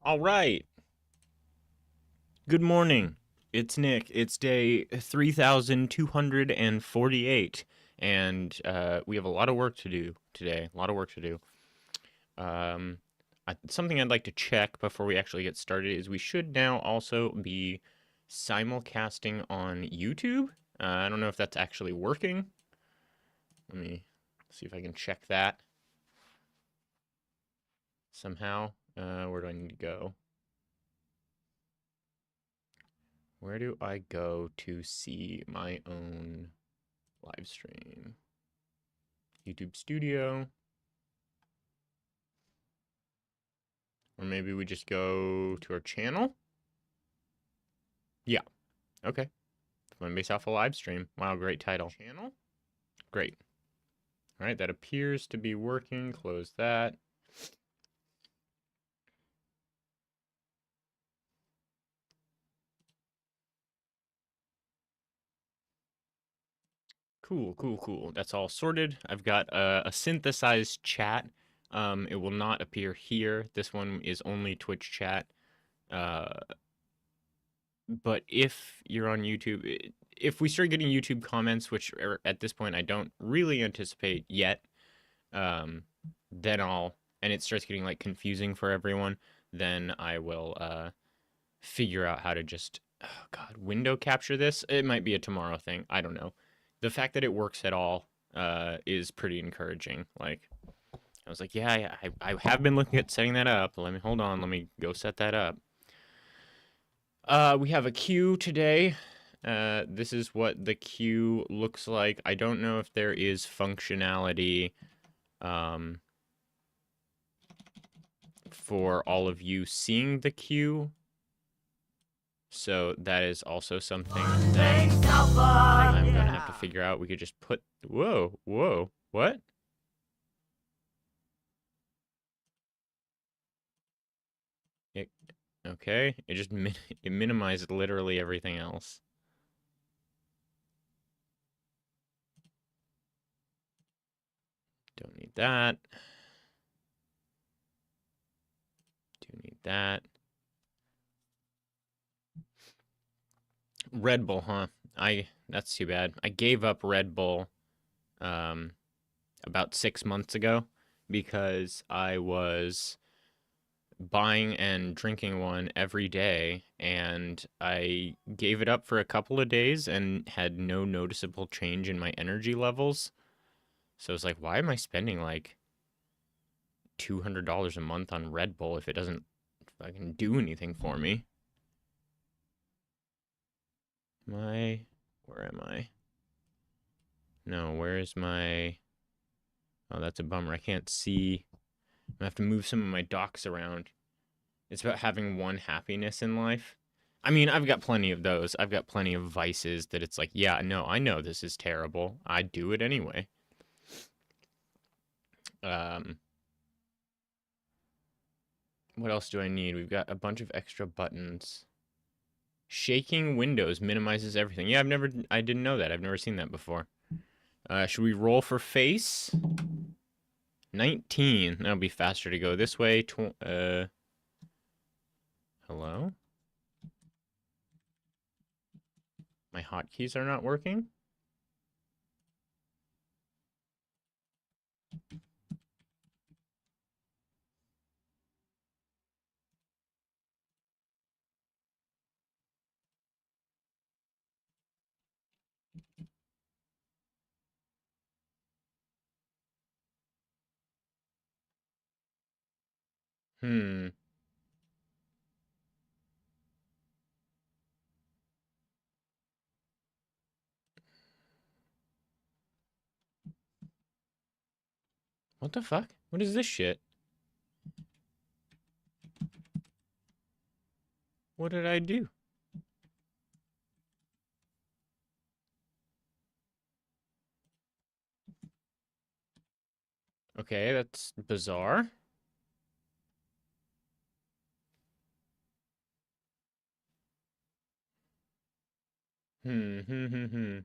All right. Good morning. It's Nick. It's day 3248, and we have a lot of work to do today. A lot of work to do. Um, Something I'd like to check before we actually get started is we should now also be simulcasting on YouTube. I don't know if that's actually working. Let me see if I can check that somehow. Where do I need to go? Where do I go to see my own live stream? YouTube Studio. Or maybe we just go to our channel? Yeah. Okay. Fun-Base Alpha live stream. Wow, great title. Channel? Great. All right, that appears to be working. Close that. Cool, cool, cool. That's all sorted. I've got a synthesized chat. It will not appear here. This one is only Twitch chat. Uh, but if you're on YouTube, if we start getting YouTube comments, which are, at this point I don't really anticipate yet, um, then and it starts getting like confusing for everyone, then I will figure out how to just, oh God, window capture this. It might be a tomorrow thing. I don't know. The fact that it works at all is pretty encouraging. Like, I was like, yeah, I have been looking at setting that up. Hold on. Let me go set that up. We have a queue today. This is what the queue looks like. I don't know if there is functionality um, for all of you seeing the queue. So that is also something that I'm gonna have to figure out. We could just put, whoa, whoa, what? It, okay, it just it minimized literally everything else. Don't need that. Do need that. Red Bull, huh? That's too bad. I gave up Red Bull um about 6 months ago because I was buying and drinking one every day, and I gave it up for a couple of days and had no noticeable change in my energy levels. So I was like, why am I spending like $200 a month on Red Bull if it doesn't fucking do anything for me? Where am I? No, where is my, oh, that's a bummer. I can't see. I have to move some of my docs around. It's about having one happiness in life. I mean, I've got plenty of those. I've got plenty of vices that it's like, yeah, no, I know this is terrible. I do it anyway. Um, what else do I need? We've got a bunch of extra buttons. Shaking windows minimizes everything. Yeah, I didn't know that. I've never seen that before. Should we roll for face? 19. That'll be faster to go this way. Hello? My hotkeys are not working? Hmm. What the fuck? What is this shit? What did I do? Okay, that's bizarre. Hmm.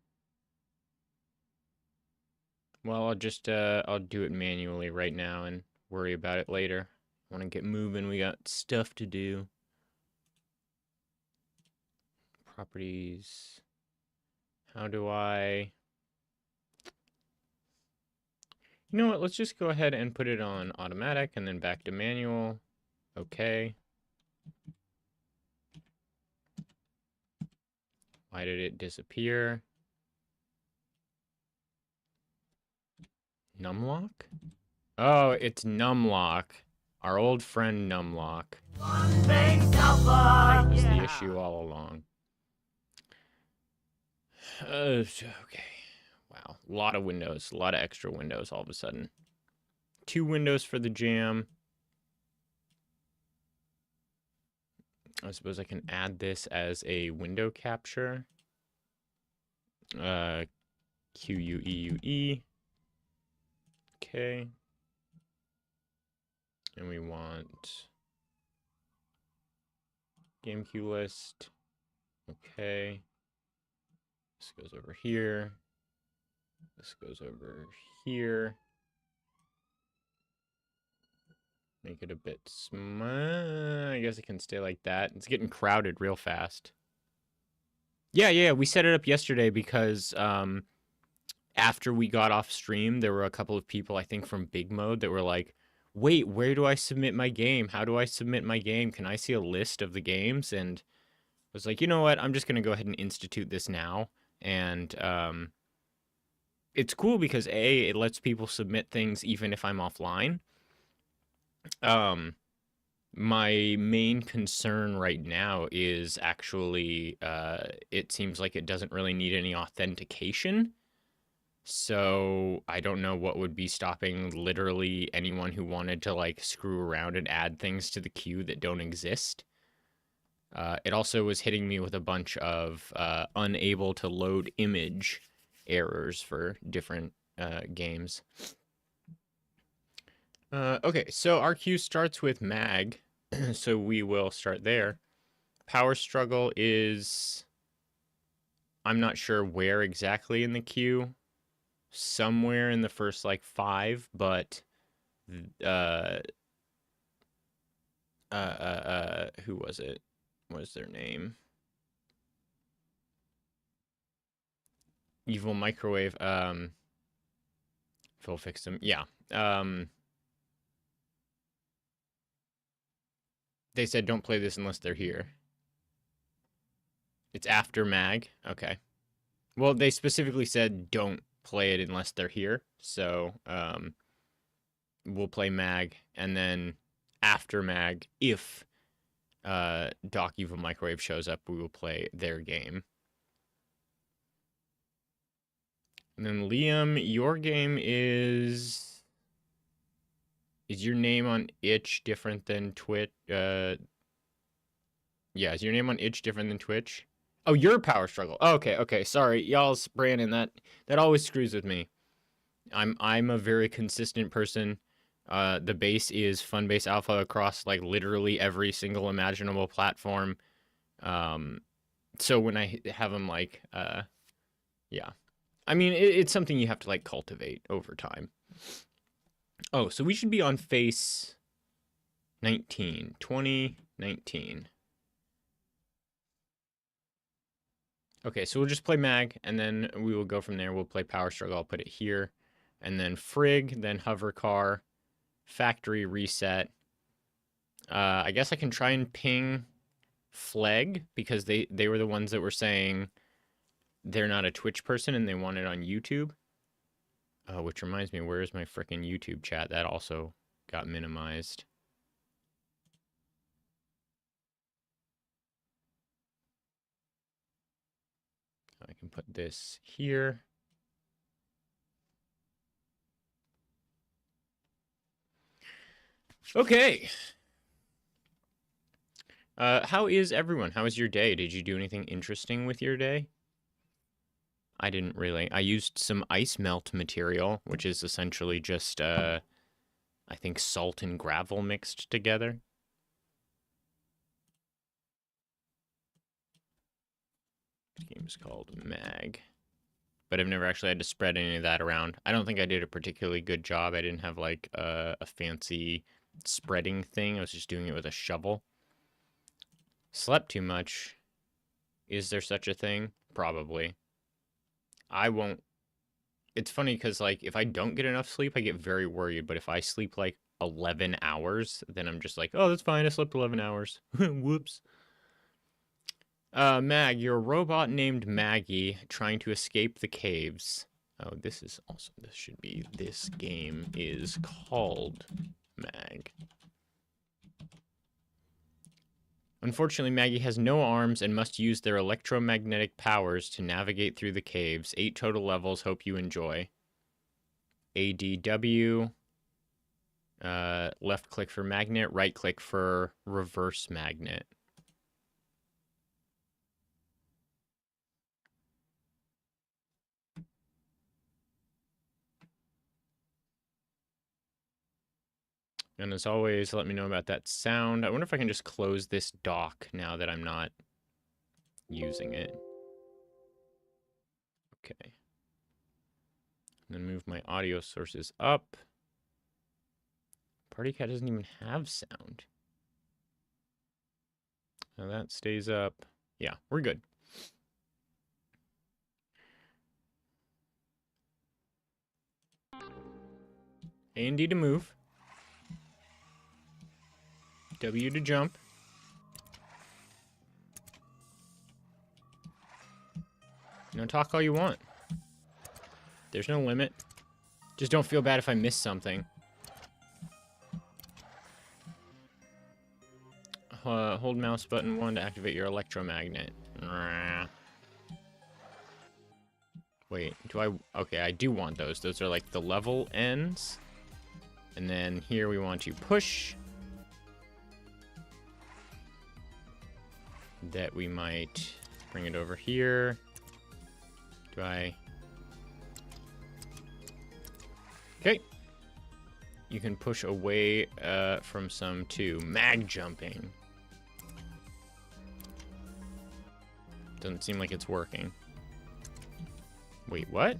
Well, I'll do it manually right now and worry about it later. Want to get moving. We got stuff to do. Properties. How do I... You know what? Let's just go ahead and put it on automatic and then back to manual. Okay. Why did it disappear? Numlock? Oh, it's Numlock. Our old friend Numlock. That was the issue all along. Okay. Wow. A lot of windows. A lot of extra windows all of a sudden. 2 windows for the jam. I suppose I can add this as a window capture. QUEUE. Okay. And we want game queue list. Okay. This goes over here. This goes over here. Make it a bit small. I guess it can stay like that. It's getting crowded real fast. Yeah, we set it up yesterday because after we got off stream, there were a couple of people, I think from Big Mode, that were like, wait, where do I submit my game? How do I submit my game? Can I see a list of the games? And I was like, you know what? I'm just going to go ahead and institute this now. And it's cool because A, it lets people submit things even if I'm offline. My main concern right now is actually it seems like it doesn't really need any authentication. So I don't know what would be stopping literally anyone who wanted to like screw around and add things to the queue that don't exist. It also was hitting me with a bunch of unable to load image errors for different games. Okay, so our queue starts with mag, so we will start there. Power Struggle is... I'm not sure where exactly in the queue. Somewhere in the first, like, 5, but... who was it? What was their name? Evil Microwave, Phil fixed them. Yeah. They said don't play this unless they're here. It's after mag. Okay. Well, they specifically said don't play it unless they're here. So, we'll play mag, and then after mag, if Doc Evil Microwave shows up, we will play their game. And then Liam, your game is your name on itch different than Twitch? Yeah, is your name on itch different than Twitch? Oh, you're Power Struggle. Oh, okay. Sorry, y'all's Brandon. That always screws with me. I'm a very consistent person. The base is Funbase Alpha across like literally every single imaginable platform. So when I have them like, yeah. I mean, it's something you have to like cultivate over time. Oh, so we should be on face 2019. Okay, so we'll just play mag, and then we will go from there. We'll play Power Struggle. I'll put it here. And then Frig, then Hover Car, Factory Reset. I guess I can try and ping Fleg, because they were the ones that were saying they're not a Twitch person and they want it on YouTube. Which reminds me, where is my frickin' YouTube chat? That also got minimized. I can put this here. Okay. How is everyone? How was your day? Did you do anything interesting with your day? I didn't really. I used some ice melt material, which is essentially just, I think salt and gravel mixed together. This game is called Mag. But I've never actually had to spread any of that around. I don't think I did a particularly good job. I didn't have, like, a fancy spreading thing. I was just doing it with a shovel. Slept too much. Is there such a thing? Probably. I won't. It's funny because, like, if I don't get enough sleep, I get very worried. But if I sleep, like, 11 hours, then I'm just like, oh, that's fine. I slept 11 hours. Whoops. Mag, you're a robot named Maggie trying to escape the caves. Oh, this is also, this should be, this game is called Mag. Unfortunately, Maggie has no arms and must use their electromagnetic powers to navigate through the caves. 8 total levels. Hope you enjoy. ADW. Left click for magnet, right click for reverse magnet. And as always, let me know about that sound. I wonder if I can just close this dock now that I'm not using it. Okay. And then move my audio sources up. Party Cat doesn't even have sound. Now that stays up. Yeah, we're good. A and D to move. W to jump. You know, talk all you want. There's no limit. Just don't feel bad if I miss something. Hold mouse button 1 to activate your electromagnet. Wait, do I... Okay, I do want those. Those are like the level ends. And then here we want to push. That we might bring it over here. Do I... Okay. You can push away from some too. Mag jumping. Doesn't seem like it's working. Wait, what?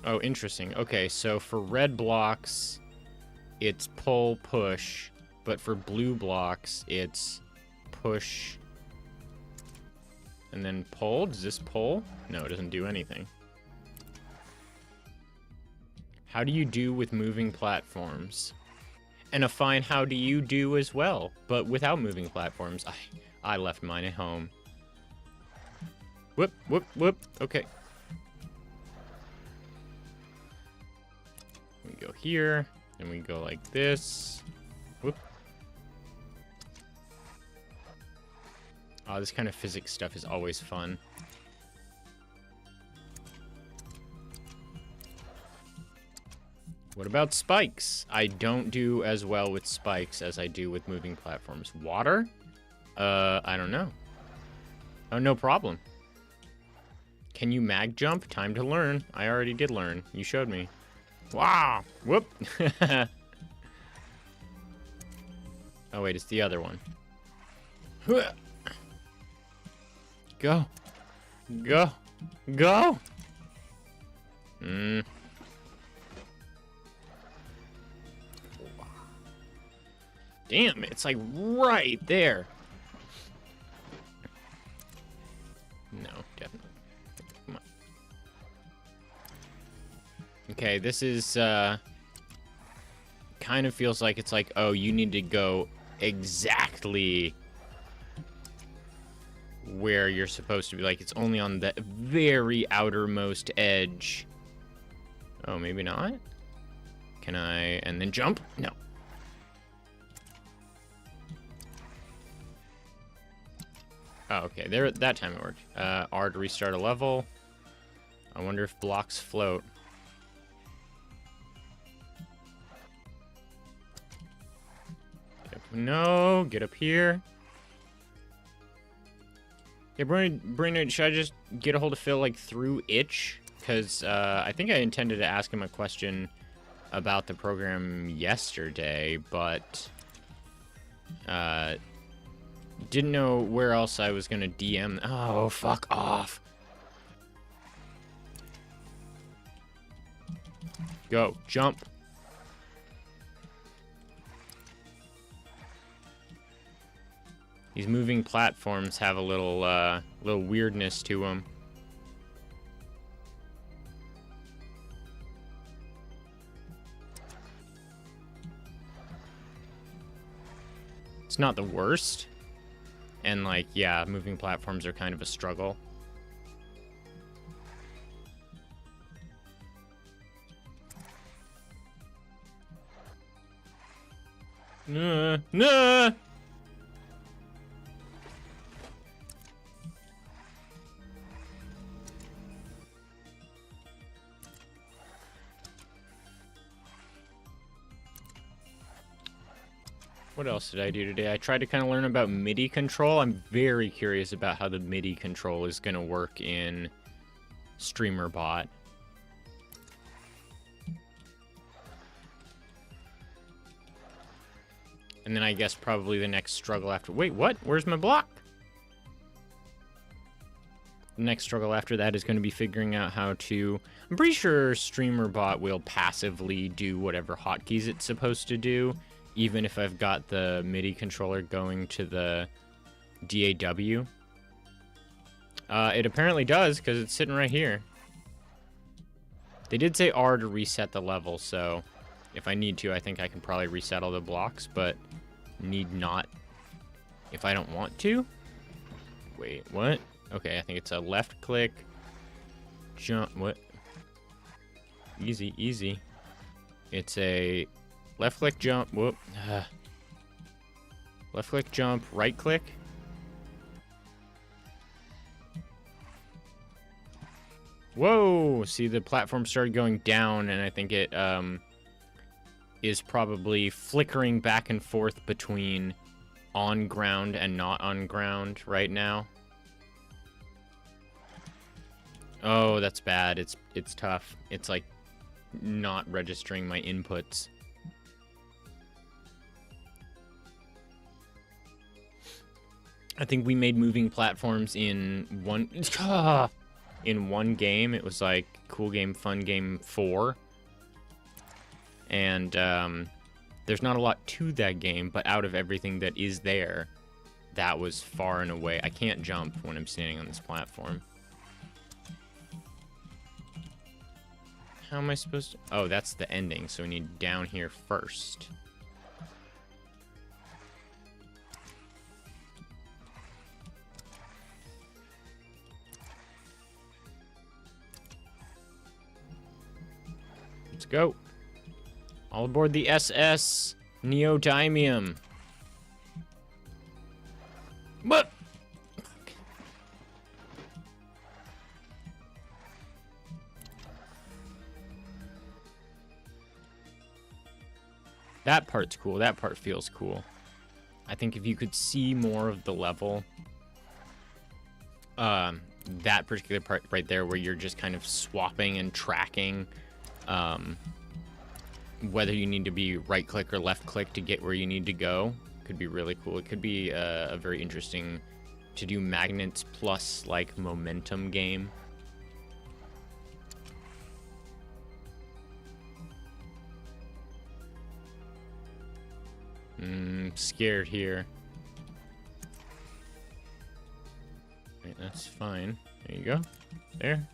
Oh, interesting. Okay, so for red blocks, it's pull, push. But for blue blocks, it's push and then pull. Does this pull? No, it doesn't do anything. How do you do with moving platforms? And a fine how do you do as well, but without moving platforms. I left mine at home. Whoop, whoop, whoop. Okay. We go here, and we go like this. Whoop. Oh, this kind of physics stuff is always fun. What about spikes? I don't do as well with spikes as I do with moving platforms. Water? I don't know. Oh, no problem. Can you mag jump? Time to learn. I already did learn. You showed me. Wow! Whoop! Oh, wait, it's the other one. Go. Go. Go! Damn, it's like right there. No, definitely. Come on. Okay, this is, kind of feels like it's like, oh, you need to go exactly where you're supposed to be. Like, it's only on the very outermost edge. Oh, maybe not? Can I... and then jump? No. Oh, okay. There, that time it worked. R to restart a level. I wonder if blocks float. No, get up here. Yeah, Brandon, should I just get a hold of Phil, like, through itch? Because I think I intended to ask him a question about the program yesterday, but didn't know where else I was going to DM. Oh, fuck off. Go, jump. These moving platforms have a little weirdness to them. It's not the worst. And, like, yeah, moving platforms are kind of a struggle. Nah. What else did I do today? I tried to kind of learn about MIDI control. I'm very curious about how the MIDI control is going to work in StreamerBot. And then I guess probably the next struggle after... Wait, what? Where's my block? The next struggle after that is going to be figuring out how to... I'm pretty sure StreamerBot will passively do whatever hotkeys it's supposed to do, even if I've got the MIDI controller going to the DAW. It apparently does, because it's sitting right here. They did say R to reset the level, so if I need to, I think I can probably reset all the blocks, but need not if I don't want to. Wait, what? Okay, I think it's a left click, jump, what? Easy, easy. It's a left click jump, whoop. Left click jump, right click. Whoa, see the platform started going down, and I think it is probably flickering back and forth between on ground and not on ground right now. Oh, that's bad. It's tough. It's like not registering my inputs. I think we made moving platforms in one game. It was like Cool Game Fun Game 4. And there's not a lot to that game, but out of everything that is there, that was far and away. I can't jump when I'm standing on this platform. How am I supposed to... Oh, that's the ending, so we need down here first. Let's go. All aboard the SS Neodymium. What? That part's cool. That part feels cool. I think if you could see more of the level, that particular part right there where you're just kind of swapping and tracking, whether you need to be right click or left click to get where you need to go, could be really cool. It could be a very interesting to do magnets plus like momentum game. Scared here. Right, that's fine. There you go. There.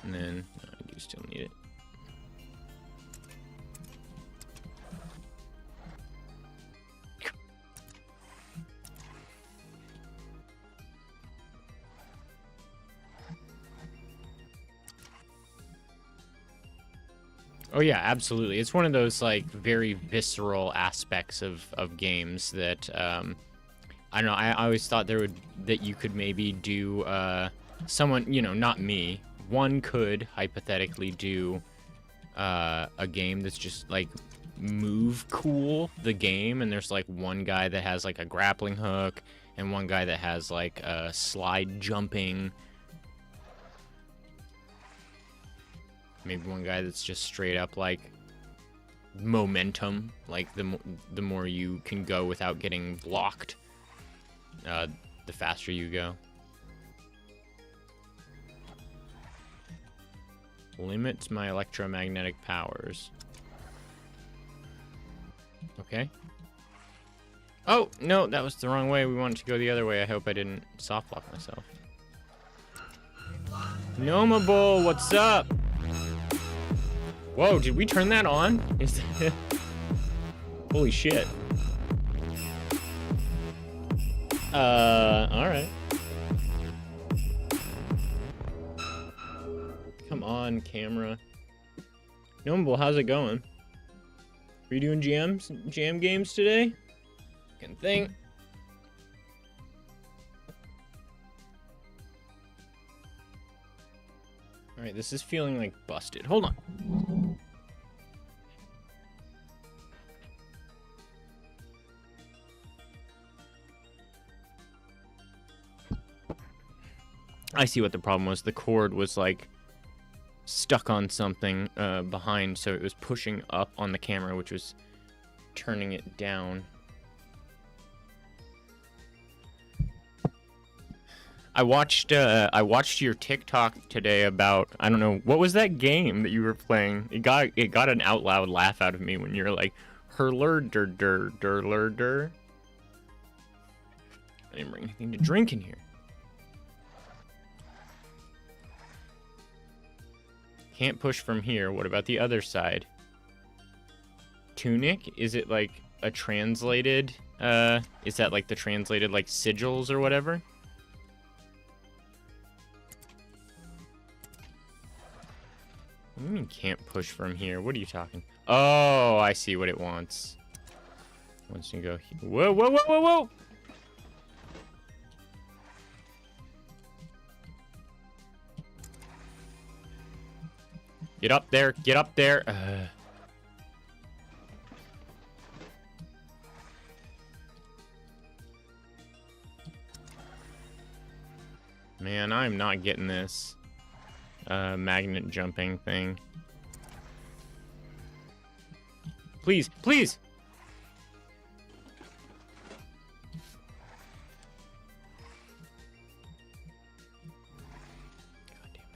And then I do still need it. Oh yeah, absolutely. It's one of those like very visceral aspects of games that I don't know. I always thought that you could maybe do someone, you know, not me. One could hypothetically do a game that's just like move cool the game, and there's like one guy that has like a grappling hook and one guy that has like a slide jumping. Maybe one guy that's just straight up like momentum, like the more you can go without getting blocked, the faster you go. Limits my electromagnetic powers. Okay. Oh, no, that was the wrong way. We wanted to go the other way. I hope I didn't soft lock myself. Gnomable, what's up? Whoa, did we turn that on? Is that... Holy shit. Alright. Come on, camera. Gnomable, how's it going? Are you doing jam games today? Fucking thing. Alright, this is feeling like busted. Hold on. I see what the problem was. The cord was like stuck on something behind, so it was pushing up on the camera, which was turning it down. I watched your TikTok today about, I don't know, what was that game that you were playing? It got an out loud laugh out of me when you're like, hurler der der der der. I didn't bring anything to drink in here. Can't push from here. What about the other side? Tunic? Is it like a translated, is that like the translated like sigils or whatever? What do you mean can't push from here? What are you talking? Oh, I see what it wants. It wants to go here. Whoa, whoa, whoa, whoa, whoa! Get up there, get up there. Man, I'm not getting this magnet jumping thing. Please, please! God damn it.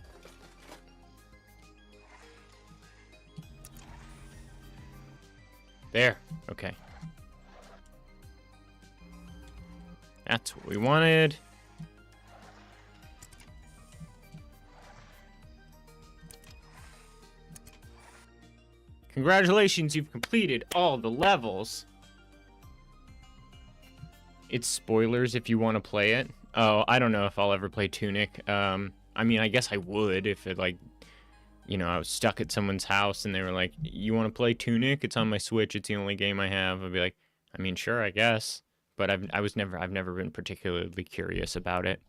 There. Okay. That's what we wanted. Congratulations, you've completed all the levels. It's spoilers if you want to play it. Oh, I don't know if I'll ever play Tunic. I mean, I guess I would if it, like, you know, I was stuck at someone's house and they were like, you want to play Tunic? It's on my Switch. It's the only game I have. I'd be like, I mean, sure, I guess. But I've never been particularly curious about it.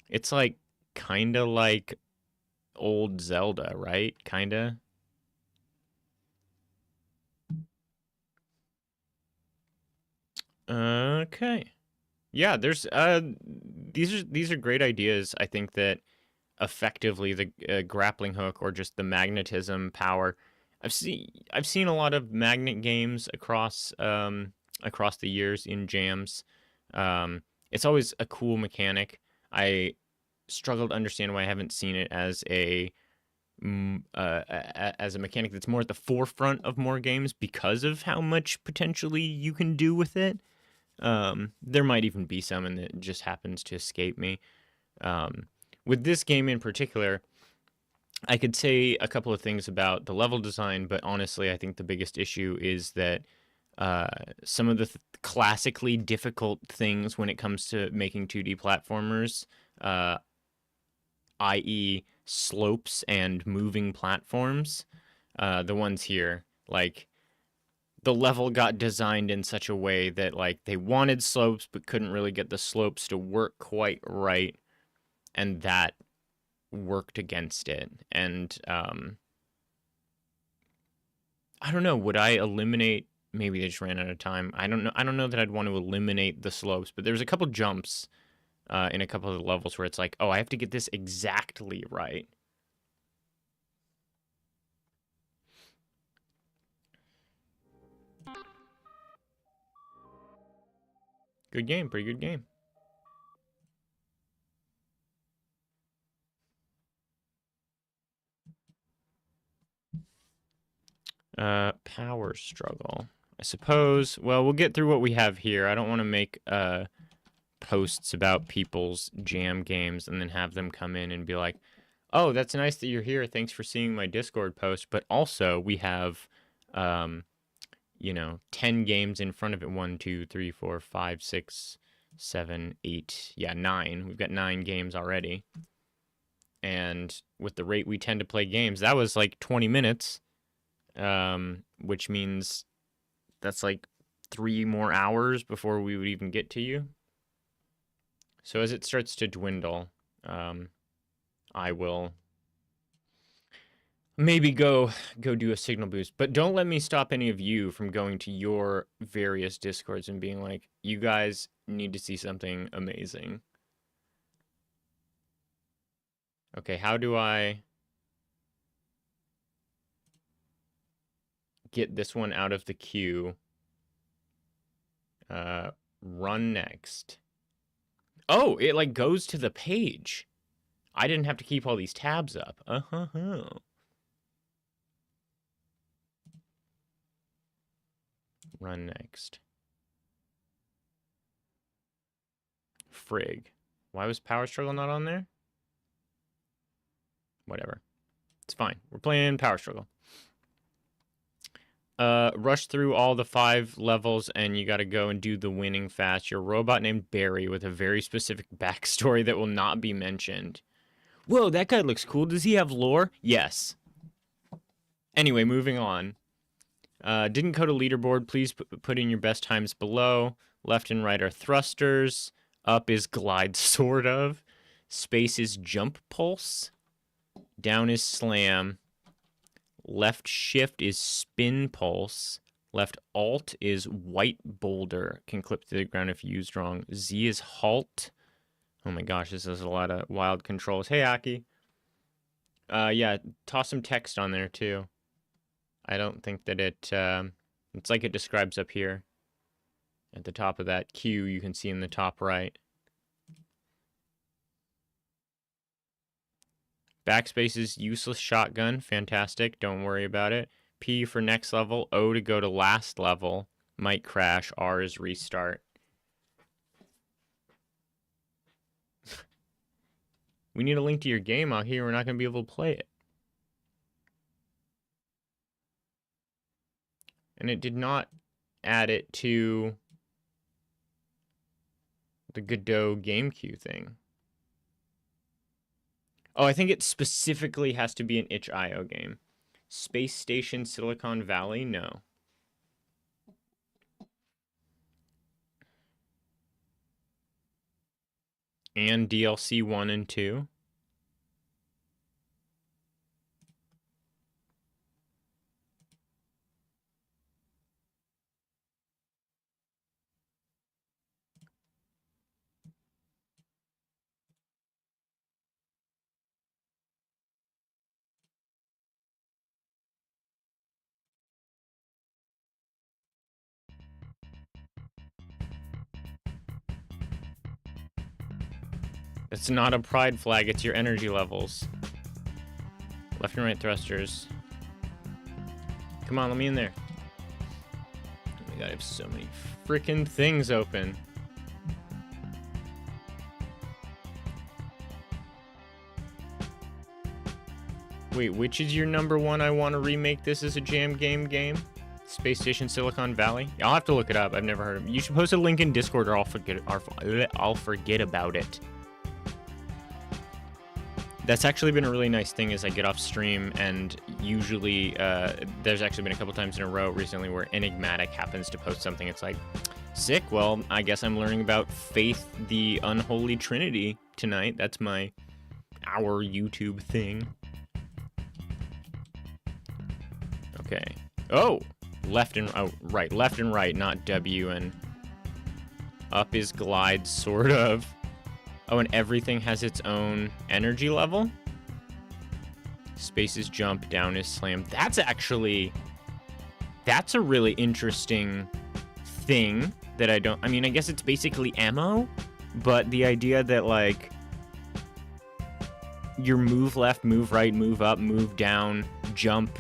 It's like, kind of like old Zelda, right? Kinda. Okay. Yeah, there's these are great ideas. I think that effectively the grappling hook or just the magnetism power. I've seen a lot of magnet games across the years in jams. It's always a cool mechanic. I struggle to understand why I haven't seen it as as a mechanic that's more at the forefront of more games because of how much potentially you can do with it. There might even be some, and it just happens to escape me. With this game in particular, I could say a couple of things about the level design, but honestly, I think the biggest issue is that some of the classically difficult things when it comes to making 2D platformers, i.e. slopes and moving platforms, the ones here, like, the level got designed in such a way that, like, they wanted slopes but couldn't really get the slopes to work quite right, and that worked against it. And I don't know, would I eliminate, maybe they just ran out of time. I don't know that I'd want to eliminate the slopes, but there's a couple jumps in a couple of the levels where it's like, oh, I have to get this exactly right. Good game, pretty good game. Power struggle. I suppose, well, we'll get through what we have here. I don't want to make posts about people's jam games and then have them come in and be like, oh, that's nice that you're here. Thanks for seeing my Discord post. But also, we have, 10 games in front of it. 1, 2, 3, 4, 5, 6, 7, 8. Yeah, 9. We've got 9 games already. And with the rate we tend to play games, that was like 20 minutes, which means that's like 3 more hours before we would even get to you. So as it starts to dwindle, I will maybe go do a signal boost. But don't let me stop any of you from going to your various Discords and being like, you guys need to see something amazing. Okay, how do I get this one out of the queue? Run next. Oh, it like goes to the page. I didn't have to keep all these tabs up. Run next. Frig. Why was Power Struggle not on there? Whatever. It's fine. We're playing Power Struggle. Rush through all the 5 levels and you gotta go and do the winning fast. You're a robot named Barry with a very specific backstory that will not be mentioned. Whoa, that guy looks cool. Does he have lore? Yes. Anyway, moving on. Didn't code a leaderboard. Please put in your best times below. Left and right are thrusters. Up is glide, sort of. Space is jump pulse. Down is slam. Left shift is spin pulse. Left alt is white boulder. Can clip to the ground if used wrong. Z is halt. Oh my gosh, this is a lot of wild controls. Hey, Aki. Yeah, toss some text on there too. I don't think that it's like it describes up here. At the top of that queue, you can see in the top right. Backspace is useless shotgun. Fantastic. Don't worry about it. P for next level. O to go to last level. Might crash. R is restart. We need a link to your game out here. We're not going to be able to play it. And it did not add it to the Godot game queue thing. Oh, I think it specifically has to be an itch.io game. Space Station Silicon Valley? No. And DLC 1 and 2. It's not a pride flag, it's your energy levels. Left and right thrusters. Come on, let me in there. Oh my god, I have so many freaking things open. Wait, which is your number one I want to remake this as a jam game? Space Station Silicon Valley? I'll have to look it up. I've never heard of it. You should post a link in Discord or I'll forget about it. That's actually been a really nice thing as I get off stream, and usually there's actually been a couple times in a row recently where Enigmatic happens to post something. It's like, sick, well, I guess I'm learning about Faith the Unholy Trinity tonight. That's our YouTube thing. Okay. Oh! Left and right, not W, and up is glide, sort of. Oh, and everything has its own energy level. Space is jump, down is slam. That's a really interesting thing that I guess it's basically ammo, but the idea that, like, your move left, move right, move up, move down, jump,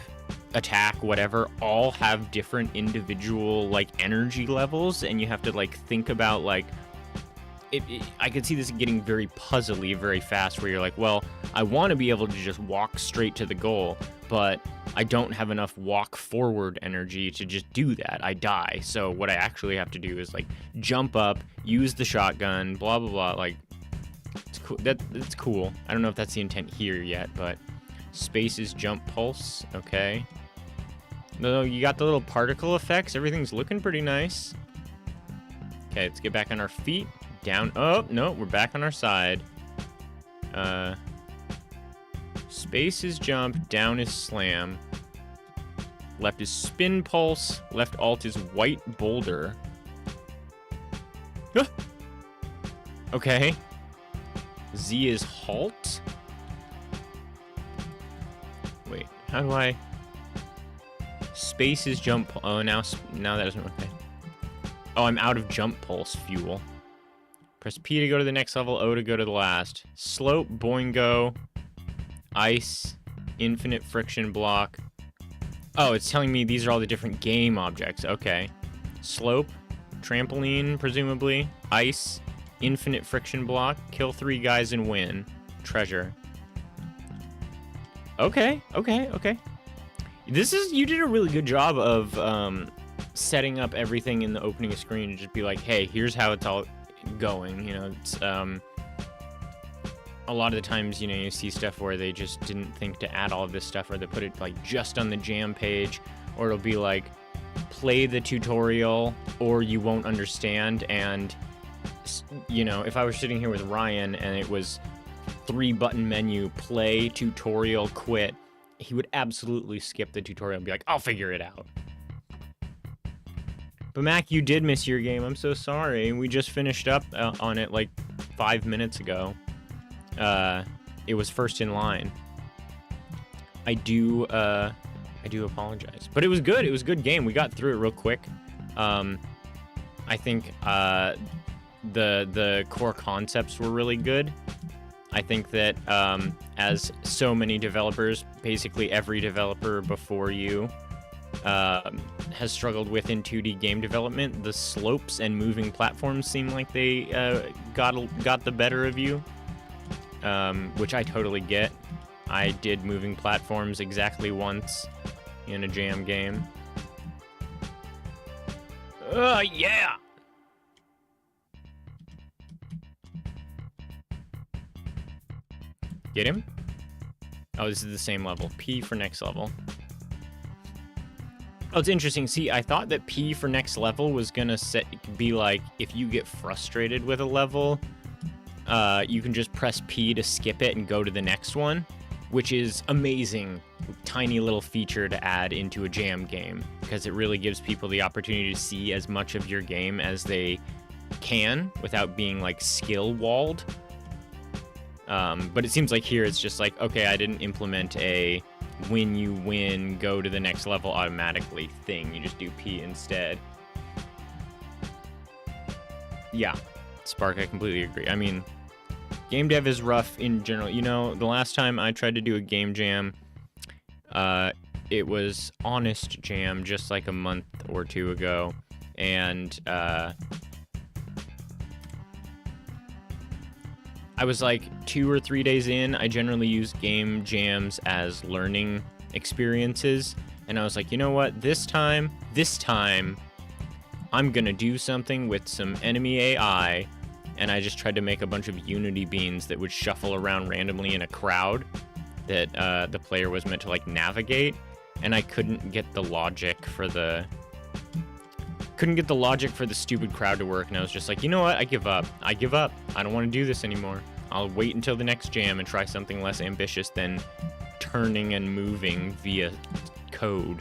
attack, whatever, all have different individual like energy levels, and you have to like think about like I could see this getting very puzzly very fast, where you're like, well, I want to be able to just walk straight to the goal, but I don't have enough walk forward energy to just do that. I die. So what I actually have to do is like jump up, use the shotgun, blah blah blah. Like, it's cool. That's cool. I don't know if that's the intent here yet, but space is jump pulse. Okay. No, you got the little particle effects. Everything's looking pretty nice. Okay, let's get back on our feet. Down. Oh, no, we're back on our side. Space is jump, down is slam. Left is spin pulse, left alt is white boulder. Ah! Okay. Z is halt. Wait, how do I... Space is jump... Oh, now that doesn't... Okay. Oh, I'm out of jump pulse fuel. Press P to go to the next level, O to go to the last. Slope, boingo, ice, infinite friction block. Oh, it's telling me these are all the different game objects. Okay. Slope, trampoline, presumably, ice, infinite friction block, kill 3 guys and win, treasure. Okay. You did a really good job of setting up everything in the opening screen to just be like, hey, here's how it's all going. You know, it's a lot of the times, you know, you see stuff where they just didn't think to add all of this stuff, or they put it like just on the jam page, or it'll be like, play the tutorial or you won't understand. And you know, if I was sitting here with Ryan and it was 3-button menu, play, tutorial, quit, he would absolutely skip the tutorial and be like, I'll figure it out. But Mac, you did miss your game. I'm so sorry. We just finished up on it like 5 minutes ago. It was first in line. I do apologize. But it was good. It was a good game. We got through it real quick. I think the core concepts were really good. I think that as so many developers, basically every developer before you, has struggled with in 2D game development, the slopes and moving platforms seem like they got the better of you, which I totally get. I did moving platforms exactly once in a jam game. Yeah! Get him? Oh, this is the same level. P for next level. Oh, it's interesting. See, I thought that P for next level was gonna be like, if you get frustrated with a level, you can just press P to skip it and go to the next one, which is amazing. Tiny little feature to add into a jam game, because it really gives people the opportunity to see as much of your game as they can without being like skill walled. But it seems like here it's just like, okay, I didn't implement a when you win, go to the next level automatically thing. You just do P instead. Yeah, Spark, I completely agree. I mean, game dev is rough in general. You know, the last time I tried to do a game jam, it was Honest Jam just like a month or 2 ago, and I was like 2 or 3 days in. I generally use game jams as learning experiences, and I was like, you know what, this time, I'm gonna do something with some enemy AI, and I just tried to make a bunch of Unity beans that would shuffle around randomly in a crowd that the player was meant to like navigate, and I couldn't get the logic for the stupid crowd to work, and I was just like, you know what, I give up. I don't want to do this anymore. I'll wait until the next jam and try something less ambitious than turning and moving via code.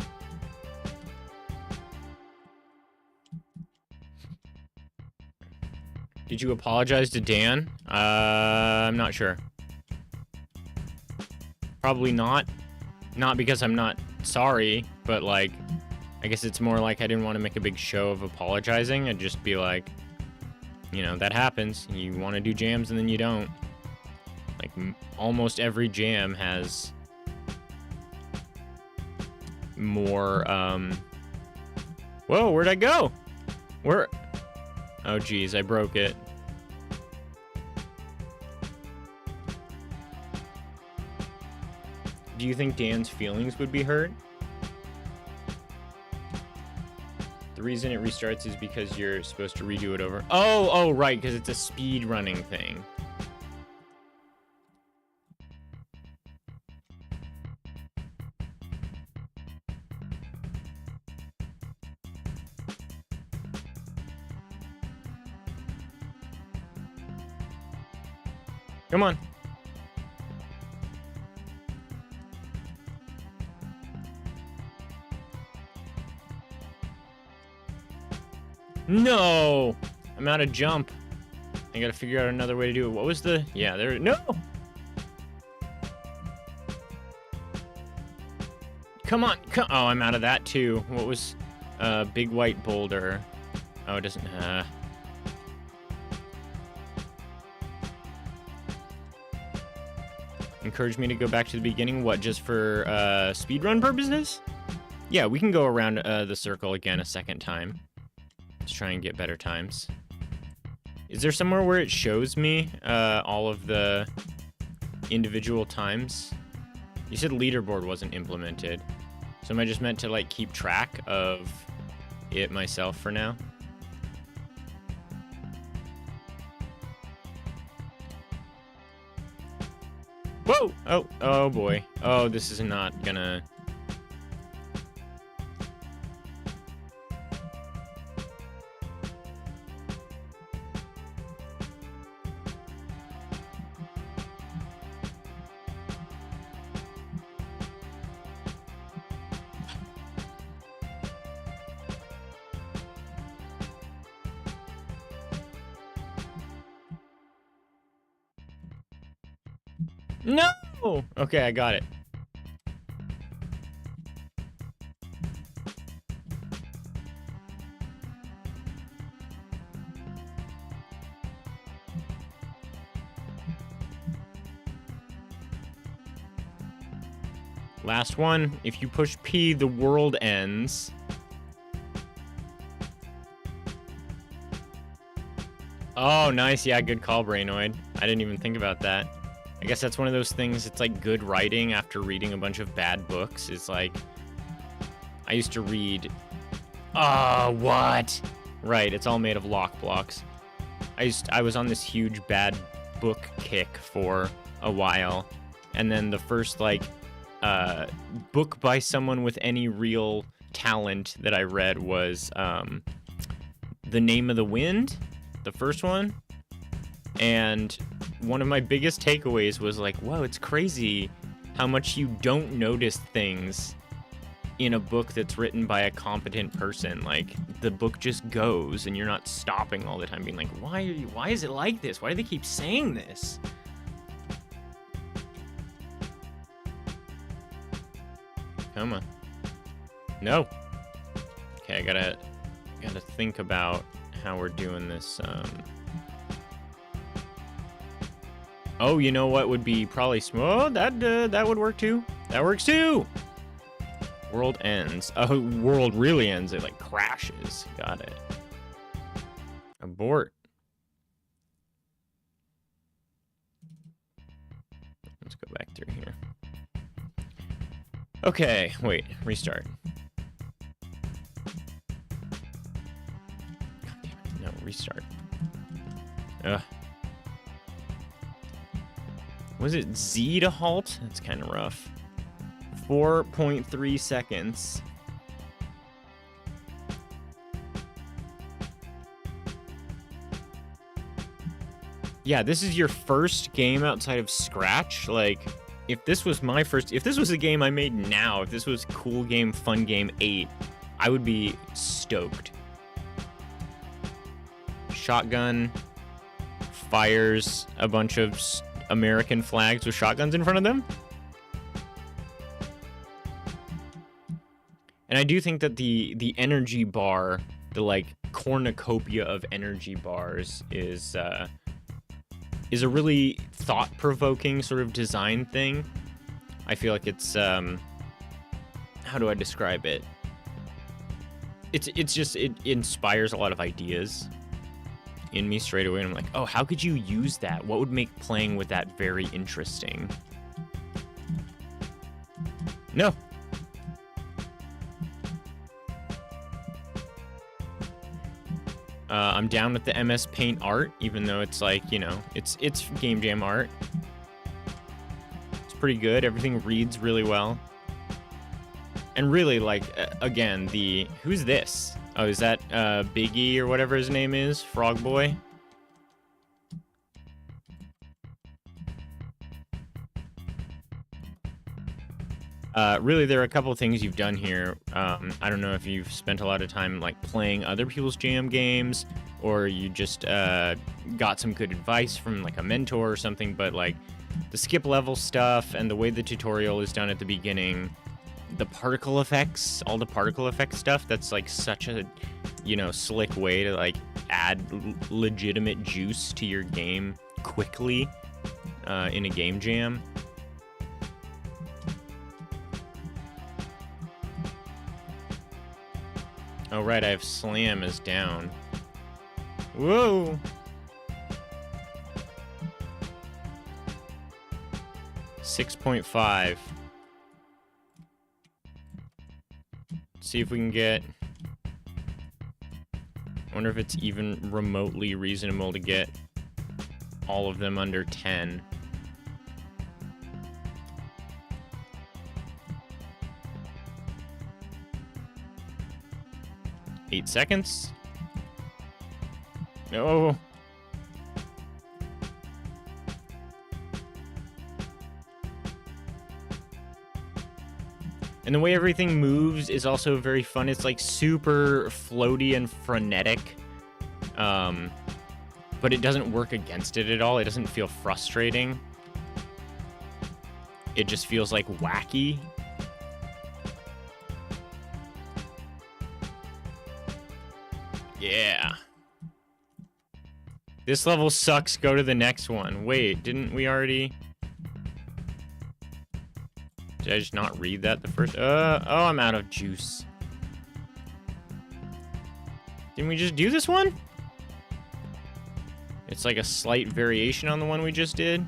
Did you apologize to Dan? I'm not sure. Probably not. Not because I'm not sorry, but like, I guess it's more like I didn't want to make a big show of apologizing. I'd just be like, you know, that happens. You want to do jams and then you don't. Like, almost every jam has more, Whoa, where'd I go? Where? Oh, geez, I broke it. Do you think Dan's feelings would be hurt? The reason it restarts is because you're supposed to redo it over. Oh, right, because it's a speed running thing. Come on. No! I'm out of jump. I gotta figure out another way to do it. What was the... Yeah, there... No! Come on! Oh, I'm out of that, too. What was... big white boulder. Oh, it doesn't... Encourage me to go back to the beginning. What, just for, speedrun purposes? Yeah, we can go around, the circle again a second time. Let's try and get better times. Is there somewhere where it shows me all of the individual times? You said leaderboard wasn't implemented. So am I just meant to, like, keep track of it myself for now? Whoa! Oh boy. Oh, this is not gonna... No! Okay, I got it. Last one. If you push P, the world ends. Oh, nice. Yeah, good call, Brainoid. I didn't even think about that. I guess that's one of those things, it's like good writing after reading a bunch of bad books. It's like, I used to read... Oh, what? Right, it's all made of lock blocks. I was on this huge bad book kick for a while. And then the first, like, book by someone with any real talent that I read was The Name of the Wind, the first one. And one of my biggest takeaways was like, whoa, it's crazy how much you don't notice things in a book that's written by a competent person. Like, the book just goes and you're not stopping all the time being like, why is it like this? Why do they keep saying this? Come on. No. Okay, I gotta think about how we're doing this. Oh, you know what would be probably small? That would work too. That works too. World ends. Oh, world really ends. It like crashes. Got it. Abort. Let's go back through here. Okay, wait. Restart. God damn it. No, restart. Ugh. Was it Z to halt? That's kind of rough. 4.3 seconds. Yeah, this is your first game outside of Scratch. Like, if this was my first... If this was a game I made now, if this was Cool Game, Fun Game 8, I would be stoked. Shotgun fires a bunch of American flags with shotguns in front of them. And I do think that the energy bar, the like cornucopia of energy bars is a really thought-provoking sort of design thing. I feel like it's how do I describe it? It's just, it inspires a lot of ideas in me straight away. And I'm like, oh, how could you use that? What would make playing with that very interesting? No. I'm down with the MS Paint art, even though it's like, you know, it's Game Jam art. It's pretty good. Everything reads really well. And really, like, again, who's this? Oh, is that Biggie or whatever his name is? Frog Boy? Really, there are a couple of things you've done here. I don't know if you've spent a lot of time like playing other people's jam games, or you just got some good advice from like a mentor or something, but like the skip level stuff and the way the tutorial is done at the beginning, the particle effects, all the particle effect stuff, that's like such a, you know, slick way to like add legitimate juice to your game quickly in a game jam. Oh, right, I have Slam as down. Whoa! $6.5. See if we can get... I wonder if it's even remotely reasonable to get all of them under 10. Eight seconds. No. And the way everything moves is also very fun. It's like super floaty and frenetic. But it doesn't work against it at all. It doesn't feel frustrating. It just feels like wacky. Yeah. This level sucks. Go to the next one. Wait, didn't we already... Did I just not read that the first... oh, I'm out of juice. Didn't we just do this one? It's like a slight variation on the one we just did.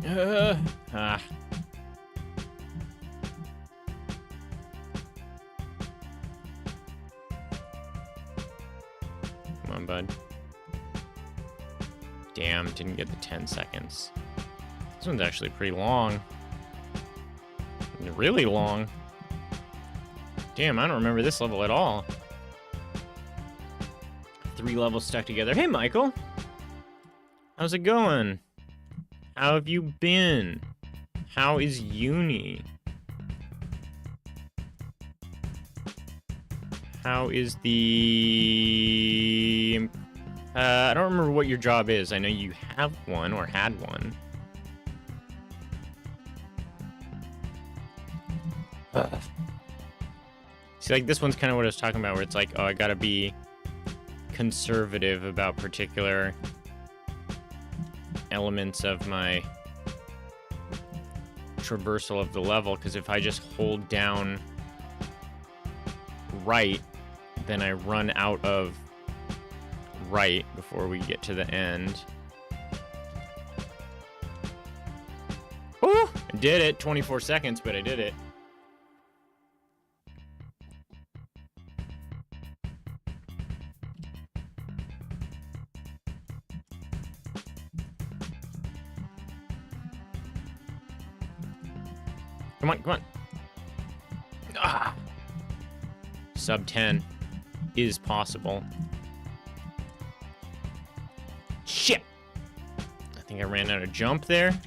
Ah. Come on, bud. Damn, didn't get the 10 seconds. This one's actually pretty long. Really long. Damn, I don't remember this level at all. 3 levels stuck together. Hey, Michael. How's it going? How have you been? How is uni? How is the... I don't remember what your job is. I know you have one or had one. See, like, this one's kind of what I was talking about, where it's like, oh, I gotta be conservative about particular elements of my traversal of the level, because if I just hold down right, then I run out of right before we get to the end. Oh, I did it. 24 seconds, but I did it. Come on, come on. Ah. Sub 10 is possible. Shit! I think I ran out of jump there.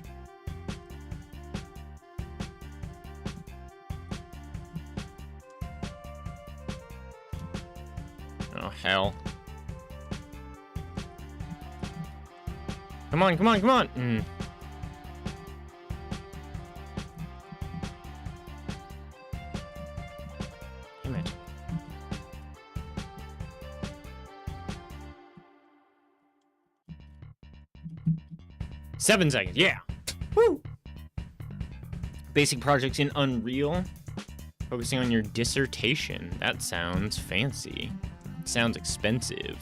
Oh, hell. Come on, come on, come on! Damn it. Seven seconds, yeah! Woo! Basic projects in Unreal. Focusing on your dissertation. That sounds fancy. Sounds expensive.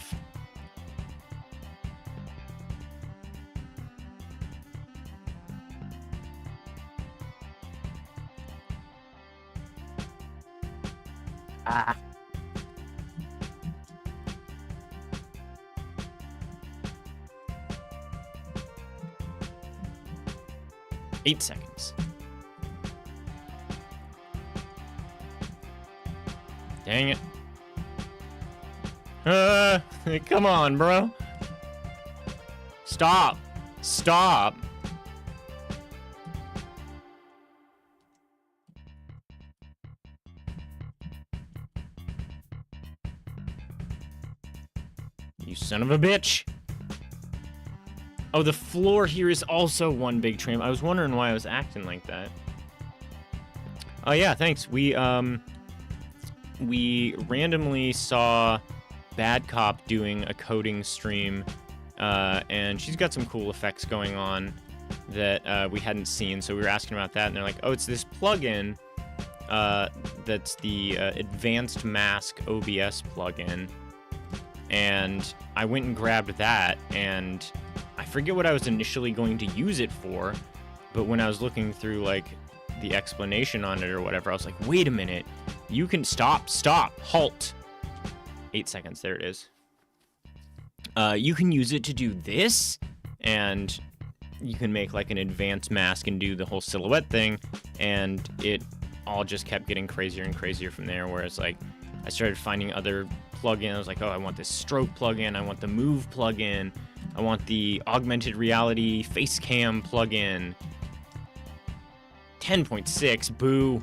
Ah. Eight seconds. Dang it. Come on, bro. Stop. Stop. You son of a bitch. Oh, the floor here is also one big tram. I was wondering why I was acting like that. Oh yeah, thanks. We randomly saw Bad Cop doing a coding stream, and she's got some cool effects going on that we hadn't seen, so we were asking about that, and they're like, oh, it's this plugin that's the Advanced Mask OBS plugin, and I went and grabbed that, and I forget what I was initially going to use it for, but when I was looking through, like, the explanation on it or whatever, I was like, wait a minute, you can stop, halt. 8 seconds, there it is. You can use it to do this, and you can make like an advanced mask and do the whole silhouette thing, and it all just kept getting crazier and crazier from there, whereas like I started finding other plugins. I was like, oh, I want this stroke plugin, I want the move plugin, I want the augmented reality face cam plugin. 10.6, boo.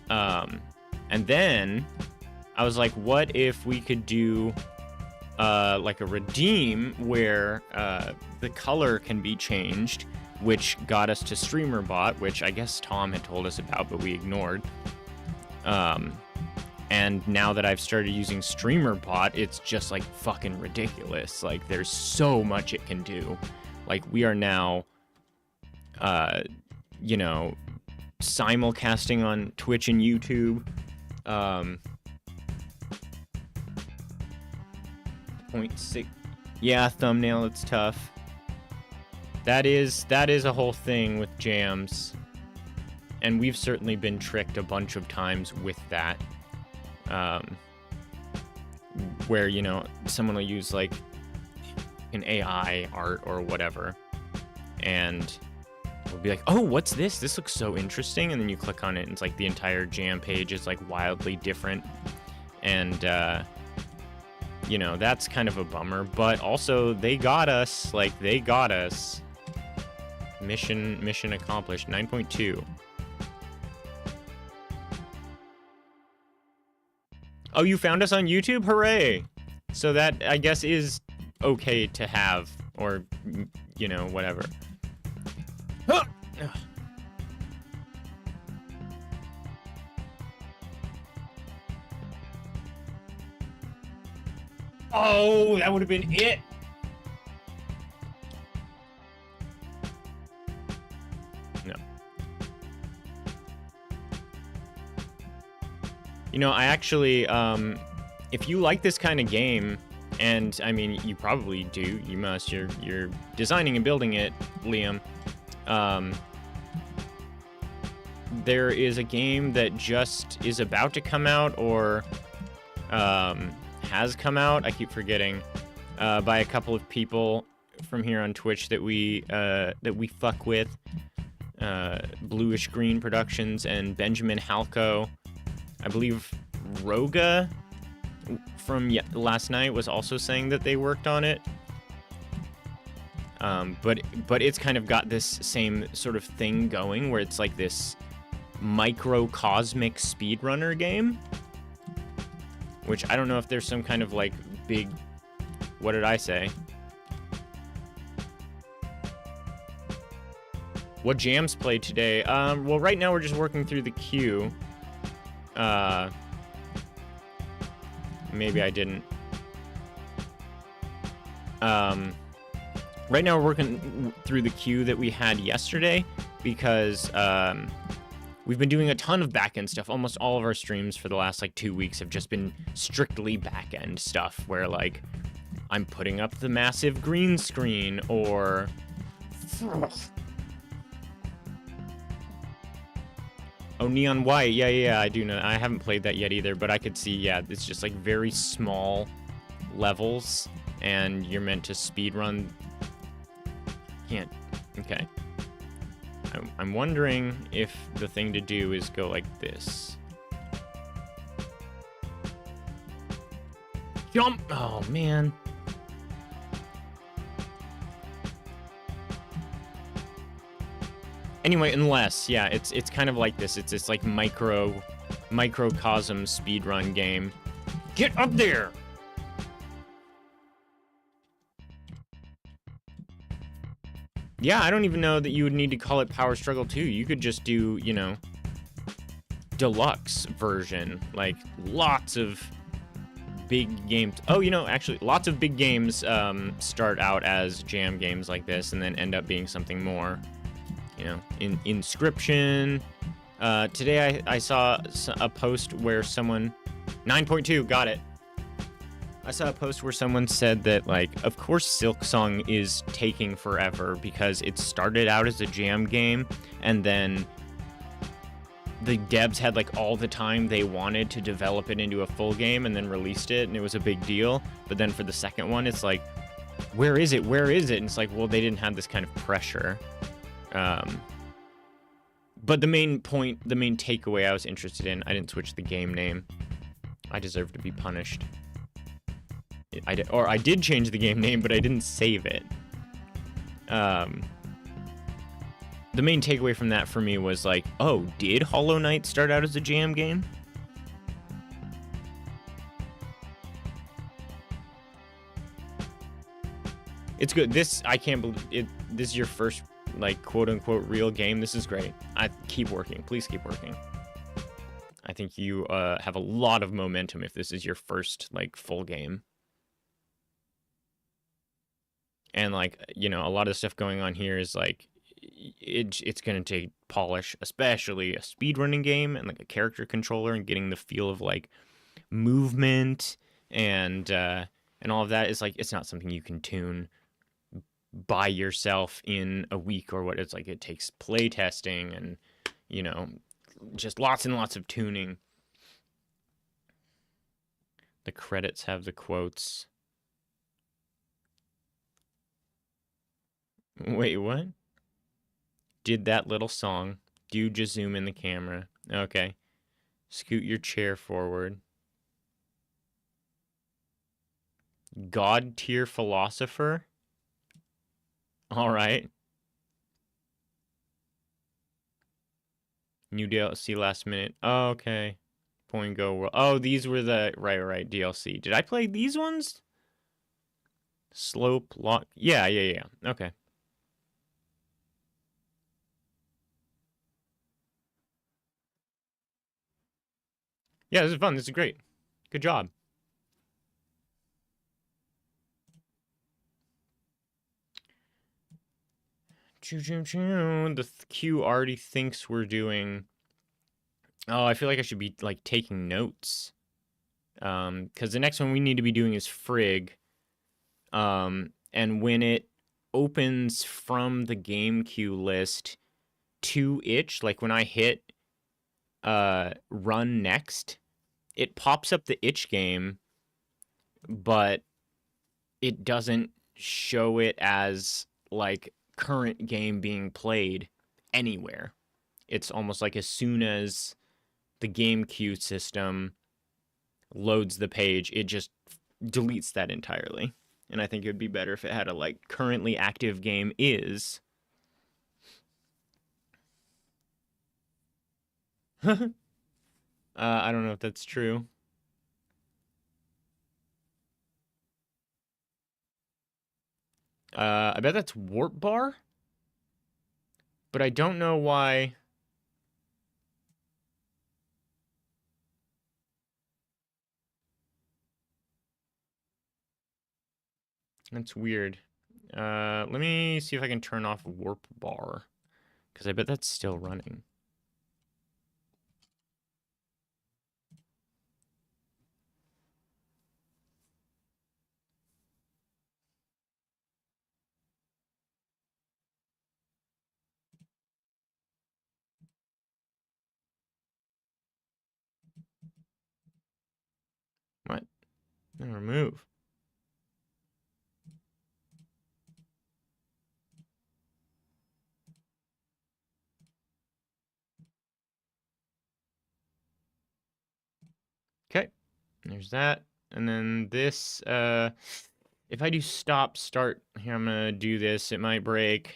And then I was like, what if we could do like a redeem where the color can be changed, which got us to StreamerBot, which I guess Tom had told us about, but we ignored. And now that I've started using StreamerBot, it's just like fucking ridiculous. Like there's so much it can do. Like we are now, you know, simulcasting on Twitch and YouTube. 0.6. Yeah, thumbnail, it's tough. That is a whole thing with jams. And we've certainly been tricked a bunch of times with that. Where, you know, someone will use like an AI art or whatever. And we'll be like, oh, what's this? This looks so interesting. And then you click on it and it's like the entire jam page is like wildly different. And, you know, that's kind of a bummer. But also, they got us. Like, they got us. Mission accomplished. 9.2. Oh, you found us on YouTube? Hooray! So that, I guess, is okay to have. Or, you know, whatever. Oh, that would have been it. No. You know, I actually, if you like this kind of game, and I mean, you probably do, you must, you're designing and building it, Liam. There is a game that just is about to come out, or has come out, I keep forgetting, by a couple of people from here on Twitch that we fuck with, Bluish Green Productions and Benjamin Halco. I believe Roga from last night was also saying that they worked on it. But it's kind of got this same sort of thing going where it's like this microcosmic speedrunner game, which I don't know if there's some kind of like big, what did I say? What jams played today? Well, right now we're just working through the queue. Maybe I didn't. Right now we're working through the queue that we had yesterday, because we've been doing a ton of back-end stuff. Almost all of our streams for the last like 2 weeks have just been strictly back-end stuff where like I'm putting up the massive green screen or oh, Neon White. Yeah, I do know. I haven't played that yet either, but I could see, yeah, it's just like very small levels and you're meant to speedrun. Can't. Okay. I'm wondering if the thing to do is go like this. Jump! Oh, man. Anyway, unless, yeah, it's kind of like this. It's this like microcosm speedrun game. Get up there! Yeah, I don't even know that you would need to call it Power Struggle 2. You could just do, you know, deluxe version. Like, lots of big games. Oh, you know, actually, lots of big games start out as jam games like this and then end up being something more. You know, in Inscription. Today I saw a post where someone... 9.2, got it. I saw a post where someone said that, like, of course Silksong is taking forever because it started out as a jam game and then the devs had, like, all the time they wanted to develop it into a full game and then released it and it was a big deal. But then for the second one, it's like, where is it? Where is it? And it's like, well, they didn't have this kind of pressure. But the main point, the main takeaway I was interested in, I didn't switch the game name. I deserve to be punished. I did change the game name, but I didn't save it. The main takeaway from that for me was like, oh, did Hollow Knight start out as a jam game? It's good. This, I can't believe it. This is your first, like, quote-unquote real game. This is great. Keep working. Please keep working. I think you have a lot of momentum if this is your first, like, full game. And, like, you know, a lot of stuff going on here is, like, it's going to take polish, especially a speedrunning game and, like, a character controller and getting the feel of, like, movement and all of that is, like, it's not something you can tune by yourself in a week or what. It's like it takes play testing and, you know, just lots and lots of tuning. The credits have the quotes. Wait, what? Did that little song. Do just zoom in the camera. Okay. Scoot your chair forward. God tier philosopher? All right. New DLC last minute. Oh, okay. Point Go World. Oh, these were the right DLC. Did I play these ones? Slope lock. Yeah. Okay. Yeah, this is fun. This is great. Good job. The queue already thinks we're doing... Oh, I feel like I should be, like, taking notes. Because the next one we need to be doing is Frigg. And when it opens from the game queue list to itch, like when I hit run next, it pops up the itch game, but it doesn't show it as, like, current game being played anywhere. It's almost like as soon as the game queue system loads the page, it just deletes that entirely. And I think it would be better if it had a, like, currently active game is. I don't know if that's true. I bet that's Warp Bar. But I don't know why. That's weird. Let me see if I can turn off Warp Bar. Because I bet that's still running. What? No, remove. Okay, there's that. And then this, if I do stop, start, here I'm gonna do this, it might break.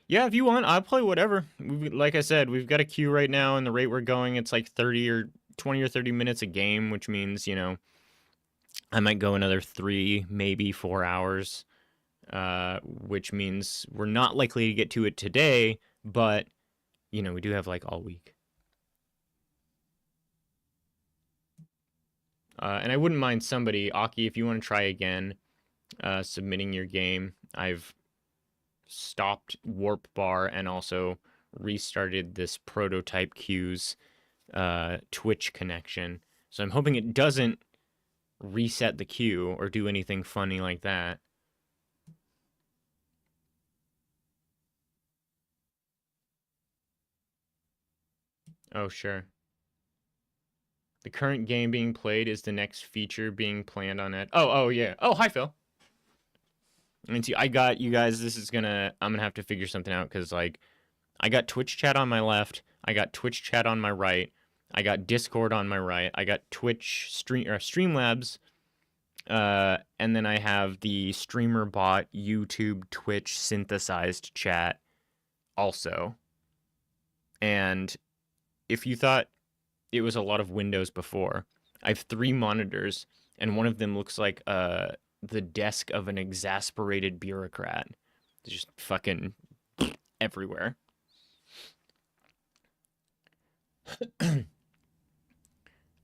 Yeah, if you want, I'll play whatever. Like I said, we've got a queue right now, and the rate we're going, it's like 30 or 20 or 30 minutes a game, which means, you know, I might go another 3, maybe 4 hours, which means we're not likely to get to it today, but, you know, we do have like all week. And I wouldn't mind somebody, Aki, if you want to try again, submitting your game. I've stopped Warp Bar and also restarted this Prototype Q's Twitch connection. So I'm hoping it doesn't reset the queue or do anything funny like that. Oh, sure. The current game being played is the next feature being planned on it. Oh, yeah. Oh, hi, Phil. And see, I got you guys. I'm gonna have to figure something out because, like, I got Twitch chat on my left. I got Twitch chat on my right. I got Discord on my right. I got Twitch Streamlabs. And then I have the streamer bot YouTube Twitch synthesized chat also. And if you thought it was a lot of windows before, I have 3 monitors, and one of them looks like the desk of an exasperated bureaucrat. It's just fucking everywhere.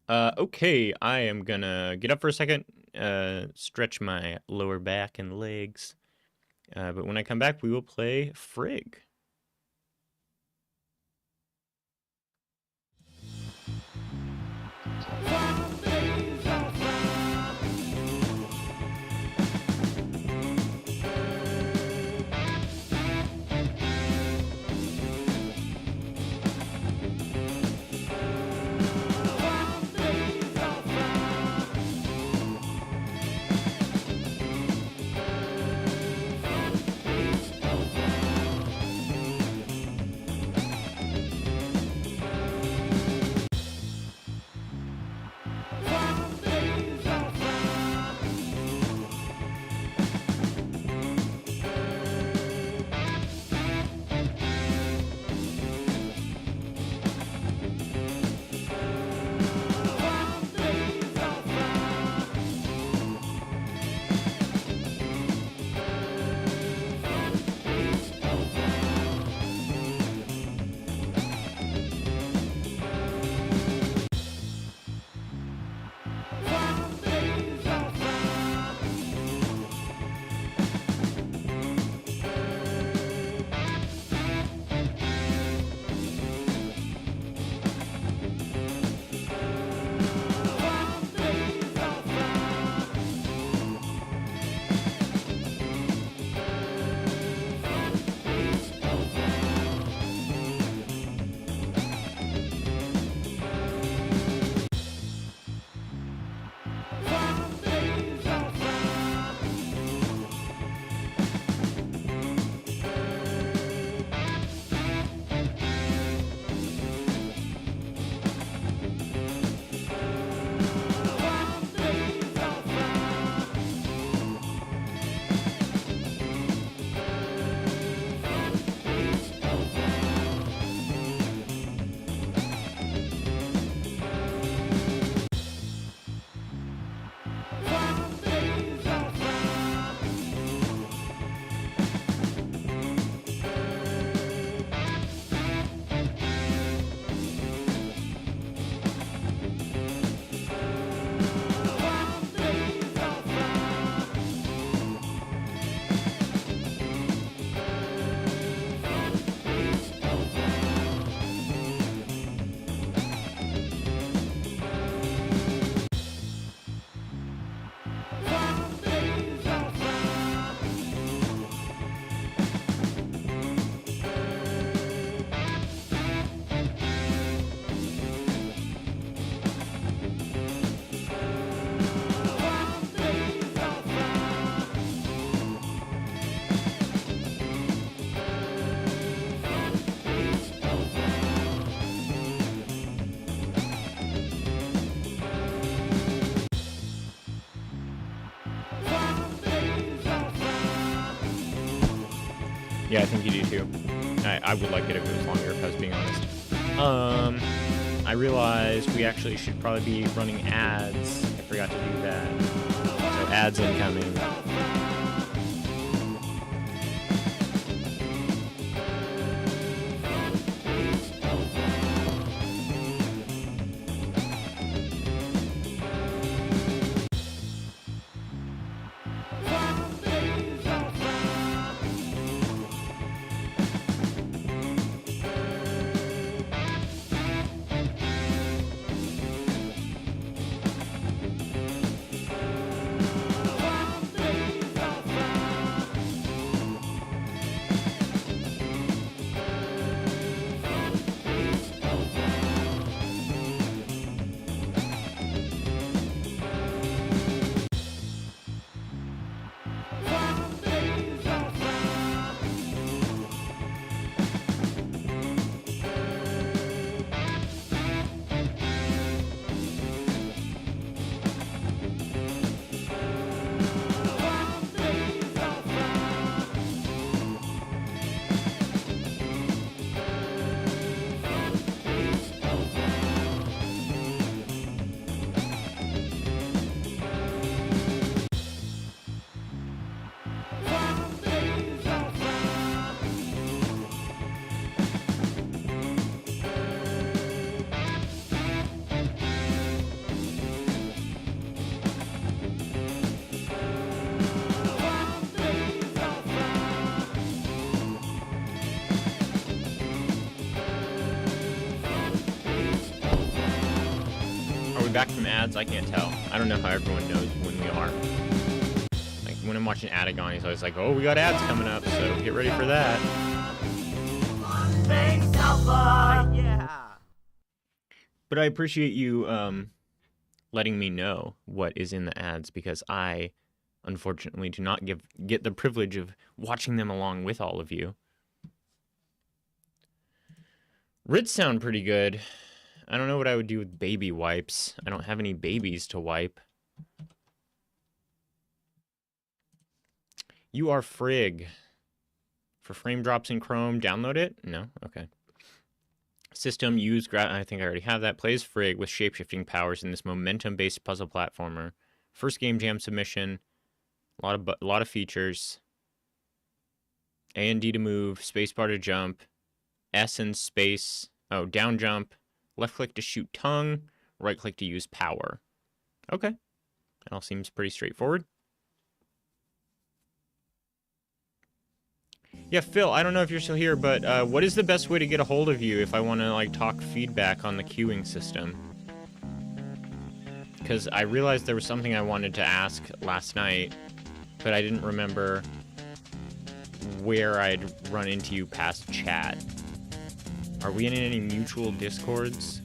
Okay, I am gonna get up for a second, stretch my lower back and legs. But when I come back, we will play Frigg. Yeah, I think you do too. I would like it if it was longer, if I was being honest. I realized we actually should probably be running ads. I forgot to do that. So ads incoming. Back from ads, I can't tell. I don't know how everyone knows when we are. Like when I'm watching Adagon, he's always like, "Oh, we got ads coming up, so get ready for that." Yeah. But I appreciate you letting me know what is in the ads, because I, unfortunately, do not get the privilege of watching them along with all of you. Writs sound pretty good. I don't know what I would do with baby wipes. I don't have any babies to wipe. You are Frig. For frame drops in Chrome, download it? No? Okay. System, use, I think I already have that. Plays Frig with shape-shifting powers in this momentum-based puzzle platformer. First game jam submission. A lot of features. A and D to move, spacebar to jump, S and space. Oh, down jump. Left click to shoot tongue, right click to use power. Okay. That all seems pretty straightforward. Yeah, Phil, I don't know if you're still here, but what is the best way to get a hold of you if I want to like talk feedback on the queuing system? Because I realized there was something I wanted to ask last night, but I didn't remember where I'd run into you past chat. Are we in any mutual discords?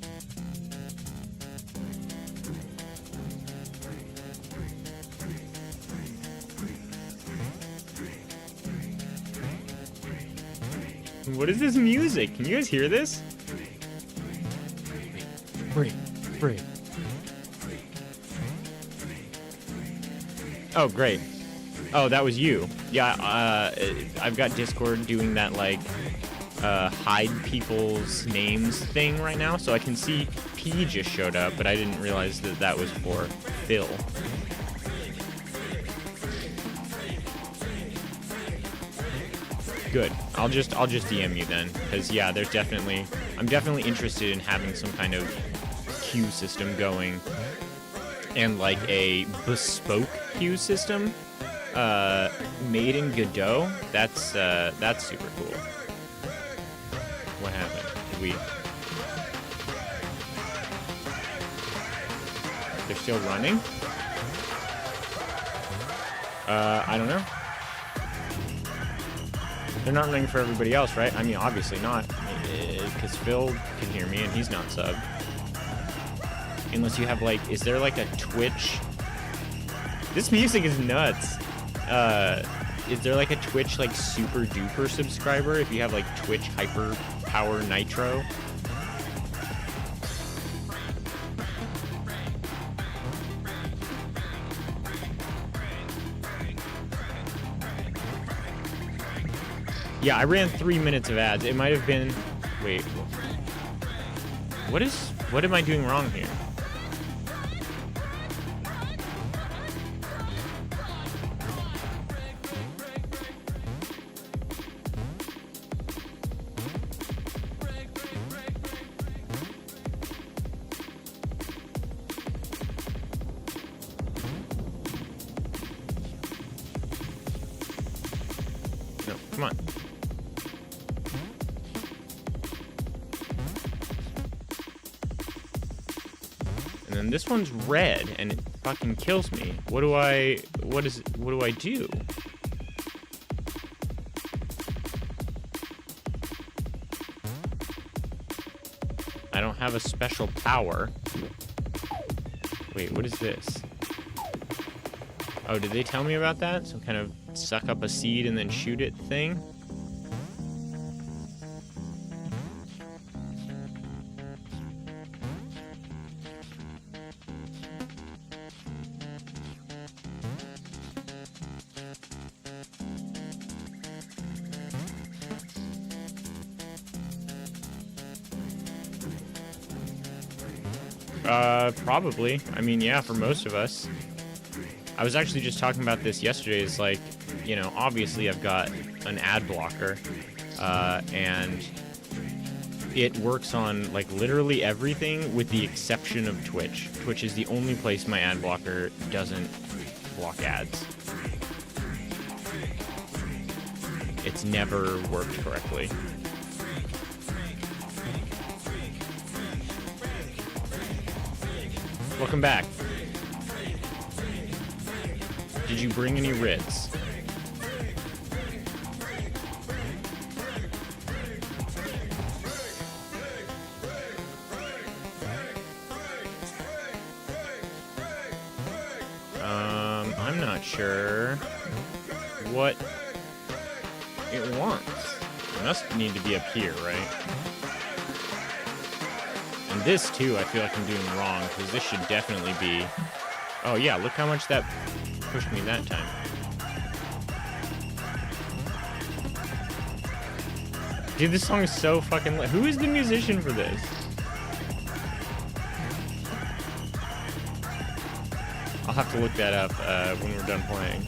What is this music? Can you guys hear this? Free. Oh, great. Oh, that was you. Yeah, I've got Discord doing that, like, hide people's names thing right now, so I can see P just showed up, but I didn't realize that that was for Phil. Good. I'll just DM you then, because yeah, I'm definitely interested in having some kind of queue system going, and like a bespoke queue system, made in Godot. That's super cool. What happened? They're still running? I don't know. They're not running for everybody else, right? I mean, obviously not, because Phil can hear me and he's not subbed. Unless you have, like, is there like a Twitch? This music is nuts. Is there like a Twitch, like, super duper subscriber if you have, like, Twitch Hyper Power Nitro? Yeah, I ran 3 minutes of ads. It might have been... Wait. What am I doing wrong here? No, come on. And then this one's red, and it fucking kills me. What do I do? I don't have a special power. Wait, what is this? Oh, did they tell me about that? Some kind of suck up a seed and then shoot it thing? Probably. I mean, yeah, for most of us. I was actually just talking about this yesterday. It's like, you know, obviously I've got an ad blocker, and it works on, like, literally everything with the exception of Twitch. Twitch is the only place my ad blocker doesn't block ads. It's never worked correctly. Welcome back. Did you bring any Ritz? I'm not sure what it wants. It must need to be up here, right? And this, too, I feel like I'm doing wrong, because this should definitely be... Oh, yeah, look how much that pushed me that time. Dude, this song is so fucking lit. Who is the musician for this? I'll have to look that up when we're done playing.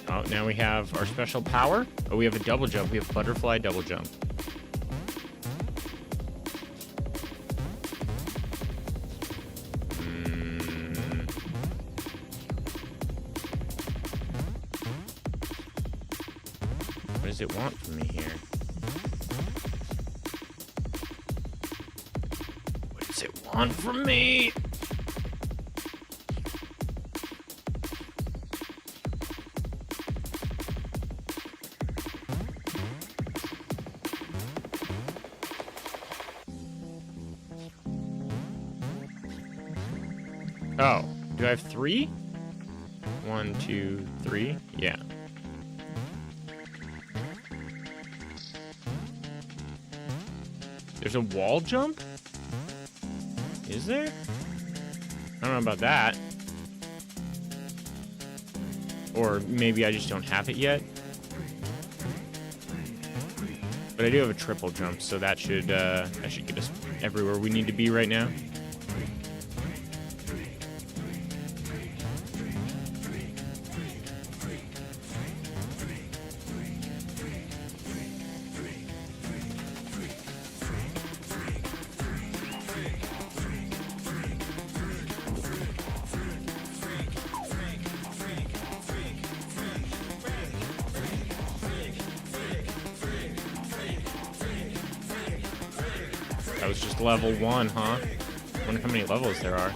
Oh, now we have our special power. Oh, we have a double jump. We have butterfly double jump. What does it want from me here? What does it want from me? Oh, do I have 3? 1, 2, 3. Yeah. There's a wall jump? Is there? I don't know about that. Or maybe I just don't have it yet. But I do have a triple jump, so that should get us everywhere we need to be right now. That was just level 1, huh? I wonder how many levels there are.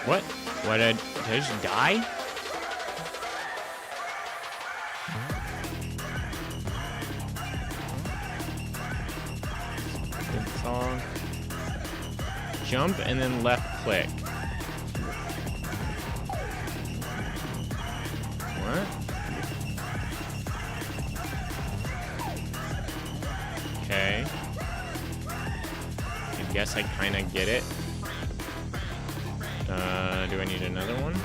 What? What did I just die? Good song. Jump and then left click. What? Okay. I guess I kind of get it. Do I need another one?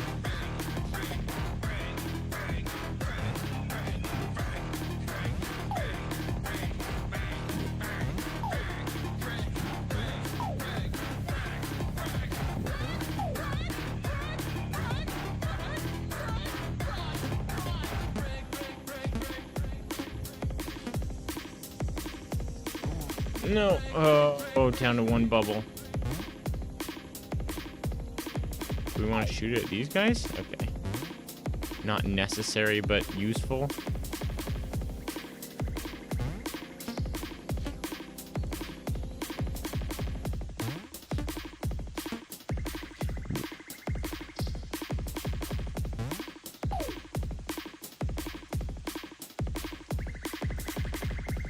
No. Oh, down to one bubble. Do we want to shoot at these guys? Okay. Not necessary, but useful.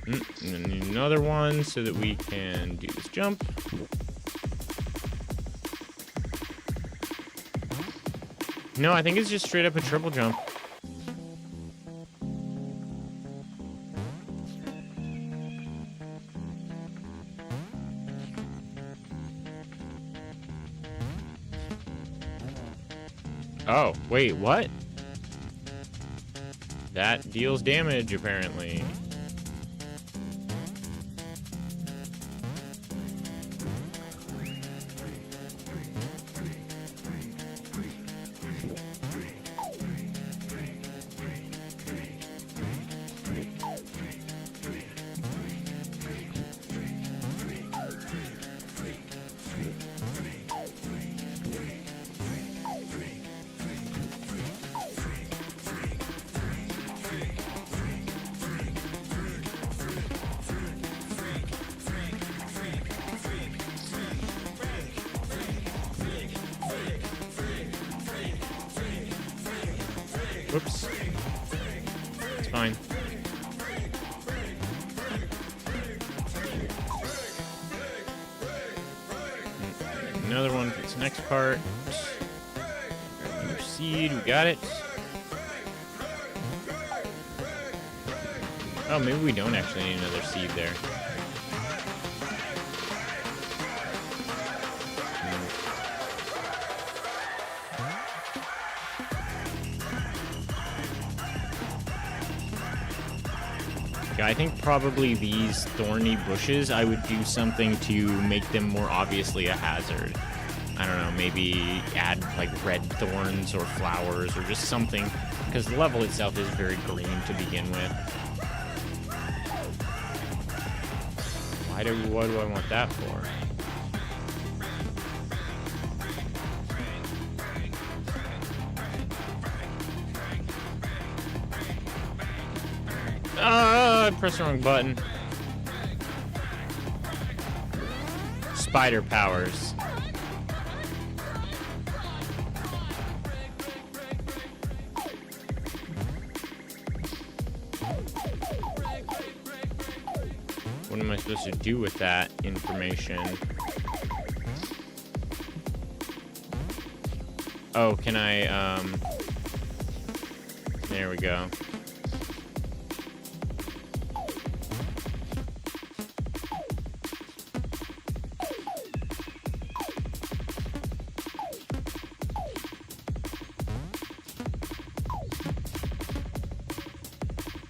And then another one so that we can do this jump. No, I think it's just straight up a triple jump. Oh, wait, what? That deals damage, apparently. Whoops. It's fine. Another one for this next part. Another seed, we got it. Oh, maybe we don't actually need another seed there. I think probably these thorny bushes, I would do something to make them more obviously a hazard. I don't know, maybe add like red thorns or flowers or just something, because the level itself is very green to begin with. What do I want that for? I pressed the wrong button. Spider powers. What am I supposed to do with that information? Oh, can I, there we go.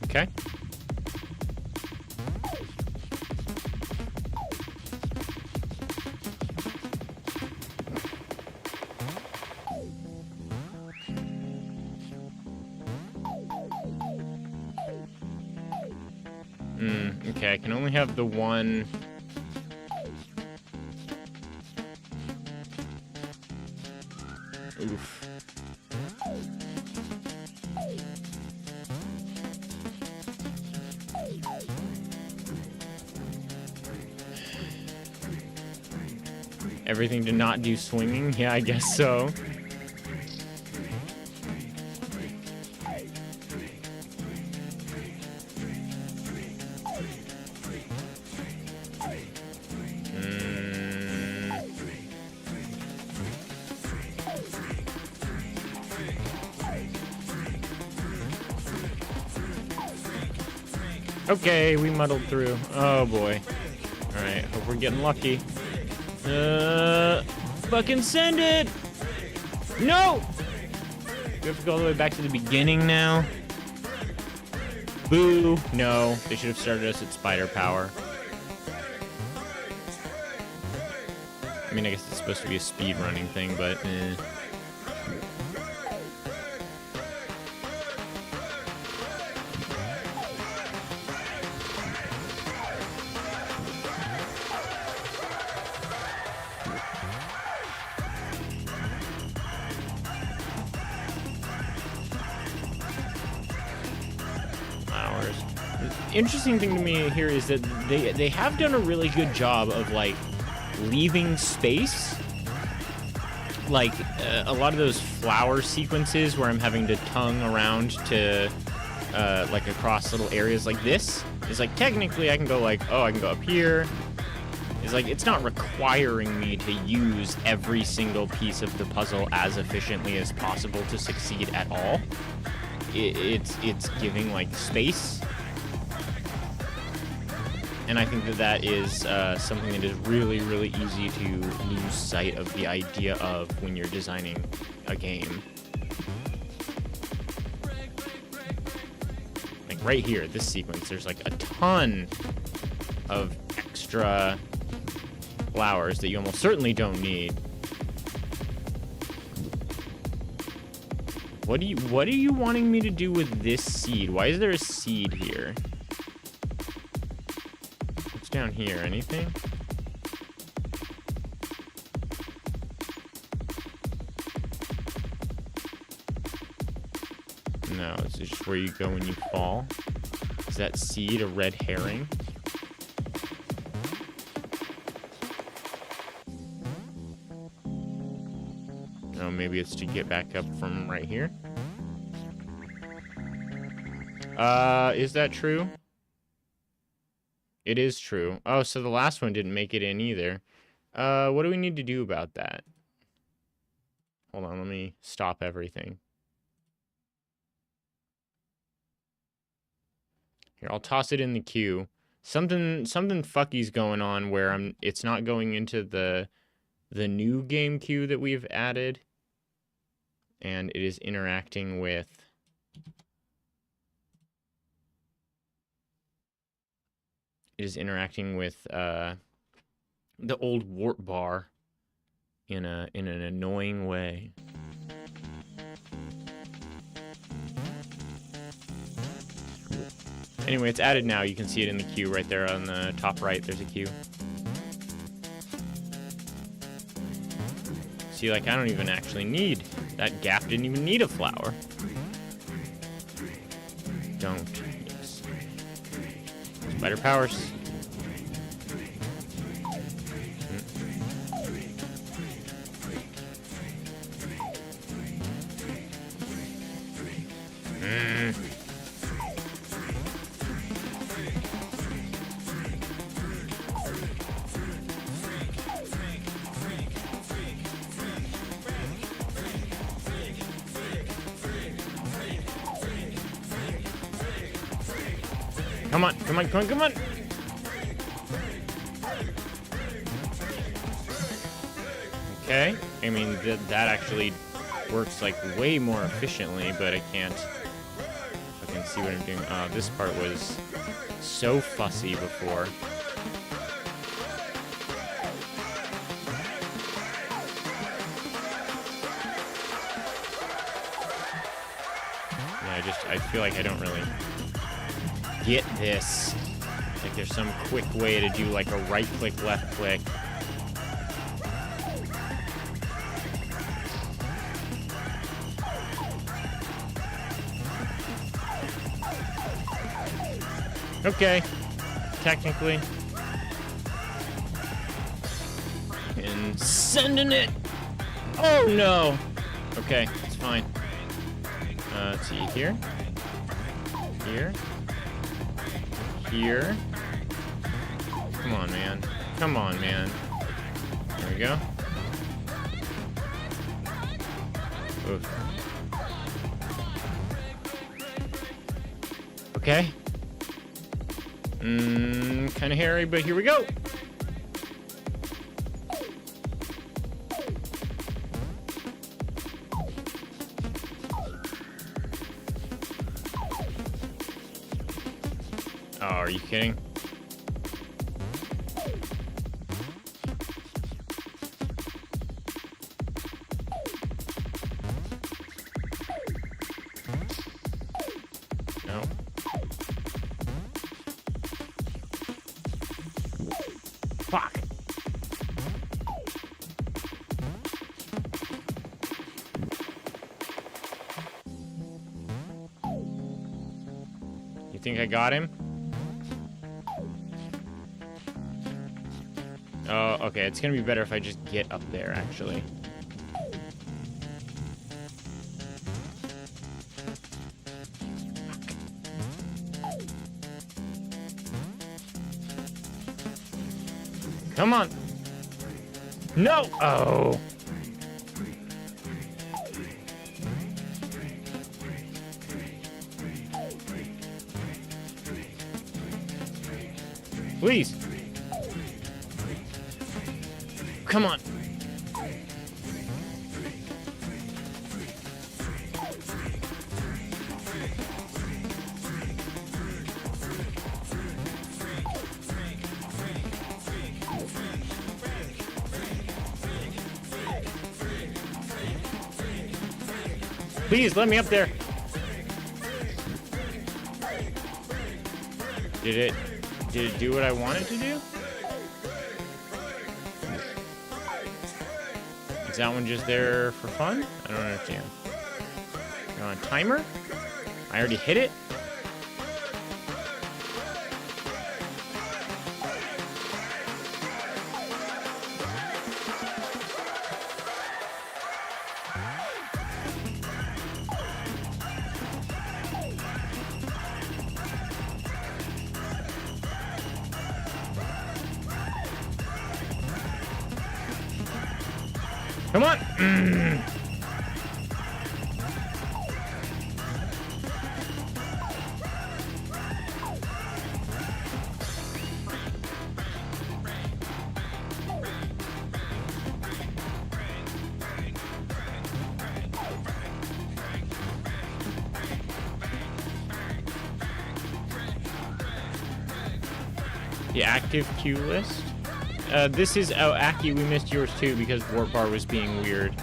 Okay. Okay, I can only have the one. Oof. Everything to not do swinging? Yeah, I guess so. Okay, we muddled through. Oh boy. Alright, hope we're getting lucky. Fucking send it! No! We have to go all the way back to the beginning now. Boo! No, they should have started us at spider power. I mean, I guess it's supposed to be a speed running thing, but flowers. The interesting thing to me here is that they have done a really good job of like leaving space. Like a lot of those flower sequences where I'm having to tongue around to like across little areas like this is like technically I can go like, oh, I can go up here. It's like it's not requiring me to use every single piece of the puzzle as efficiently as possible to succeed at all. It's giving like space. And I think that that is something that is really, really easy to lose sight of the idea of when you're designing a game. Like right here, this sequence, there's like a ton of extra flowers that you almost certainly don't need. What are you wanting me to do with this seed? Why is there a seed here? Down here, anything? No, it's just where you go when you fall. Is that seed a red herring? No, maybe it's to get back up from right here. Is that true? It is true. Oh, so the last one didn't make it in either. What do we need to do about that? Hold on, let me stop everything. Here, I'll toss it in the queue. Something fucky's going on where it's not going into the new game queue that we've added. And it is interacting with the old warp bar in an annoying way. Anyway, it's added now. You can see it in the queue right there on the top right. There's a queue. See, like, I don't even actually need... That gap didn't even need a flower. Don't. Yes. Spider powers. Come on, come on, come on, come on! Okay, I mean, that actually works, like, way more efficiently, but I can't fucking see what I'm doing. This part was so fussy before. Yeah, I feel like I don't really get this. Like there's some quick way to do like a right click, left click. Okay, technically. And sending it. Oh no. Okay, it's fine. Let's see here. Here. Here. Come on, man. Come on, man. There we go. Oof. Okay. Kind of hairy, but here we go. Oh, are you kidding? No. Fuck. You think I got him? Oh, okay. It's gonna be better if I just get up there, actually. Come on. No. Oh. Please. Come on. Please let me up there. Did it do what I wanted to do? Is that one just there for fun? I don't understand. You're on a timer? I already hit it? Come on! The active queue list. This is Aki. We missed yours too because Warp Bar was being weird.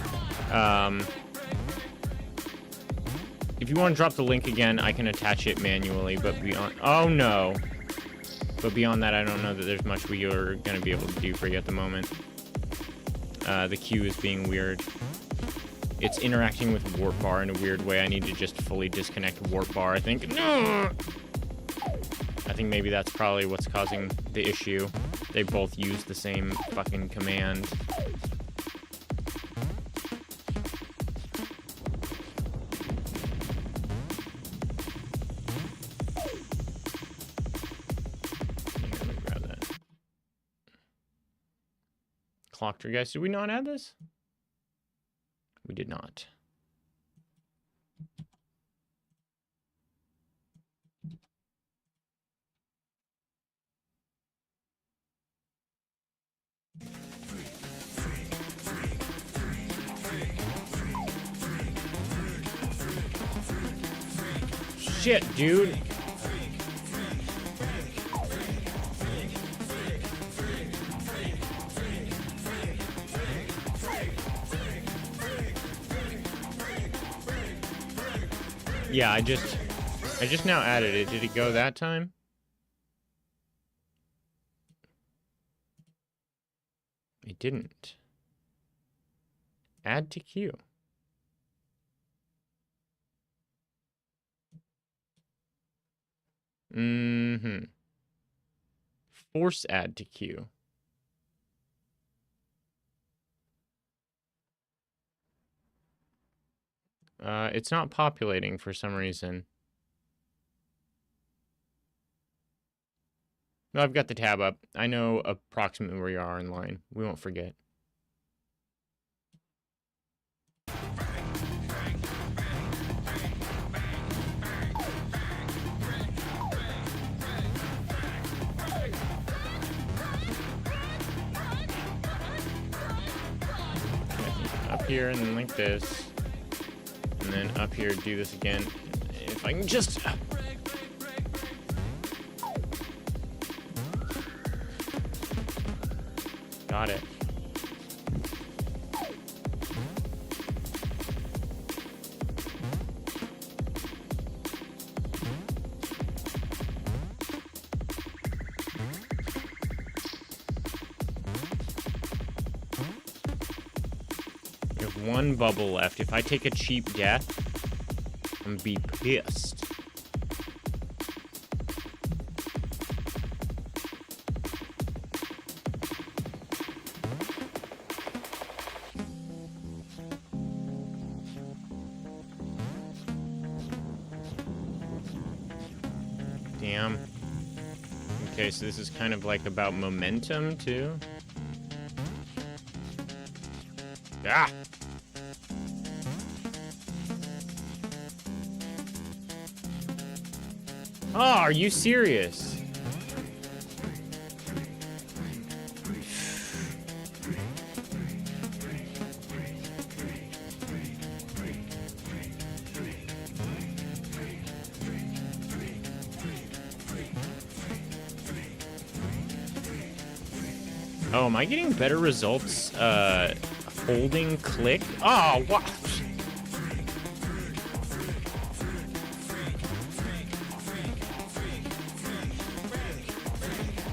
If you want to drop the link again, I can attach it manually. But beyond, oh no! But beyond that, I don't know that there's much we are going to be able to do for you at the moment. The queue is being weird. It's interacting with Warp Bar in a weird way. I need to just fully disconnect Warp Bar, I think. No! I think maybe that's probably what's causing the issue. They both use the same fucking command. Here, let me grab that. Clock tree, guys. Did we not add this? We did not. Shit, dude. Yeah, I just now added it. Did it go that time? It didn't. Add to queue. Force add to queue. It's not populating for some reason. No, I've got the tab up. I know approximately where you are in line. We won't forget. here and then like this. And then up here, do this again. If I can just... Got it. We have one bubble left. If I take a cheap death, I'm gonna be pissed. Damn. Okay, so this is kind of like about momentum, too. Ah! Oh, are you serious? Oh, am I getting better results holding click? Oh, what?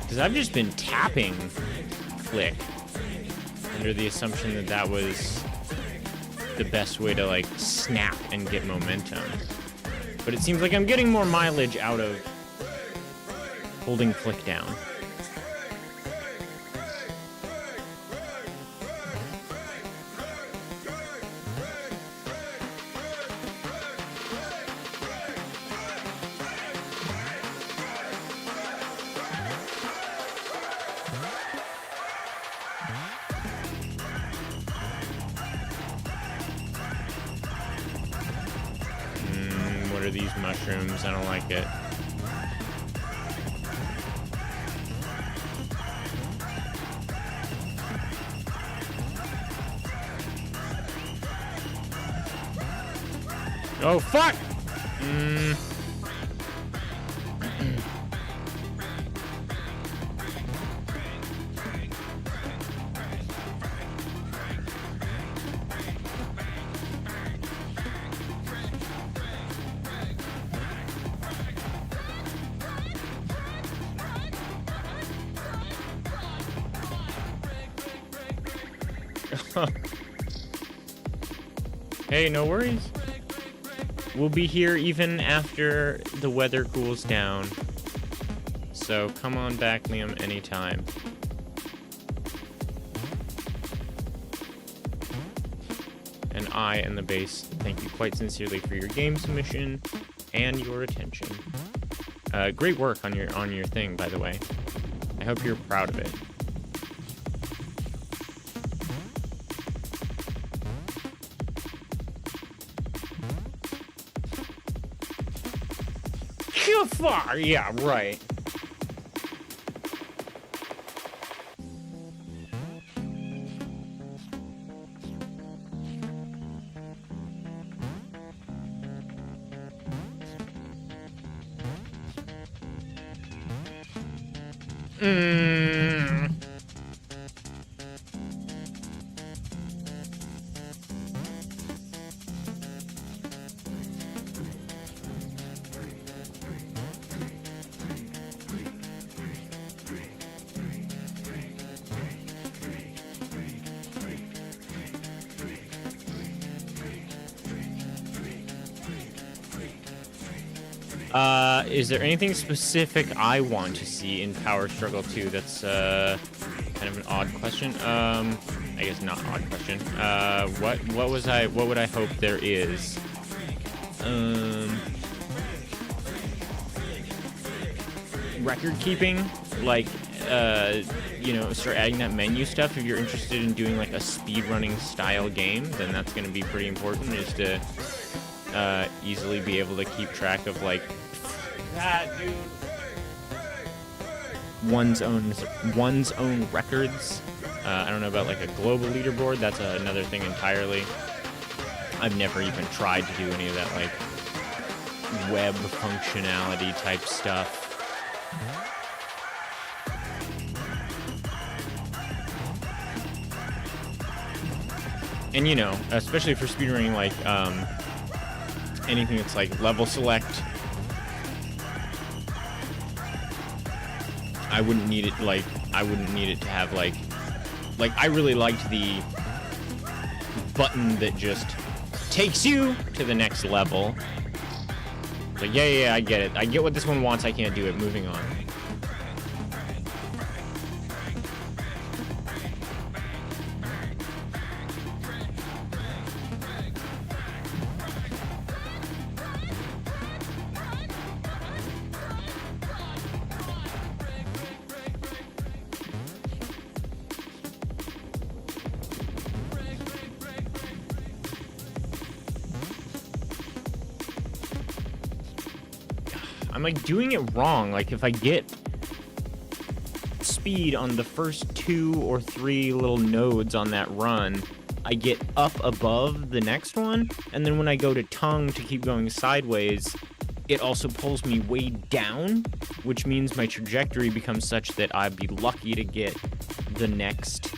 Because I've just been tapping click under the assumption that that was the best way to, like, snap and get momentum. But it seems like I'm getting more mileage out of holding click down. What are these mushrooms? I don't like it. Oh, fuck! Hey, no worries. We'll be here even after the weather cools down. So come on back, Liam, anytime. And I and the base thank you quite sincerely for your game submission and your attention. Great work on your thing, by the way. I hope you're proud of it. Far, yeah, right. Is there anything specific I want to see in Power Struggle 2? That's kind of an odd question. I guess not odd question. What would I hope there is? Record keeping, like you know, start adding that menu stuff. If you're interested in doing like a speedrunning style game, then that's going to be pretty important, is to easily be able to keep track of like dude, one's own records. I don't know about like a global leaderboard. That's another thing entirely. I've never even tried to do any of that like web functionality type stuff. And you know, especially for speedrunning, like anything that's like level select, I wouldn't need it like I wouldn't need it to have like I really liked the button that just takes you to the next level. Like yeah, I get it. I get what this one wants. I can't do it. Moving on. I'm like doing it wrong. Like if I get speed on the first 2 or 3 little nodes on that run, I get up above the next one, and then when I go to tongue to keep going sideways, it also pulls me way down, which means my trajectory becomes such that I'd be lucky to get the next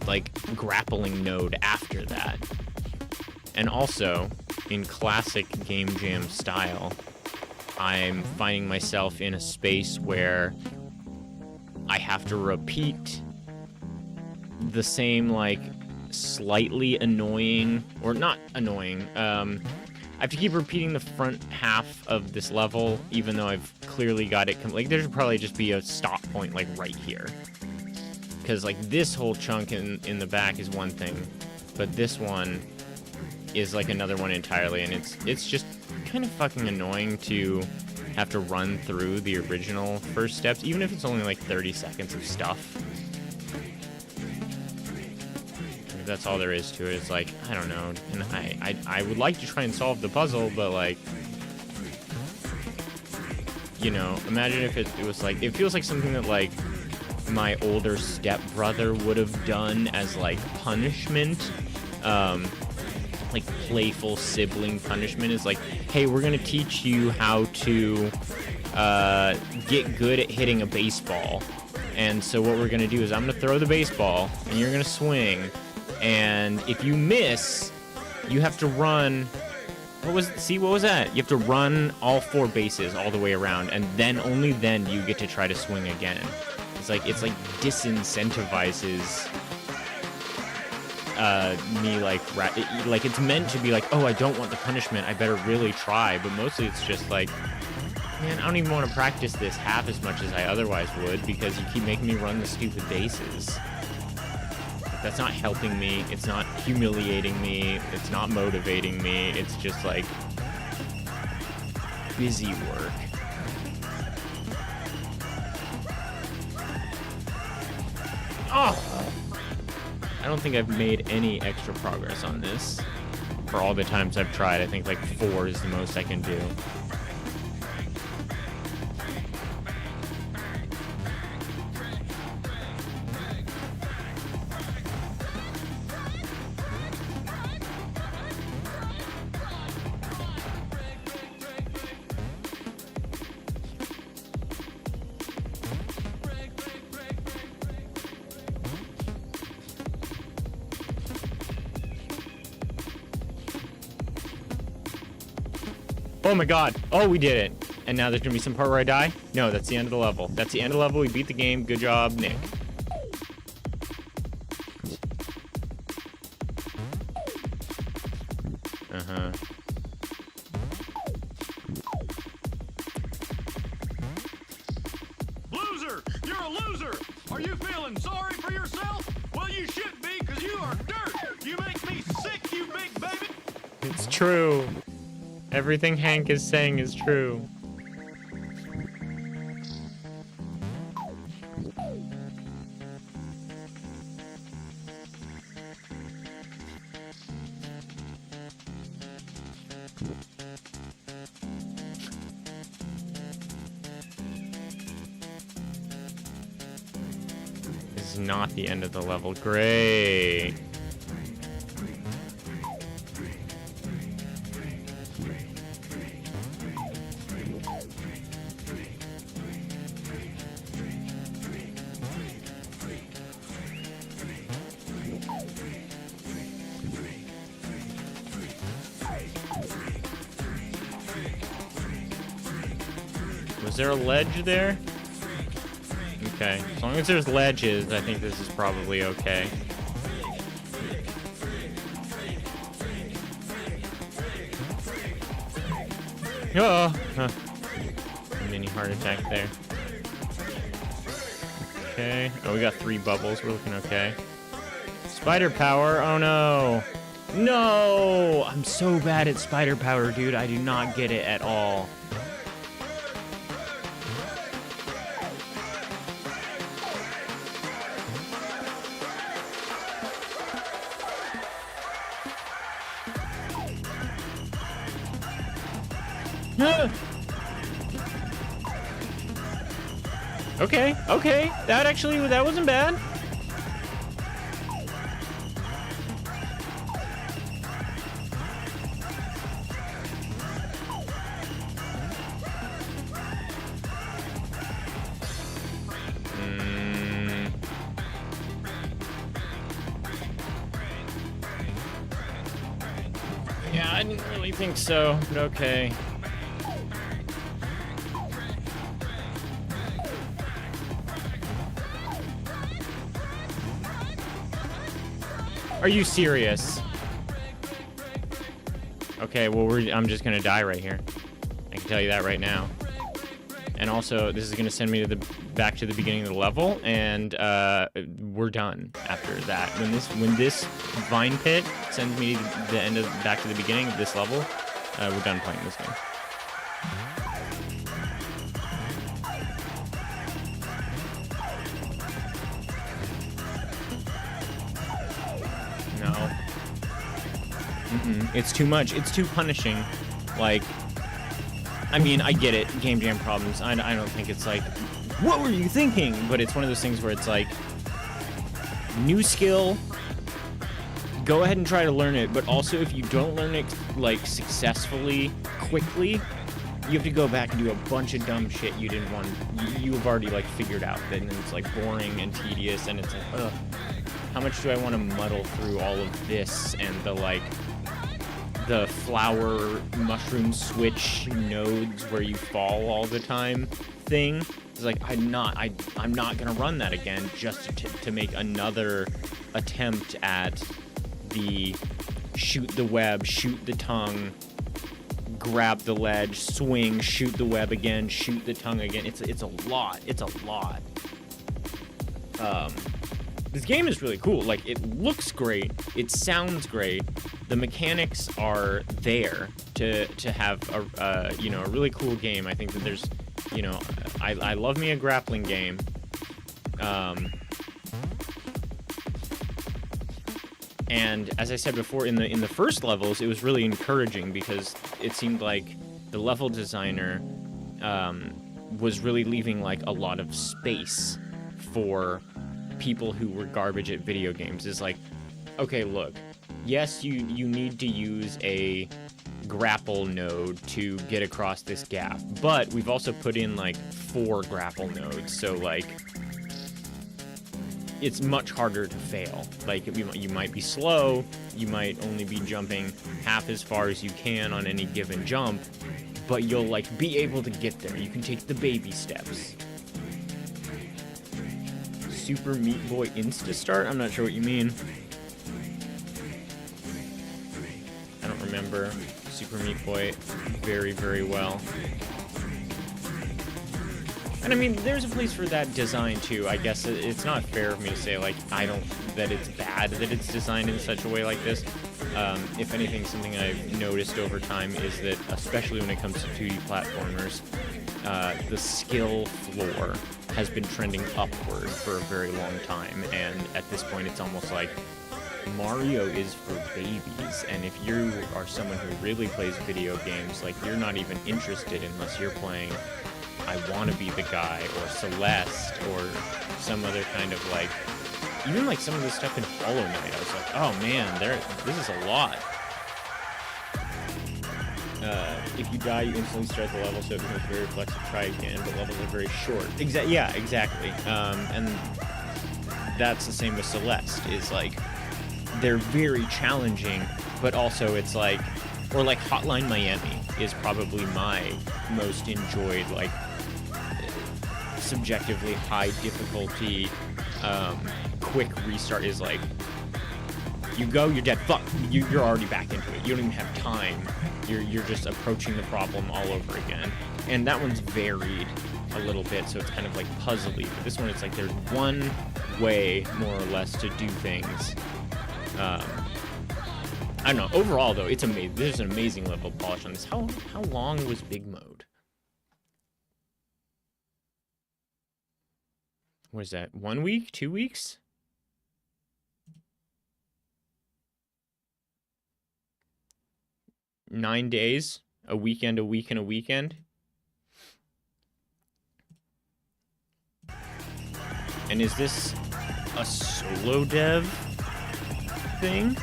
like grappling node after that. And also, in classic Game Jam style, I'm finding myself in a space where I have to repeat the same, like, slightly annoying, or not annoying, I have to keep repeating the front half of this level, even though I've clearly got it, like, there should probably just be a stop point, like, right here. Because, like, this whole chunk in the back is one thing, but this one is like another one entirely, and it's just kind of fucking annoying to have to run through the original first steps, even if it's only like 30 seconds of stuff. That's all there is to it. It's like, I don't know, and I would like to try and solve the puzzle, but like, you know, imagine if it was like, it feels like something that like my older stepbrother would have done as like punishment, like playful sibling punishment. Is like, hey, we're gonna teach you how to get good at hitting a baseball, and so what we're gonna do is I'm gonna throw the baseball and you're gonna swing, and if you miss, you have to run. What was that? You have to run all 4 bases all the way around, and then only then you get to try to swing again. It's like disincentivizes me, like it's meant to be like, oh, I don't want the punishment, I better really try, but mostly it's just like, man, I don't even want to practice this half as much as I otherwise would because you keep making me run the stupid bases. That's not helping me, it's not humiliating me, it's not motivating me, it's just like busy work. Oh! I don't think I've made any extra progress on this. For all the times I've tried, I think like 4 is the most I can do. Oh my god. Oh, we did it. And now there's gonna be some part where I die? No, that's the end of the level. That's the end of the level. We beat the game. Good job, Nick. Uh-huh. Loser! You're a loser! Are you feeling sorry for yourself? Well, you should be, because you are dirt! You make me sick, you big baby! It's true. Everything Hank is saying is true. This is not the end of the level. Great. Was there a ledge there? Okay, as long as there's ledges, I think this is probably okay. Oh, a mini heart attack there. Okay. Oh, we got 3 bubbles. We're looking okay. Spider power. Oh no. No! I'm so bad at spider power, dude. I do not get it at all. Okay, okay. That wasn't bad. Yeah, I didn't really think so, but okay. Are you serious? Okay, well, I'm just gonna die right here. I can tell you that right now. And also, this is gonna send me to back to the beginning of the level, and we're done after that. When this vine pit sends me to the end of back to the beginning of this level, we're done playing this game. No. It's too much. It's too punishing. Like, I mean, I get it. Game jam problems. I don't think it's like, what were you thinking? But it's one of those things where it's like, new skill, go ahead and try to learn it. But also, if you don't learn it, like, successfully, quickly, you have to go back and do a bunch of dumb shit you didn't want. You have already, like, figured out. Then it's, like, boring and tedious, and it's like, ugh. How much do I want to muddle through all of this and the, like, the flower mushroom switch nodes where you fall all the time thing? It's like, I'm not gonna run that again just to make another attempt at the shoot the web, shoot the tongue, grab the ledge, swing, shoot the web again, shoot the tongue again. It's a lot. It's a lot. This game is really cool. Like, it looks great. It sounds great. The mechanics are there to have a really cool game. I think that there's, I love me a grappling game. And as I said before, in the first levels, it was really encouraging because it seemed like the level designer was really leaving like a lot of space for people who were garbage at video games. Is like, okay, look, yes, you need to use a grapple node to get across this gap, but we've also put in like 4 grapple nodes, so like it's much harder to fail. Like, you might be slow, you might only be jumping half as far as you can on any given jump, but you'll like be able to get there. You can take the baby steps. Super Meat Boy Insta Start? I'm not sure what you mean. I don't remember Super Meat Boy very, very well. And I mean, there's a place for that design too. I guess it's not fair of me to say like that it's bad that it's designed in such a way like this. If anything, something I've noticed over time is that, especially when it comes to 2D platformers, the skill floor has been trending upward for a very long time, and at this point it's almost like Mario is for babies. And if you are someone who really plays video games, like, you're not even interested unless you're playing I Want to Be the Guy or Celeste or some other kind of like even like some of the stuff in Hollow Knight, I was like, oh man, this is a lot. If you die, you instantly start the level, so it becomes very reflexive. Try again, but levels are very short. Yeah, exactly. And that's the same with Celeste. Is like they're very challenging, but also it's like, or like Hotline Miami is probably my most enjoyed, like subjectively high difficulty, quick restart. Is like you go, you're dead. Fuck, you're already back into it. You don't even have time. You're just approaching the problem all over again. And that one's varied a little bit, so it's kind of like puzzly. But this one, it's like there's one way, more or less, to do things. I don't know. Overall, though, it's amazing. There's an amazing level of polish on this. How long was Big Mode? What is that? 1 week? 2 weeks? Nine days? A weekend, a week, and a weekend? And is this a solo dev thing?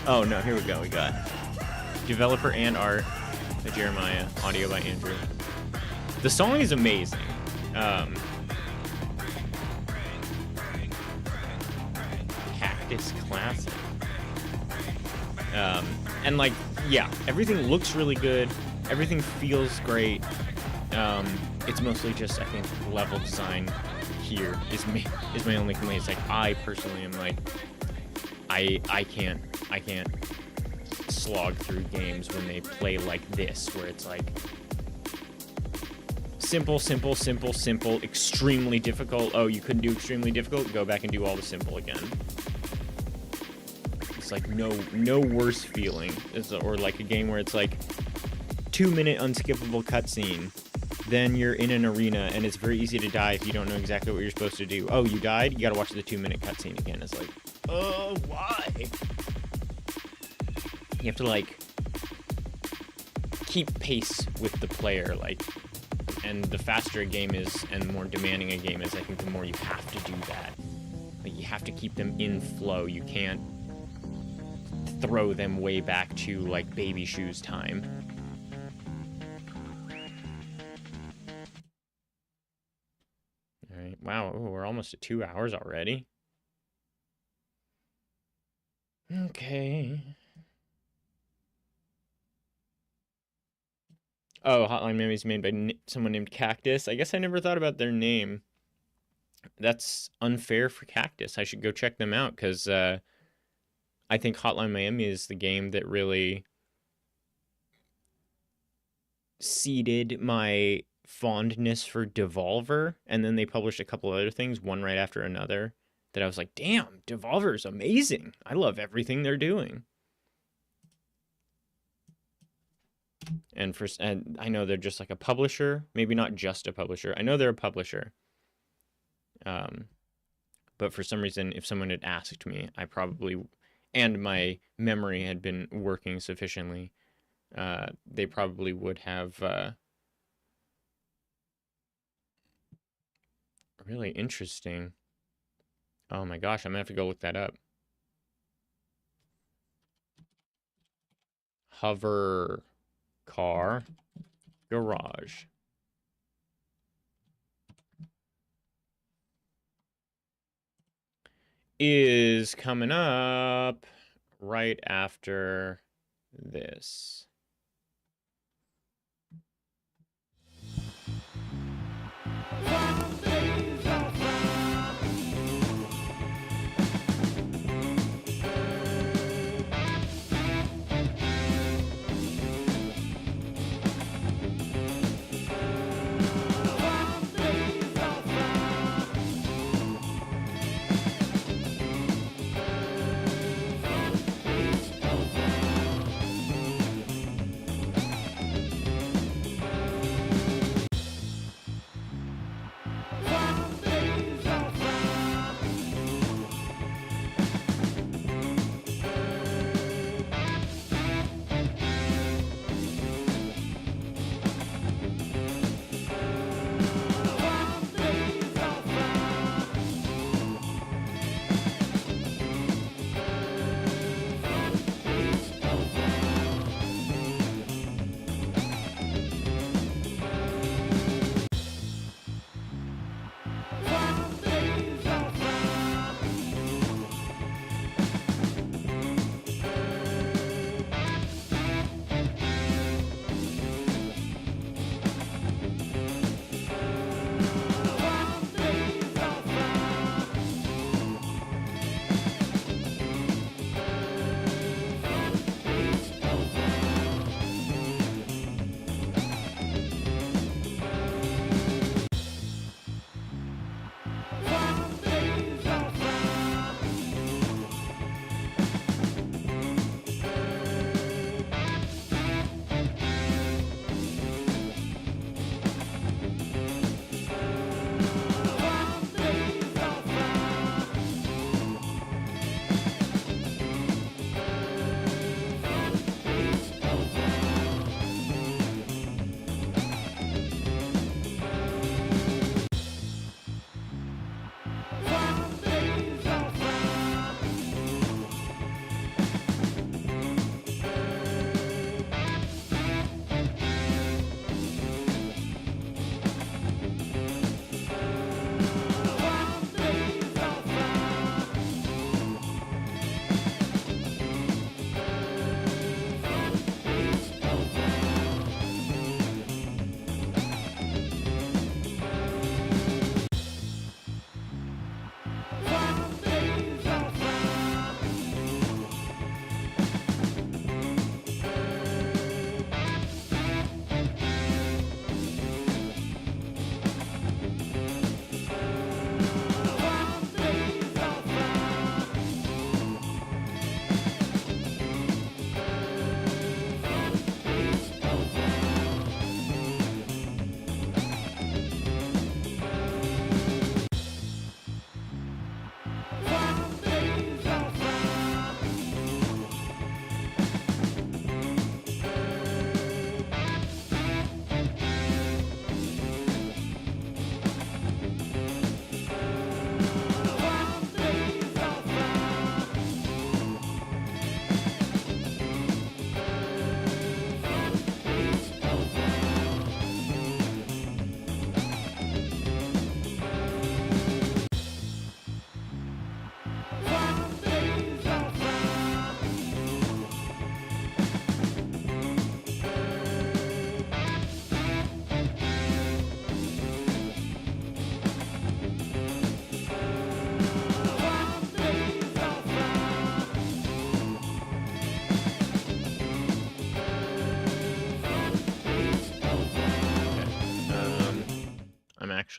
Oh no, here we go. We got developer and art by Jeremiah, audio by Andrew. The song is amazing. Cactus Classic. And like, yeah, everything looks really good. Everything feels great. It's mostly just, I think, level design here is my only complaint. It's like, I personally am like, I can't slog through games when they play like this, where it's like simple, extremely difficult. Oh, you couldn't do extremely difficult? Go back and do all the simple again. It's like no worse feeling. Or like a game where it's like 2-minute unskippable cutscene. Then you're in an arena and it's very easy to die if you don't know exactly what you're supposed to do. Oh, you died? You gotta watch the 2-minute cutscene again. It's like, oh, why? You have to like keep pace with the player, like, and the faster a game is and the more demanding a game is, I think the more you have to do that. Like, you have to keep them in flow. You can't throw them way back to like baby shoes time. All right, wow, ooh, we're almost at 2 hours already. Okay. Oh, Hotline Miami is made by someone named Cactus. I guess I never thought about their name. That's unfair for Cactus. I should go check them out, because I think Hotline Miami is the game that really seeded my fondness for Devolver, and then they published a couple other things, one right after another, that I was like, damn, Devolver's amazing. I love everything they're doing. And I know they're just like a publisher, maybe not just a publisher. I know they're a publisher. But for some reason, if someone had asked me, I probably, and my memory had been working sufficiently, they probably would have really interesting. Oh my gosh, I'm gonna have to go look that up. Hover Car Garage. Is coming up right after this.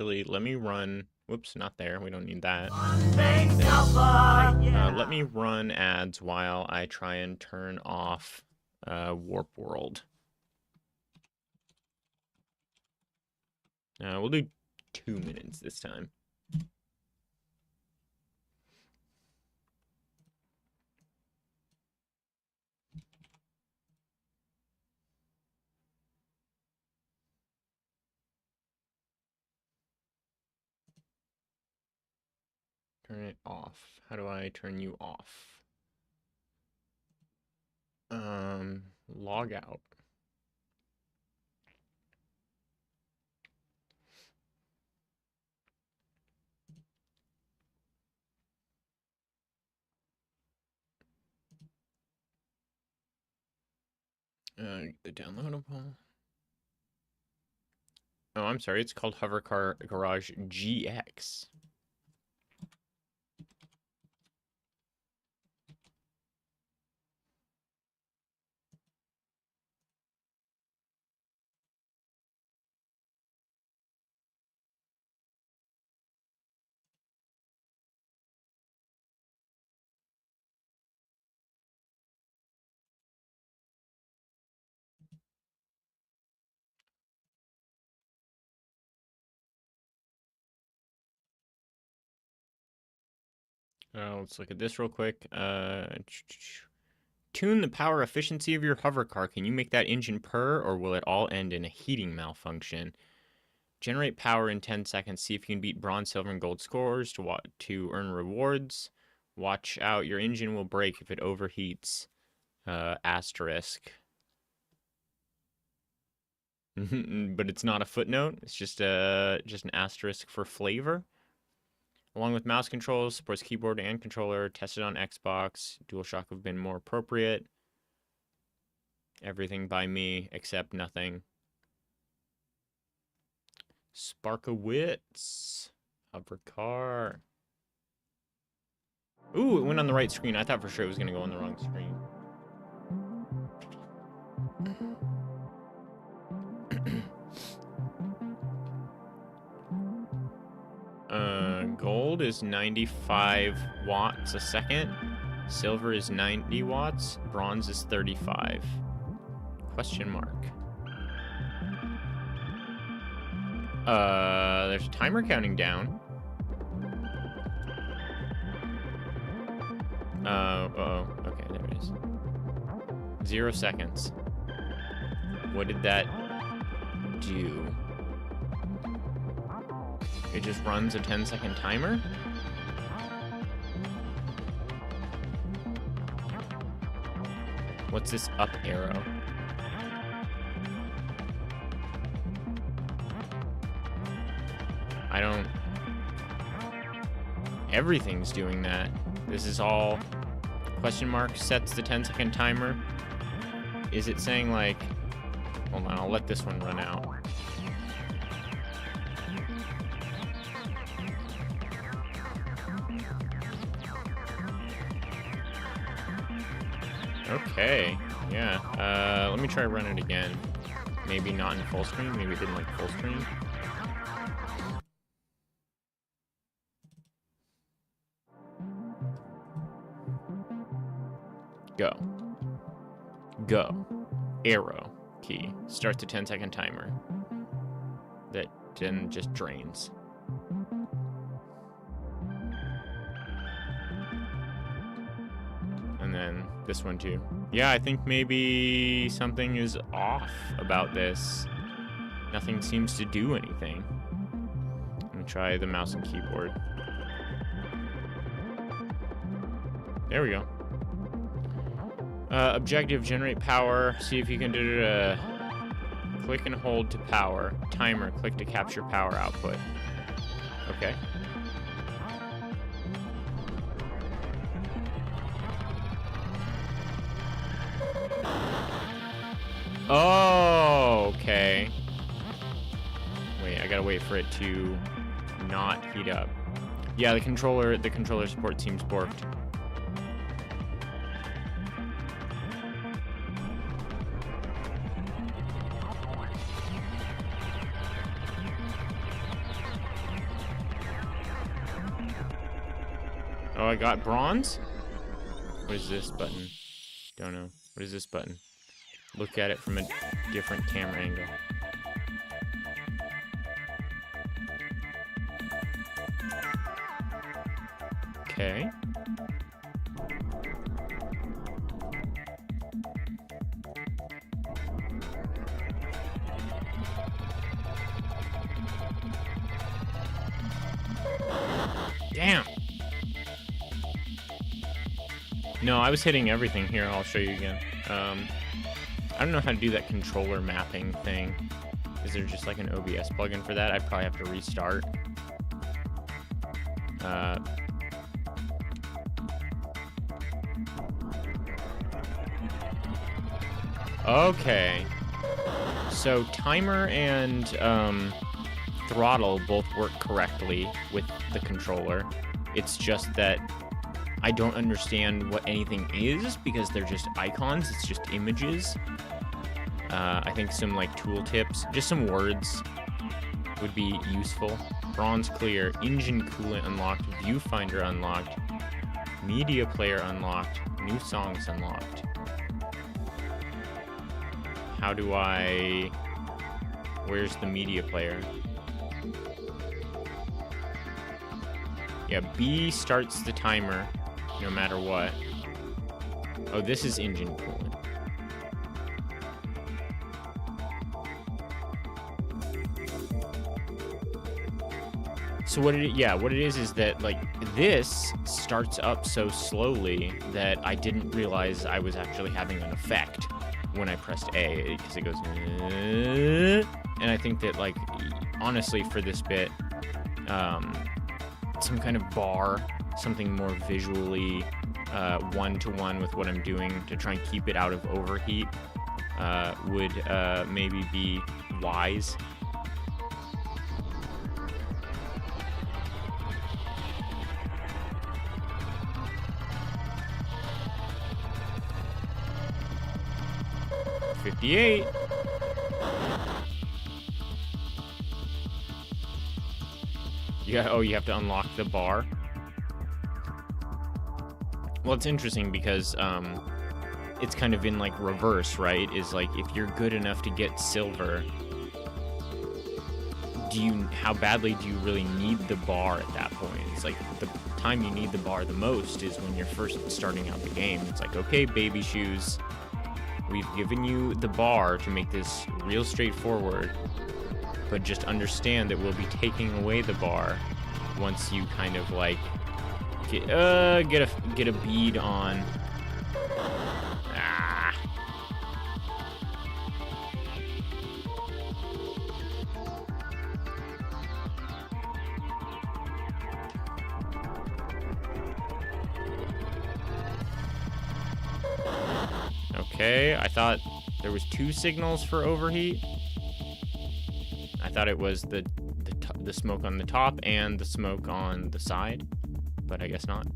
actually, let me run. Whoops, not there. We don't need that. Things Alpha, yeah. Let me run ads while I try and turn off Warp World. We'll do 2 minutes this time. Turn it off. How do I turn you off? Log out. The downloadable. Oh, I'm sorry. It's called Hovercar Garage GX. Let's look at this real quick. Tune the power efficiency of your hover car. Can you make that engine purr, or will it all end in a heating malfunction? Generate power in 10 seconds. See if you can beat bronze, silver, and gold scores to earn rewards. Watch out, your engine will break if it overheats. Asterisk. But it's not a footnote. It's just an asterisk for flavor. Along with mouse controls, supports keyboard and controller. Tested on Xbox. DualShock have been more appropriate. Everything by me except nothing. Sparkowitz. Hover car. Ooh, it went on the right screen. I thought for sure it was going to go on the wrong screen. Gold is 95 watts a second. Silver is 90 watts. Bronze is 35. Question mark. There's a timer counting down. Okay, there it is. 0 seconds. What did that do? It just runs a 10-second timer? What's this up arrow? I don't... Everything's doing that. This is all... Question mark sets the 10-second timer. Is it saying like... Hold on, I'll let this one run out. Okay, yeah. Let me try run it again. Maybe not in full screen. Maybe it didn't like full screen. Go. Go. Arrow key. Start the 10-second timer. That then just drains. And then this one too. Yeah, I think maybe something is off about this. Nothing seems to do anything. Let me try the mouse and keyboard. There we go. Objective, generate power. See if you can do it. Click and hold to power. Timer, click to capture power output. Okay. Oh, okay. Wait, I gotta wait for it to not heat up. Yeah, the controller support seems borked. Oh, I got bronze? What is this button? Don't know. What is this button? Look at it from a different camera angle. Okay. Damn. No, I was hitting everything here. I'll show you again. I don't know how to do that controller mapping thing. Is there just like an OBS plugin for that? I'd probably have to restart. Okay. So timer and throttle both work correctly with the controller. It's just that I don't understand what anything is because they're just icons. It's just images. I think some like tooltips, just some words would be useful. Bronze clear, engine coolant unlocked, viewfinder unlocked, media player unlocked, new songs unlocked. How do I... Where's the media player? Yeah, B starts the timer no matter what. Oh, this is engine coolant. So what it is that like this starts up so slowly that I didn't realize I was actually having an effect when I pressed A, because it goes and I think that like honestly for this bit some kind of bar, something more visually one-to-one with what I'm doing to try and keep it out of overheat would maybe be wise. $58. Yeah, oh, you have to unlock the bar. Well, it's interesting because it's kind of in like reverse, right? Is like if you're good enough to get silver, how badly do you really need the bar at that point? It's like the time you need the bar the most is when you're first starting out the game. It's like, okay, baby shoes, we've given you the bar to make this real straightforward, but just understand that we'll be taking away the bar once you kind of like get a bead on. Ah. Okay, I thought there was 2 signals for overheat. I thought it was the smoke on the top and the smoke on the side, but I guess not.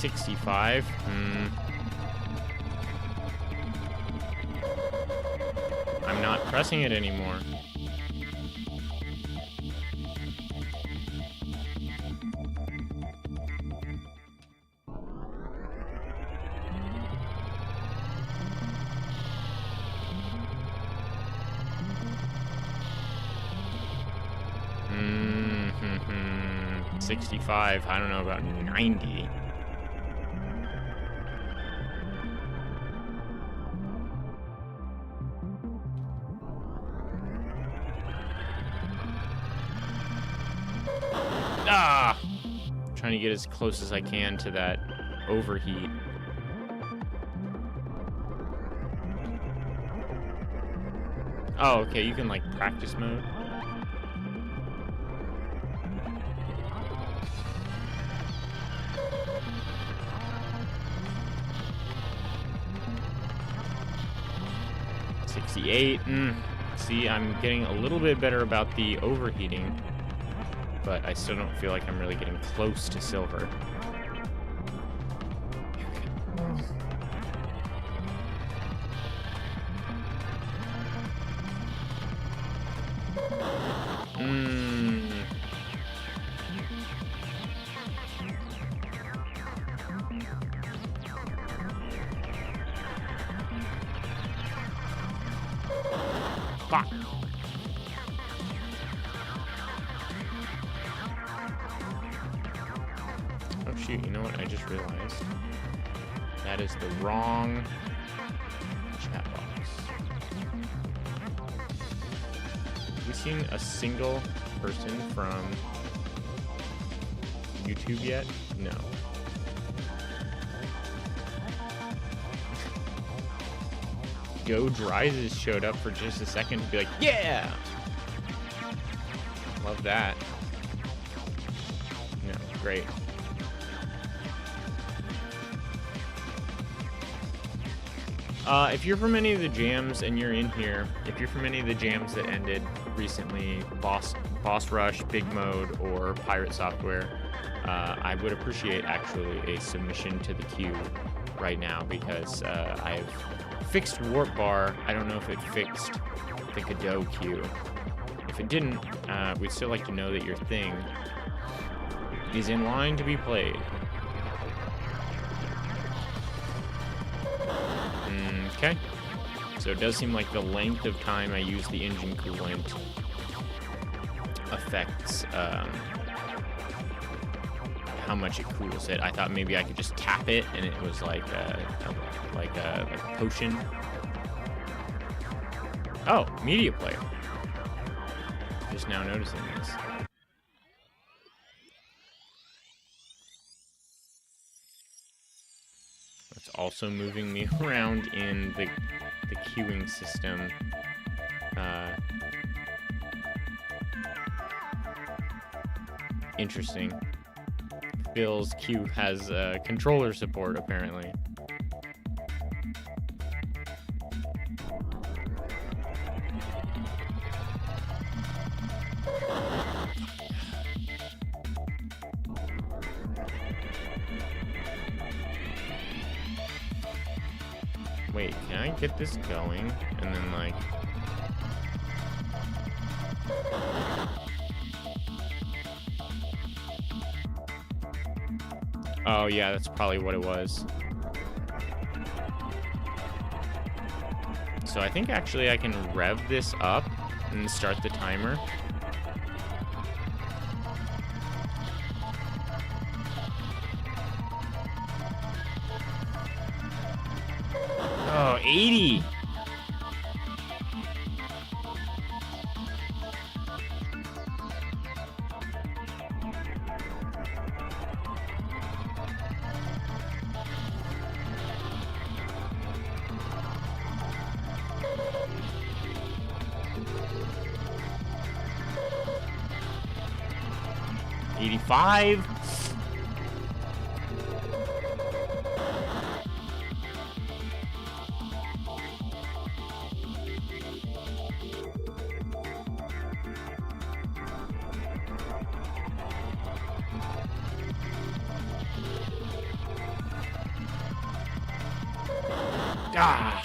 $65. I'm not pressing it anymore. Mm-hmm. 65. I don't know about 90. Trying to get as close as I can to that overheat. Oh, okay, you can like practice mode. C8. See, I'm getting a little bit better about the overheating, but I still don't feel like I'm really getting close to silver. Fuck. Oh shoot, you know what? I just realized that is the wrong chat box. Have we seen a single person from YouTube yet? No. Go Dries showed up for just a second to be like, yeah! Love that. No, great. If you're from any of the jams and you're in here, if you're from any of the jams that ended recently, Boss Rush, Big Mode, or Pirate Software, I would appreciate actually a submission to the queue right now, because I've fixed Warp Bar. I don't know if it fixed the Godot queue. If it didn't, we'd still like to know that your thing is in line to be played. Okay. So it does seem like the length of time I use the engine coolant affects how much it cools it. I thought maybe I could just tap it and it was like a potion. Oh, media player. Just now noticing this. It's also moving me around in the queuing system. Interesting. Bill's queue has controller support, apparently. Wait, can I get this going? And then, like... Oh, yeah, that's probably what it was. So I think actually I can rev this up and start the timer. Oh, 80! $85. Ah.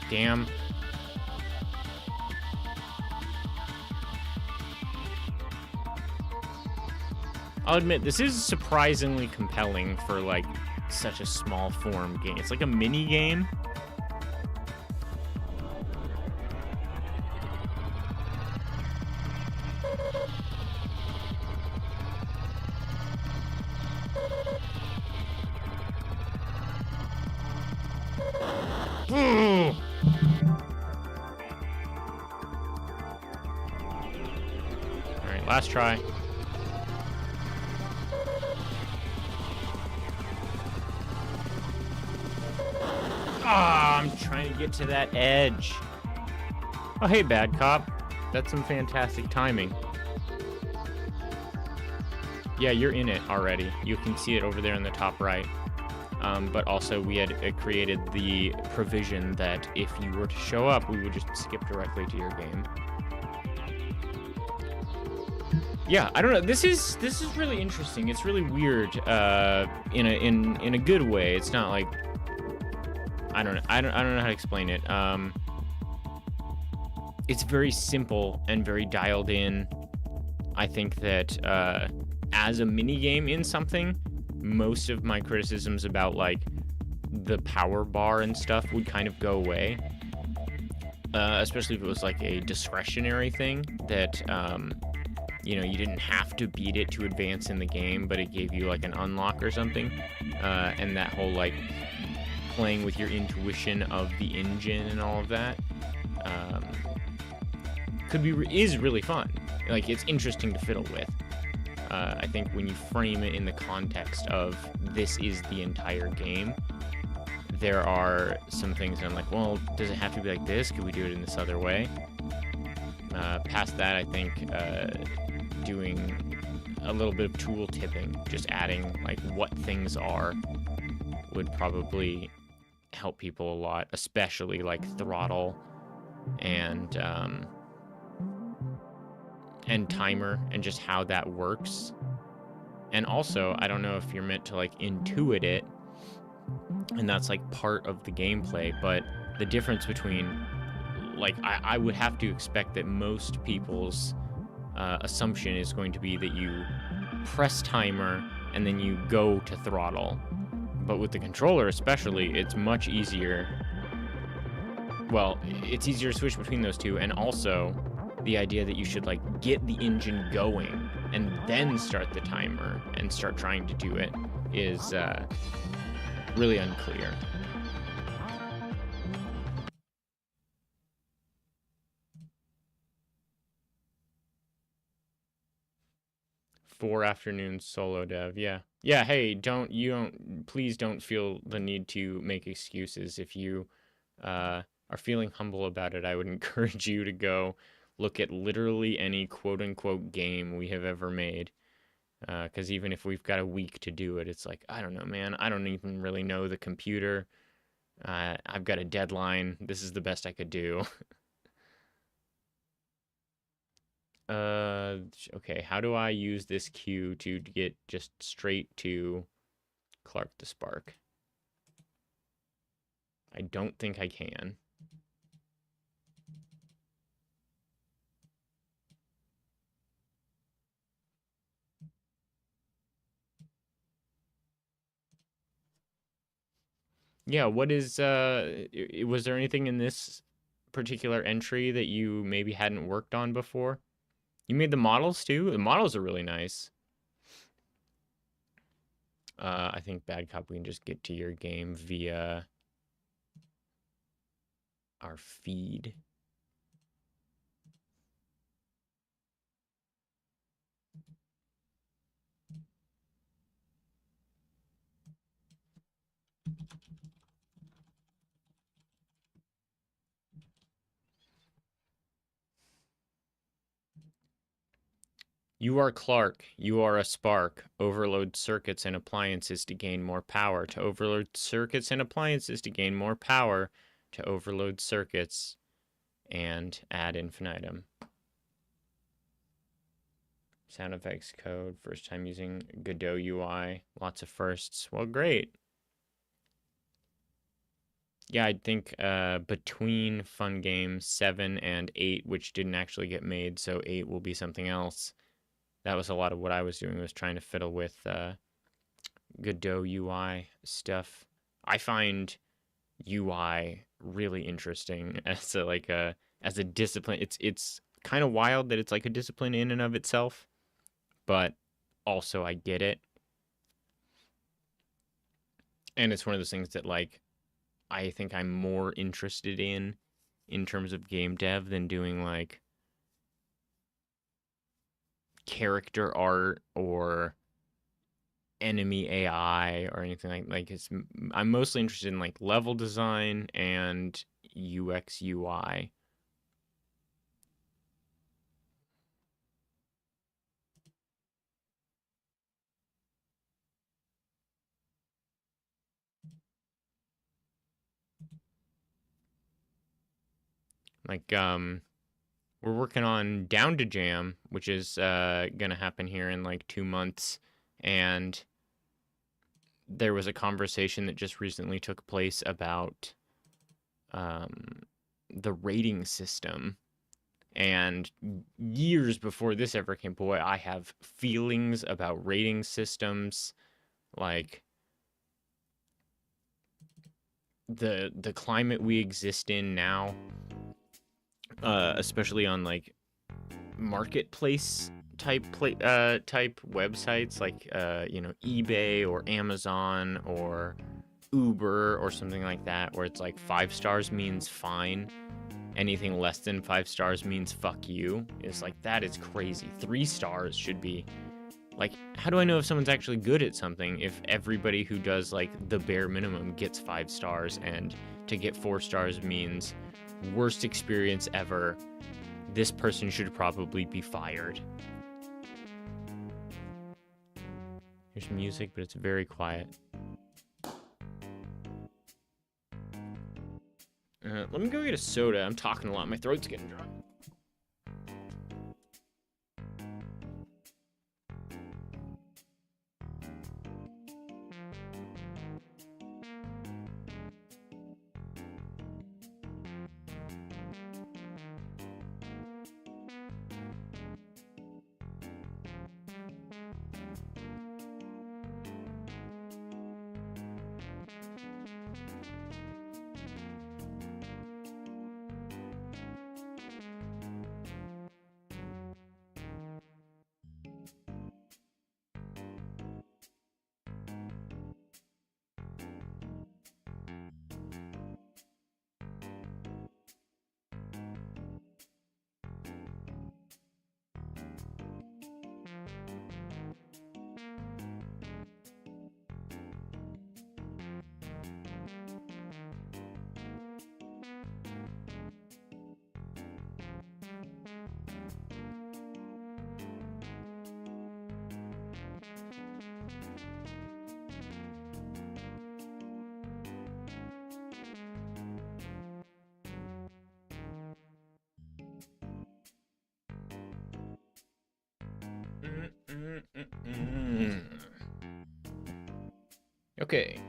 Damn. I'll admit, this is surprisingly compelling for, like, such a small form game. It's like a mini game. Alright, last try. Ah, I'm trying to get to that edge. Oh, hey, Bad Cop. That's some fantastic timing. Yeah, you're in it already. You can see it over there in the top right. But also we had created the provision that if you were to show up, we would just skip directly to your game. Yeah, I don't know. This is really interesting. It's really weird in a good way. It's not like I don't know how to explain it. It's very simple and very dialed in. I think that as a mini game in something, most of my criticisms about like the power bar and stuff would kind of go away. Especially if it was like a discretionary thing that you know, you didn't have to beat it to advance in the game, but it gave you like an unlock or something. And that whole like playing with your intuition of the engine and all of that is really fun. Like, it's interesting to fiddle with. I think when you frame it in the context of this is the entire game, there are some things that I'm like, well, does it have to be like this? Could we do it in this other way? Past that, I think doing a little bit of tool tipping, just adding like what things are, would probably help people a lot, especially like throttle and timer and just how that works. And also, I don't know if you're meant to like intuit it, and that's like part of the gameplay, but the difference between like I would have to expect that most people's assumption is going to be that you press timer and then you go to throttle. But with the controller especially, it's much easier. Well, it's easier to switch between those two, and also the idea that you should like get the engine going and then start the timer and start trying to do it is really unclear. Four afternoons solo dev, yeah. Yeah, hey, please don't feel the need to make excuses. If you are feeling humble about it, I would encourage you to go look at literally any quote-unquote game we have ever made. Because even if we've got a week to do it, it's like, I don't know, man. I don't even really know the computer. I've got a deadline. This is the best I could do. Okay, how do I use this queue to get just straight to Clark the Spark? I don't think I can. Yeah, what is, was there anything in this particular entry that you maybe hadn't worked on before? You made the models too? The models are really nice. I think Bad Cop, we can just get to your game via our feed. You are Clark. You are a spark. Overload circuits and appliances to gain more power. To overload circuits and appliances to gain more power. To overload circuits and ad infinitum. Sound effects code. First time using Godot UI. Lots of firsts. Well, great. Yeah, I think between Fun Games 7 and 8, which didn't actually get made, so 8 will be something else. That was a lot of what I was doing, was trying to fiddle with Godot UI stuff. I find UI really interesting as a discipline. It's kind of wild that it's like a discipline in and of itself, but also I get it. And it's one of those things that like I think I'm more interested in terms of game dev than doing like character art or enemy AI or anything like I'm mostly interested in like level design and UX UI. Like, we're working on Down to Jam, which is gonna happen here in like 2 months, and there was a conversation that just recently took place about the rating system. And years before this ever came, boy, I have feelings about rating systems, like the climate we exist in now, especially on like marketplace type websites like eBay or Amazon or Uber or something like that, where it's like 5 stars means fine, anything less than 5 stars means fuck you. It's like, that is crazy. 3 stars should be like, how do I know if someone's actually good at something if everybody who does like the bare minimum gets 5 stars, and to get 4 stars means worst experience ever, this person should probably be fired. There's music, but it's very quiet. Let me go get a soda. I'm talking a lot. My throat's getting dry. Okay.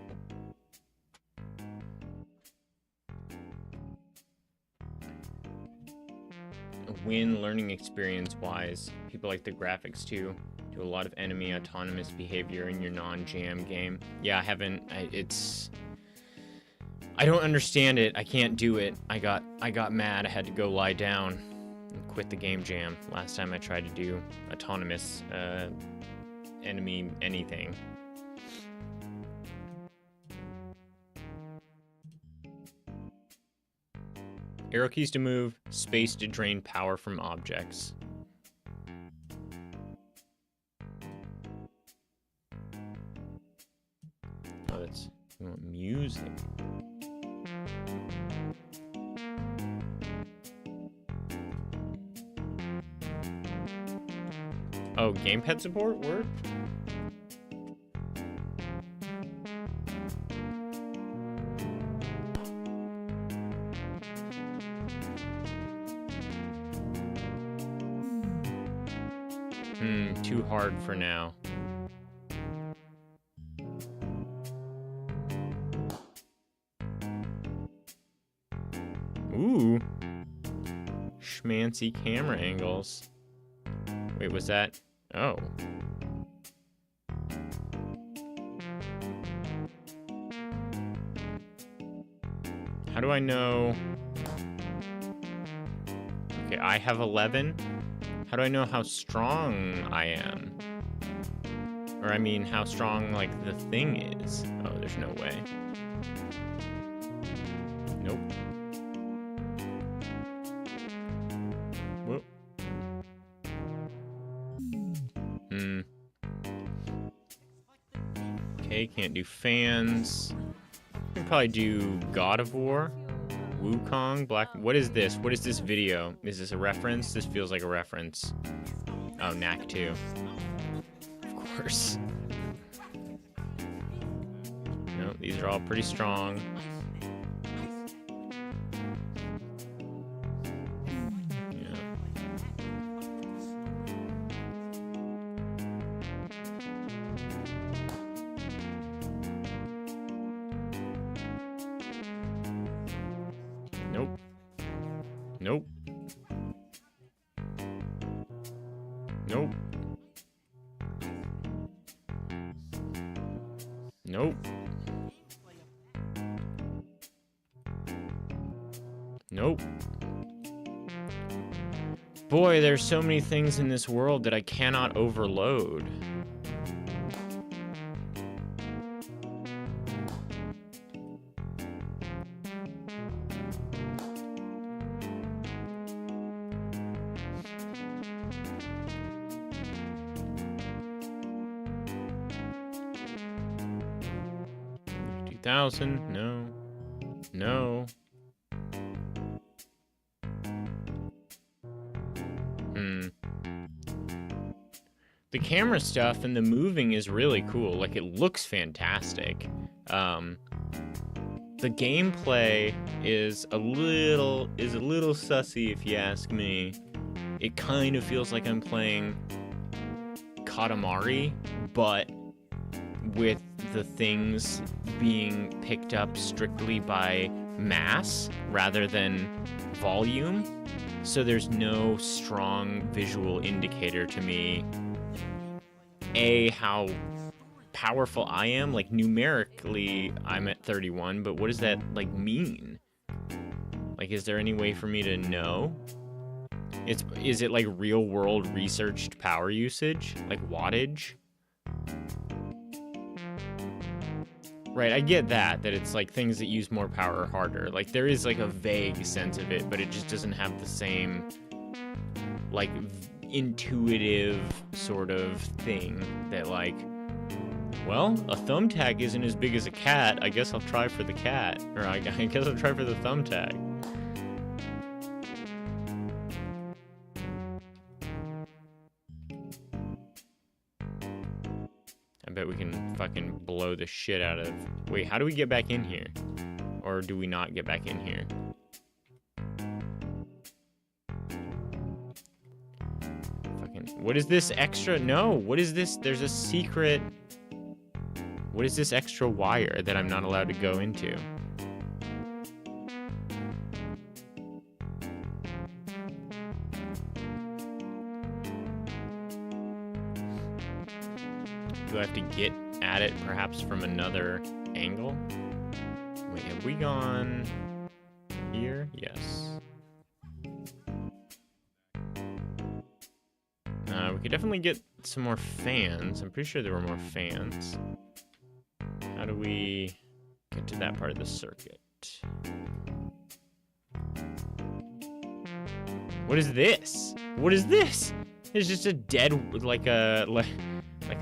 A win learning experience wise. People like the graphics too. Do a lot of enemy autonomous behavior in your non-jam game. Yeah, I haven't. I don't understand it. I can't do it. I got mad. I had to go lie down and quit the game jam last time I tried to do autonomous enemy anything. Arrow keys to move, space to drain power from objects. Oh, that's, we want music. Oh, gamepad support? Word? Too hard for now. Ooh. Schmancy camera angles. Wait, was that? Oh. How do I know? Okay, I have 11. How do I know how strong I am? Or I mean, how strong, like, the thing is? Oh, there's no way. Nope. Whoop. Okay, can't do fans. We can probably do God of War. Wukong, Black... What is this? What is this video? Is this a reference? This feels like a reference. Oh, Knack 2. Of course. No, these are all pretty strong. Nope. Nope. Nope. Nope. Nope. Boy, there's so many things in this world that I cannot overload. No. No. The camera stuff and the moving is really cool. Like, it looks fantastic. The gameplay is a little sussy, if you ask me. It kind of feels like I'm playing Katamari, but with the things being picked up strictly by mass rather than volume. So there's no strong visual indicator to me, A, how powerful I am. Like, numerically, I'm at 31, but what does that, like, mean? Like, is there any way for me to know? Is it, like, real-world researched power usage? Like, wattage? Right, I get that it's like things that use more power are harder. Like, there is like a vague sense of it, but it just doesn't have the same like intuitive sort of thing that like, well, a thumbtack isn't as big as a cat. I guess I'll try for the cat. Or I guess I'll try for the thumbtack. I bet we can fucking blow the shit out of... Wait, how do we get back in here? Or do we not get back in here? Fucking... What is this extra... No, what is this? There's a secret... What is this extra wire that I'm not allowed to go into? Do I have to get at it perhaps from another angle? Wait, have we gone here? Yes. We could definitely get some more fans. I'm pretty sure there were more fans. How do we get to that part of the circuit? What is this? What is this? It's just a dead, like a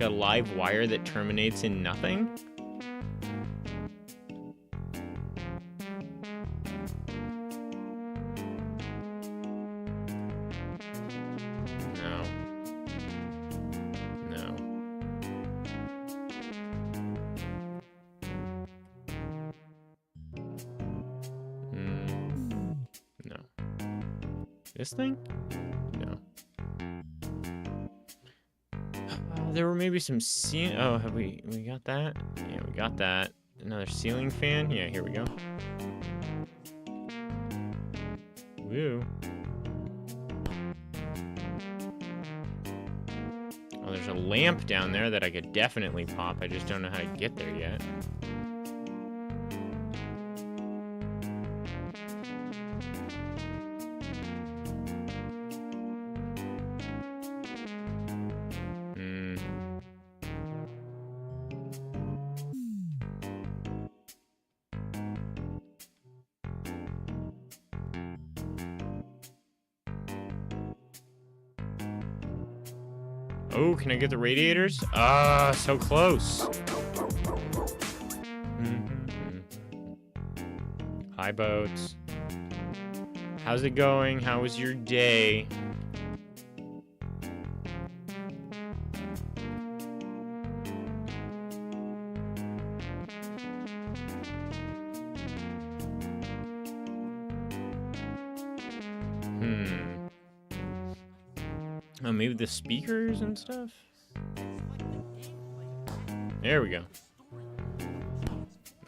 live wire that terminates in nothing? No. No. No. This thing? No. There were maybe some oh, have we got that? Yeah, we got that. Another ceiling fan? Yeah, here we go. Woo. Oh, there's a lamp down there that I could definitely pop. I just don't know how to get there yet. Oh, can I get the radiators? Ah, so close. Hi, boats. How's it going? How was your day? Oh, maybe the speakers and stuff? There we go.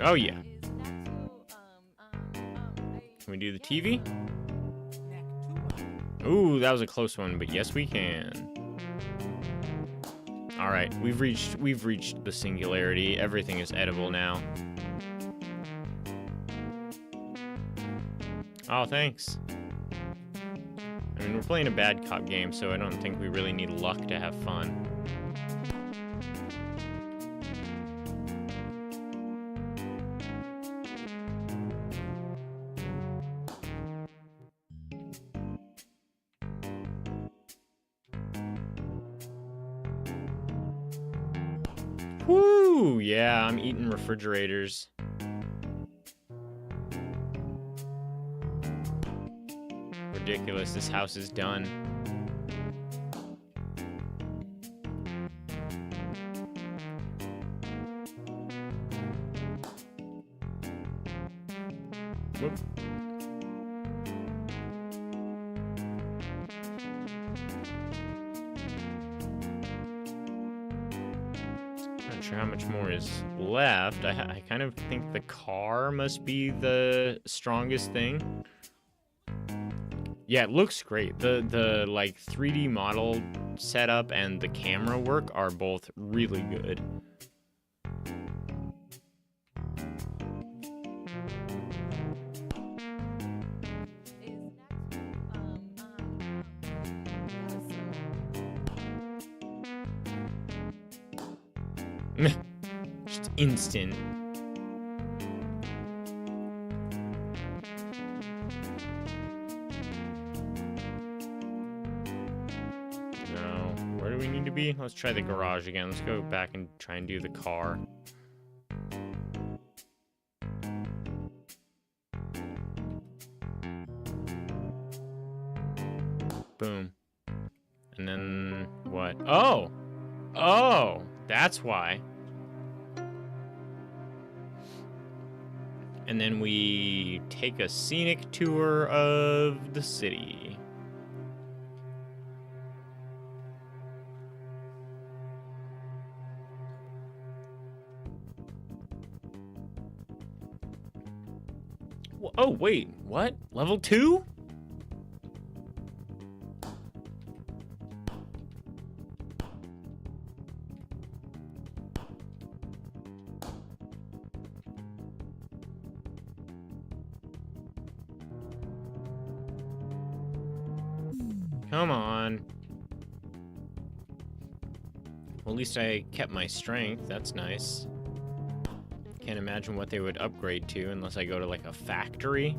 Oh, yeah. Can we do the TV? Ooh, that was a close one, but yes, we can. All right, we've reached the singularity. Everything is edible now. Oh, thanks. I mean, we're playing a bad cop game, so I don't think we really need luck to have fun. Woo! Yeah, I'm eating refrigerators. Ridiculous, this house is done. Whoop. Not sure how much more is left. I kind of think the car must be the strongest thing. Yeah, it looks great. The like 3D model setup and the camera work are both really good. Just instant. Where do we need to be? Let's try the garage again. Let's go back and try and do the car. Boom. And then what? Oh! Oh! That's why. And then we take a scenic tour of the city. Oh, wait, what? Level 2? Come on. Well, at least I kept my strength. That's nice. Can't imagine what they would upgrade to unless I go to like a factory.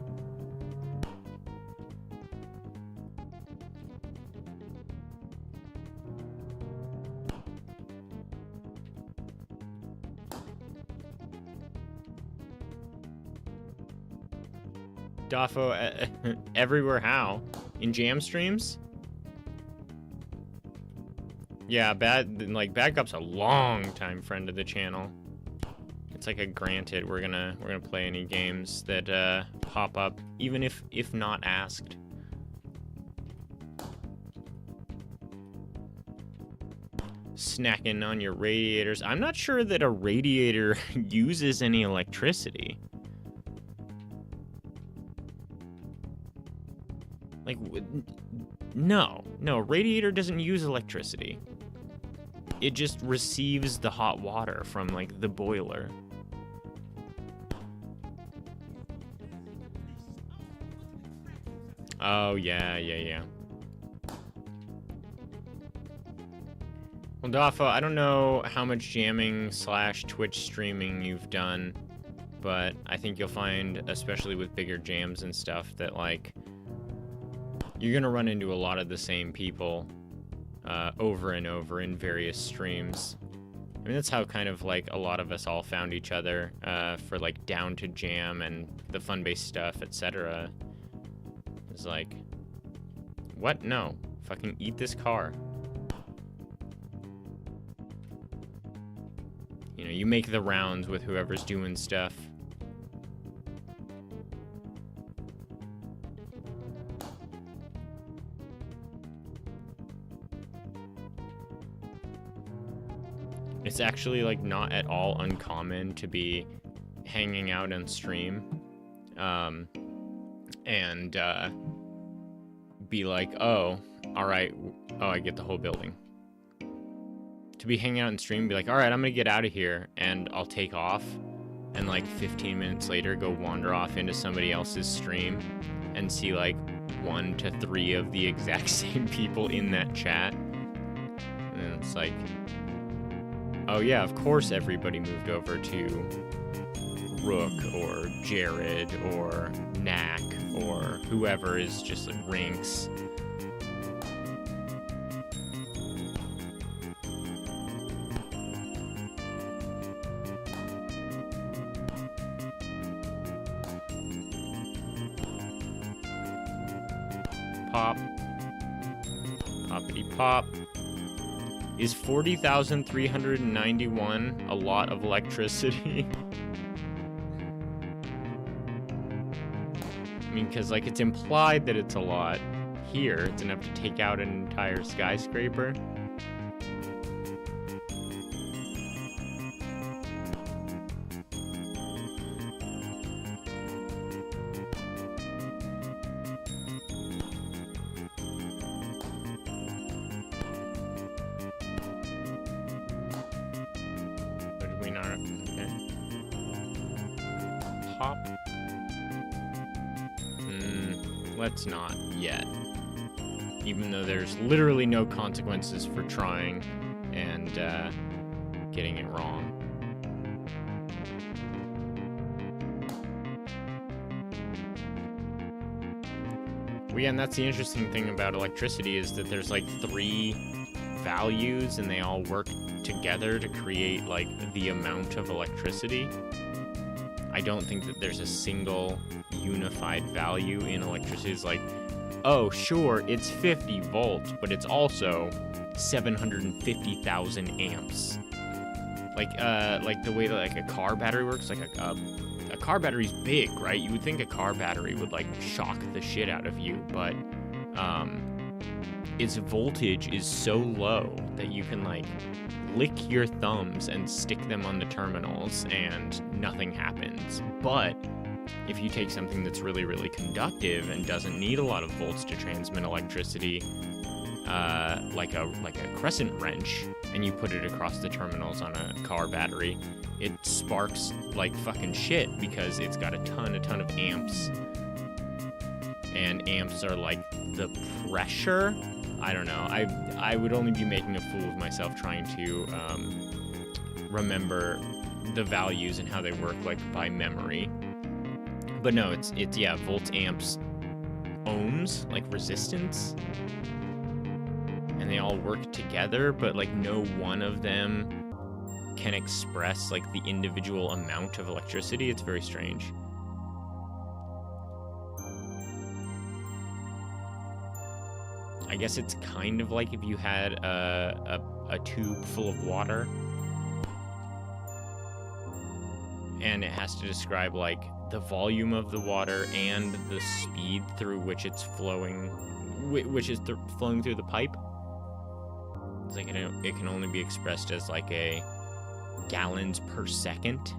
Dafo, everywhere how? In jam streams? Yeah, Bad Cop's a long time friend of the channel. It's like a granted. We're gonna play any games that pop up, even if not asked. Snacking on your radiators. I'm not sure that a radiator uses any electricity. Like, no, radiator doesn't use electricity. It just receives the hot water from, like, the boiler. Oh, yeah. Well, Dafo, I don't know how much jamming / Twitch streaming you've done, but I think you'll find, especially with bigger jams and stuff, that, like, you're gonna run into a lot of the same people over and over in various streams. I mean, that's how kind of like a lot of us all found each other for like Down to Jam and the fun-based stuff, etc. It's like, what? No, fucking eat this car. You know, you make the rounds with whoever's doing stuff. It's actually like not at all uncommon to be hanging out on stream and be like, oh, all right, oh, I get the whole building. To be hanging out and stream, be like, all right, I'm gonna get out of here, and I'll take off, and like 15 minutes later, go wander off into somebody else's stream, and see like 1 to 3 of the exact same people in that chat, and it's like, oh yeah, of course everybody moved over to Rook or Jared or Knack or whoever is just like Rinks. Pop. Poppity pop. Is 40,391 a lot of electricity? I mean, because, like, it's implied that it's a lot here. It's enough to take out an entire skyscraper. Or did we not? Okay. Pop. Let's not yet. Even though there's literally no consequences for trying and getting it wrong. Well, yeah, and that's the interesting thing about electricity is that there's like 3 values and they all work together to create like the amount of electricity. I don't think that there's a single unified value in electricity. It's like, oh, sure, it's 50 volts, but it's also 750,000 amps. Like the way that like a car battery works, like a car battery's big, right? You would think a car battery would like shock the shit out of you, but its voltage is so low that you can like lick your thumbs and stick them on the terminals and nothing happens. But if you take something that's really, really conductive and doesn't need a lot of volts to transmit electricity, like a crescent wrench, and you put it across the terminals on a car battery, it sparks like fucking shit because it's got a ton of amps. And amps are like the pressure. I don't know. I would only be making a fool of myself trying to remember the values and how they work like by memory. But no, it's yeah, volts, amps, ohms, like resistance. And they all work together, but like no one of them can express like the individual amount of electricity. It's very strange. I guess it's kind of like if you had a tube full of water and it has to describe like the volume of the water and the speed through which it's flowing, which is flowing through the pipe. It's like it can only be expressed as like a gallons per second.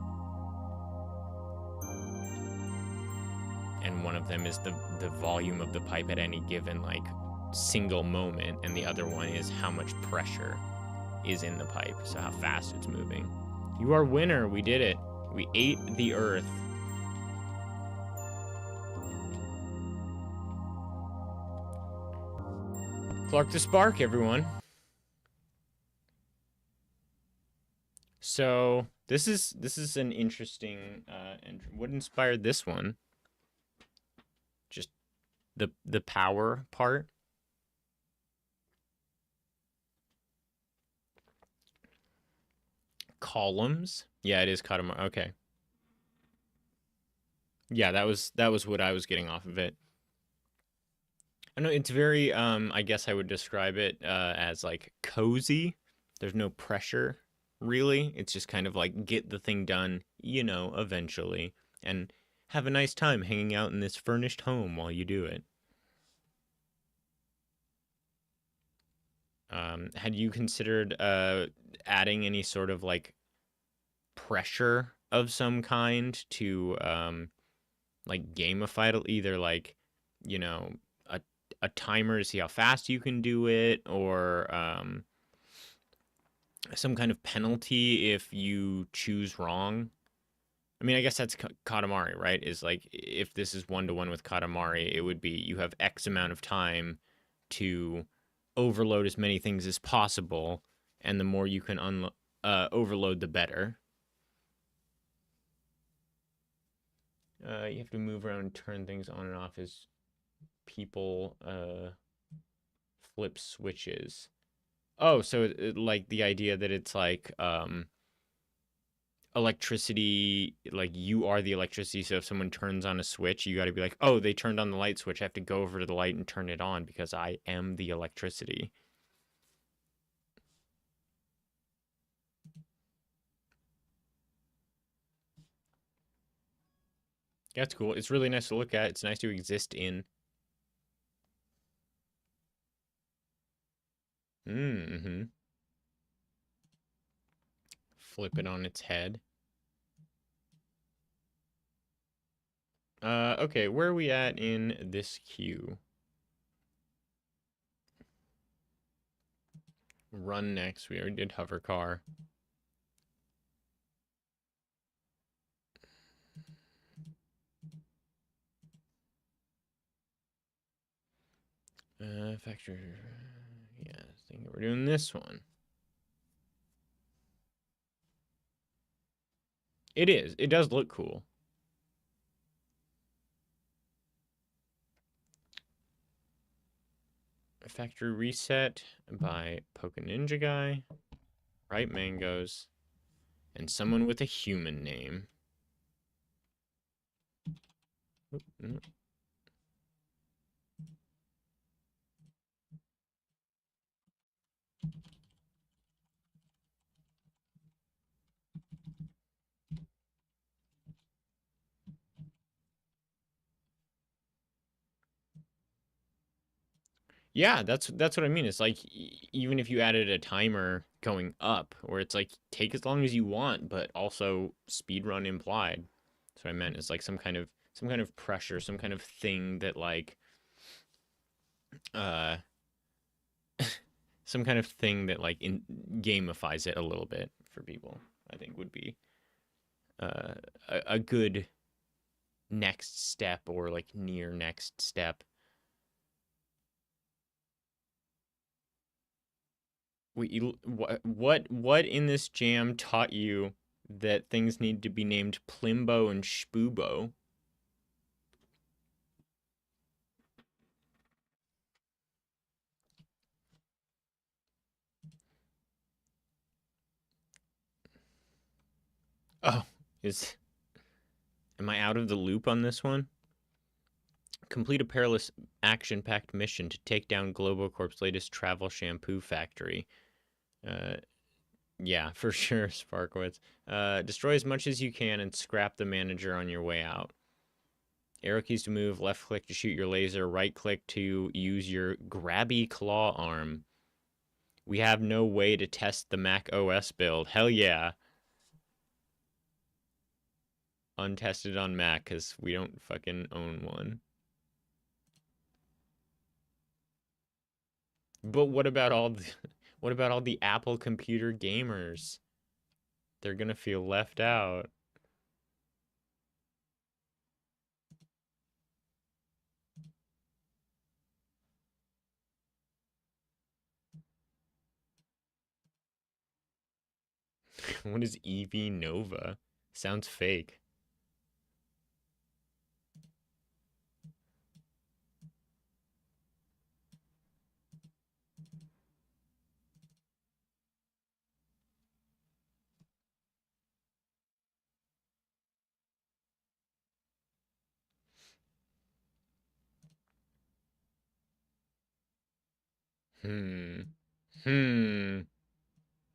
And one of them is the volume of the pipe at any given like single moment, and the other one is how much pressure is in the pipe, so how fast it's moving. You are winner. We did it. We ate the earth. Clark the Spark, everyone. So this is an interesting and what inspired this one? Just the power part. Columns. Yeah, it is Katamari. Okay. Yeah, that was what I was getting off of it. I know it's very I guess I would describe it as like cozy. There's no pressure really. It's just kind of like get the thing done, you know, eventually, and have a nice time hanging out in this furnished home while you do it. Had you considered adding any sort of like pressure of some kind to like gamify it, either like, you know, a timer to see how fast you can do it, or some kind of penalty if you choose wrong. I mean, I guess that's Katamari, right? Is like, if this is 1-to-1 with Katamari, it would be you have X amount of time to overload as many things as possible, and the more you can overload, the better. You have to move around and turn things on and off as people flip switches. Oh, so like the idea that it's like electricity, like you are the electricity, so if someone turns on a switch, you got to be like, oh, they turned on the light switch, I have to go over to the light and turn it on because I am the electricity. That's cool. It's really nice to look at. It's nice to exist in. Mm-hmm. Flip it on its head. Okay, where are we at in this queue? Run next. We already did hover car. Factory. Yeah, I think we're doing this one. It is. It does look cool. Factory reset by Poke Ninja Guy, Ripe Mangoes, and someone with a human name. Oop, no. Yeah, that's what I mean. It's like, even if you added a timer going up, where it's like, take as long as you want, but also speed run implied. That's what I meant. It's like some kind of pressure, some kind of thing that like some kind of thing that like gamifies it a little bit for people, I think would be a good next step, or like near next step. What in this jam taught you that things need to be named Plimbo and Shpubo? Oh, am I out of the loop on this one? Complete a perilous action-packed mission to take down Globocorp's latest travel shampoo factory. Yeah, for sure, Sparkowitz. Destroy as much as you can and scrap the manager on your way out. Arrow keys to move, left click to shoot your laser, right click to use your grabby claw arm. We have no way to test the Mac OS build. Hell yeah. Untested on Mac, because we don't fucking own one. But what about all the Apple computer gamers? They're gonna feel left out. What is EV Nova? Sounds fake.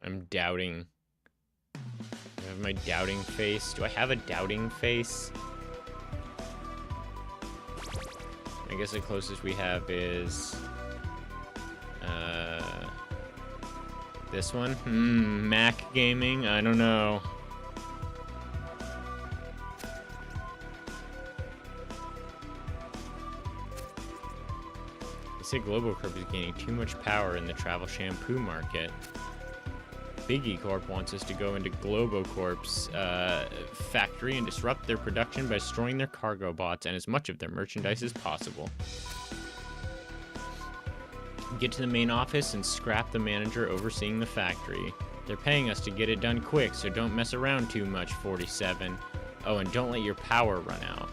I'm doubting. I have my doubting face. Do I have a doubting face? I guess the closest we have is this one. Mac Gaming. I don't know. They say Globocorp is gaining too much power in the travel shampoo market. Biggie Corp wants us to go into Globocorp's factory and disrupt their production by destroying their cargo bots and as much of their merchandise as possible. Get to the main office and scrap the manager overseeing the factory. They're paying us to get it done quick, so don't mess around too much, 47. Oh, and don't let your power run out.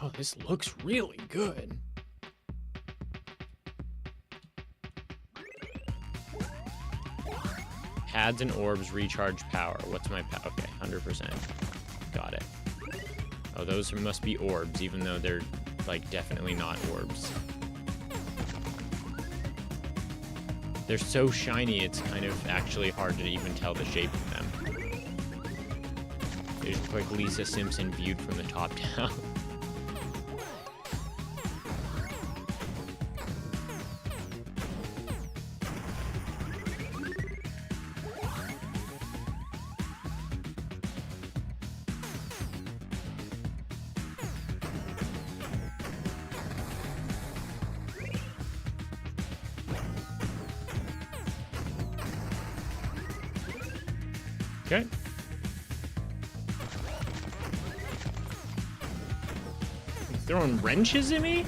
Oh, this looks really good. Pads and orbs recharge power. What's my power? Okay, 100%. Got it. Oh, those must be orbs, even though they're, like, definitely not orbs. They're so shiny, it's kind of actually hard to even tell the shape of them. They just look like Lisa Simpson viewed from the top down. Okay. You throwing wrenches at me?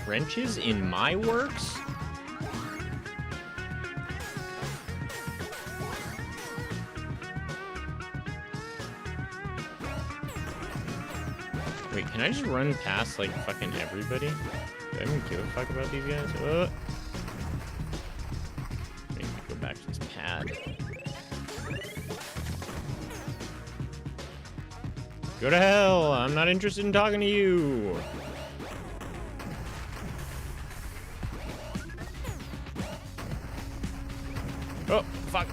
Wrenches in my works? Wait, can I just run past, like, fucking everybody? Do I even give a fuck about these guys? Back to this pad. Go to hell! I'm not interested in talking to you! Oh, fuck!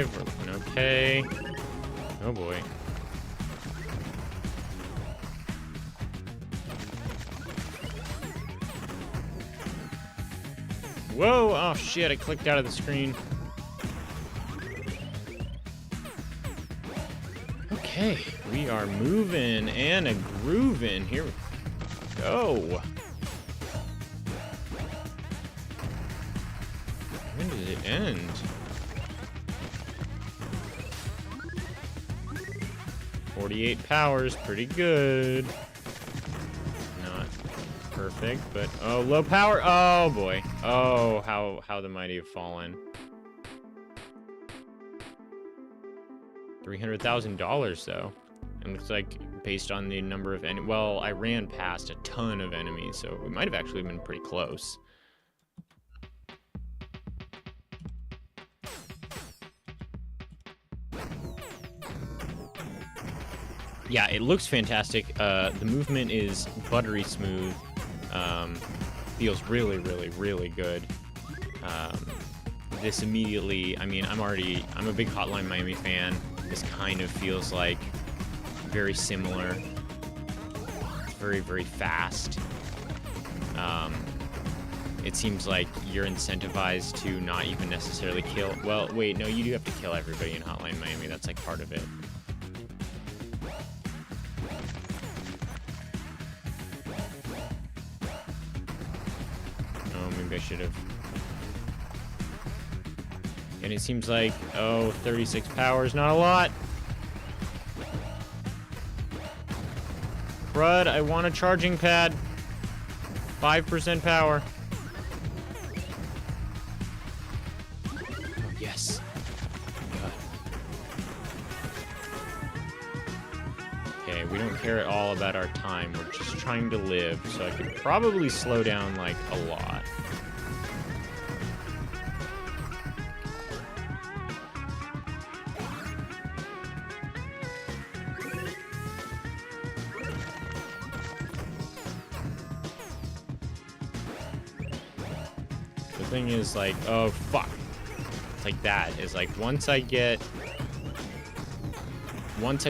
We're looking okay. Oh boy. Whoa! Oh shit, I clicked out of the screen. Okay, we are moving and a grooving. Here we go. When did it end? .48 powers, pretty good. Not perfect, but oh, low power. Oh boy. Oh, how the mighty have fallen. $300,000 though. And looks like based on the number of well, I ran past a ton of enemies, so we might have actually been pretty close. Yeah, it looks fantastic. The movement is buttery smooth. Feels really, really, really good. This immediately, I mean, I'm a big Hotline Miami fan. This kind of feels like very similar. It's very, very fast. It seems like you're incentivized to not even necessarily kill. Well, wait, no, you do have to kill everybody in Hotline Miami. That's like part of it. I should have. And it seems like, oh, 36 power is not a lot. Crud, I want a charging pad. 5% power. Oh, yes. God. Okay, we don't care at all about our time. We're just trying to live, so I could probably slow down, like, a lot. thing is like, oh fuck. It's like that. Is like once I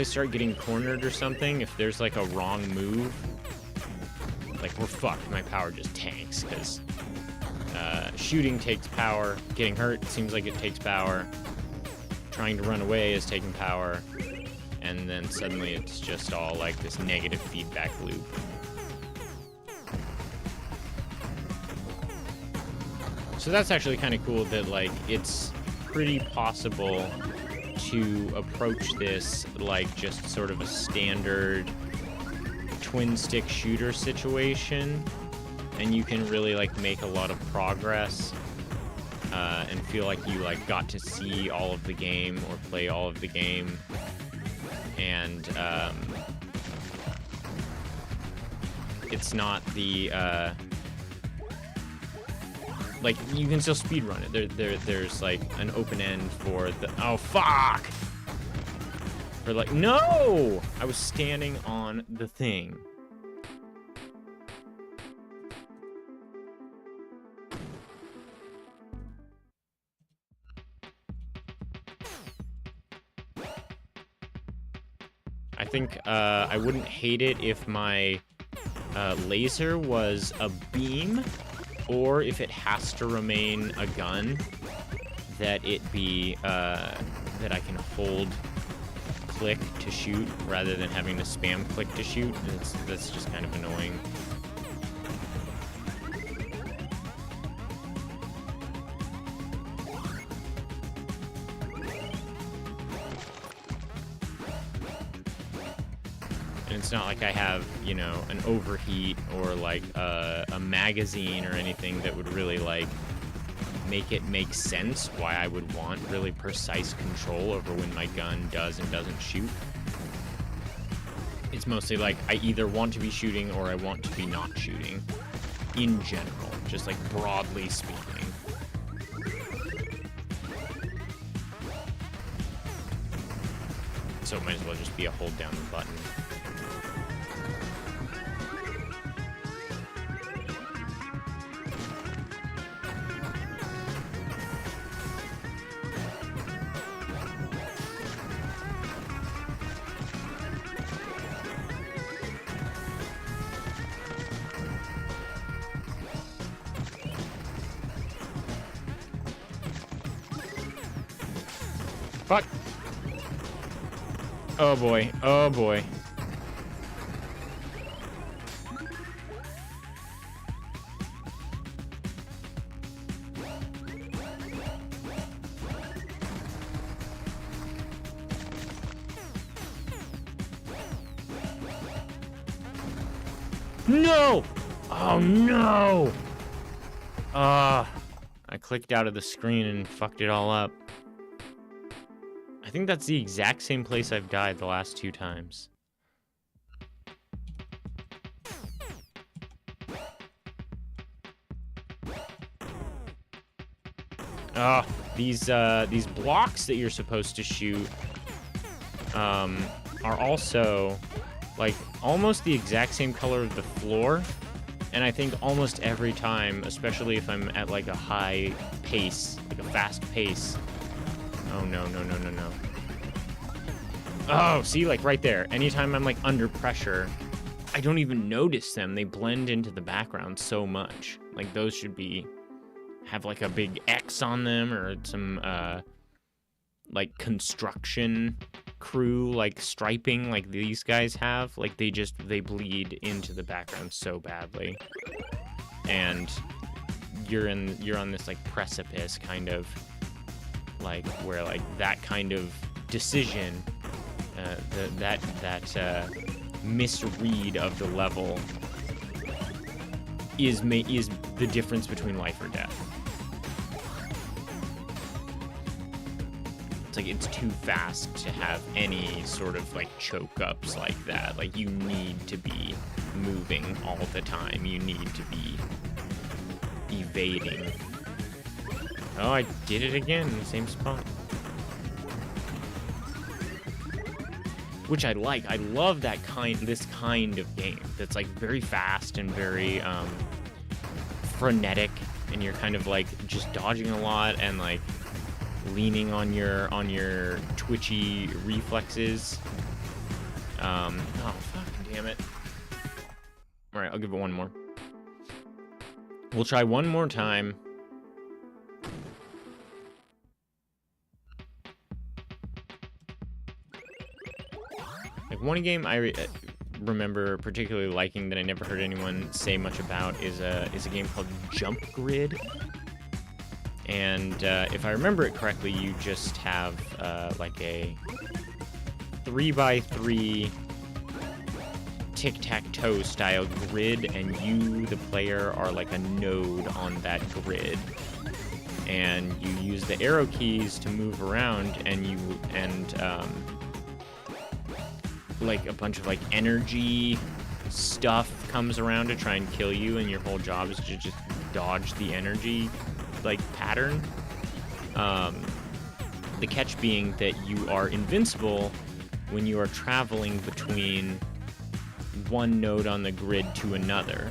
start getting cornered or something, if there's like a wrong move, like we're fucked. My power just tanks because shooting takes power. Getting hurt seems like it takes power. Trying to run away is taking power. And then suddenly it's just all like this negative feedback loop. So that's actually kind of cool that like it's pretty possible to approach this like just sort of a standard twin stick shooter situation, and you can really like make a lot of progress and feel like you like got to see all of the game or play all of the game. And it's not the like you can still speedrun it. There's like an open end for the oh fuck. For like no, I was standing on the thing. I think I wouldn't hate it if my laser was a beam, or if it has to remain a gun, that it be that I can hold click to shoot rather than having to spam click to shoot. That's just kind of annoying. And it's not like I have, you know, an overheat or like a magazine or anything that would really like make it make sense why I would want really precise control over when my gun does and doesn't shoot. It's mostly like I either want to be shooting or I want to be not shooting in general, just like broadly speaking. So it might as well just be a hold down the button. Fuck. Oh boy. Oh boy. No! Oh no! I clicked out of the screen and fucked it all up. I think that's the exact same place I've died the last 2 times. These blocks that you're supposed to shoot are also like almost the exact same color of the floor. And I think almost every time, especially if I'm at like a high pace, like a fast pace. Oh, no, no, no, no, no. Oh, see, like right there. Anytime I'm like under pressure, I don't even notice them. They blend into the background so much. Like those should have like a big X on them or some like construction crew like striping like these guys have. Like they bleed into the background so badly. And you're on this like precipice kind of like where like that kind of decision, that misread of the level is the difference between life or death. It's like it's too fast to have any sort of like choke ups like that. Like you need to be moving all the time. You need to be evading. Oh, I did it again in the same spot. Which I like. I love this kind of game that's like very fast and very frenetic, and and you're kind of like just dodging a lot and like leaning on your twitchy reflexes. Oh, fucking damn it. All right, I'll give it one more. We'll try one more time. Like one game I remember particularly liking that I never heard anyone say much about is a game called Jump Grid. And if I remember it correctly, you just have like a 3x3 tic-tac-toe style grid, and you, the player, are like a node on that grid. And you use the arrow keys to move around, and like a bunch of like energy stuff comes around to try and kill you, and your whole job is to just dodge the energy like pattern. The catch being that you are invincible when you are traveling between one node on the grid to another.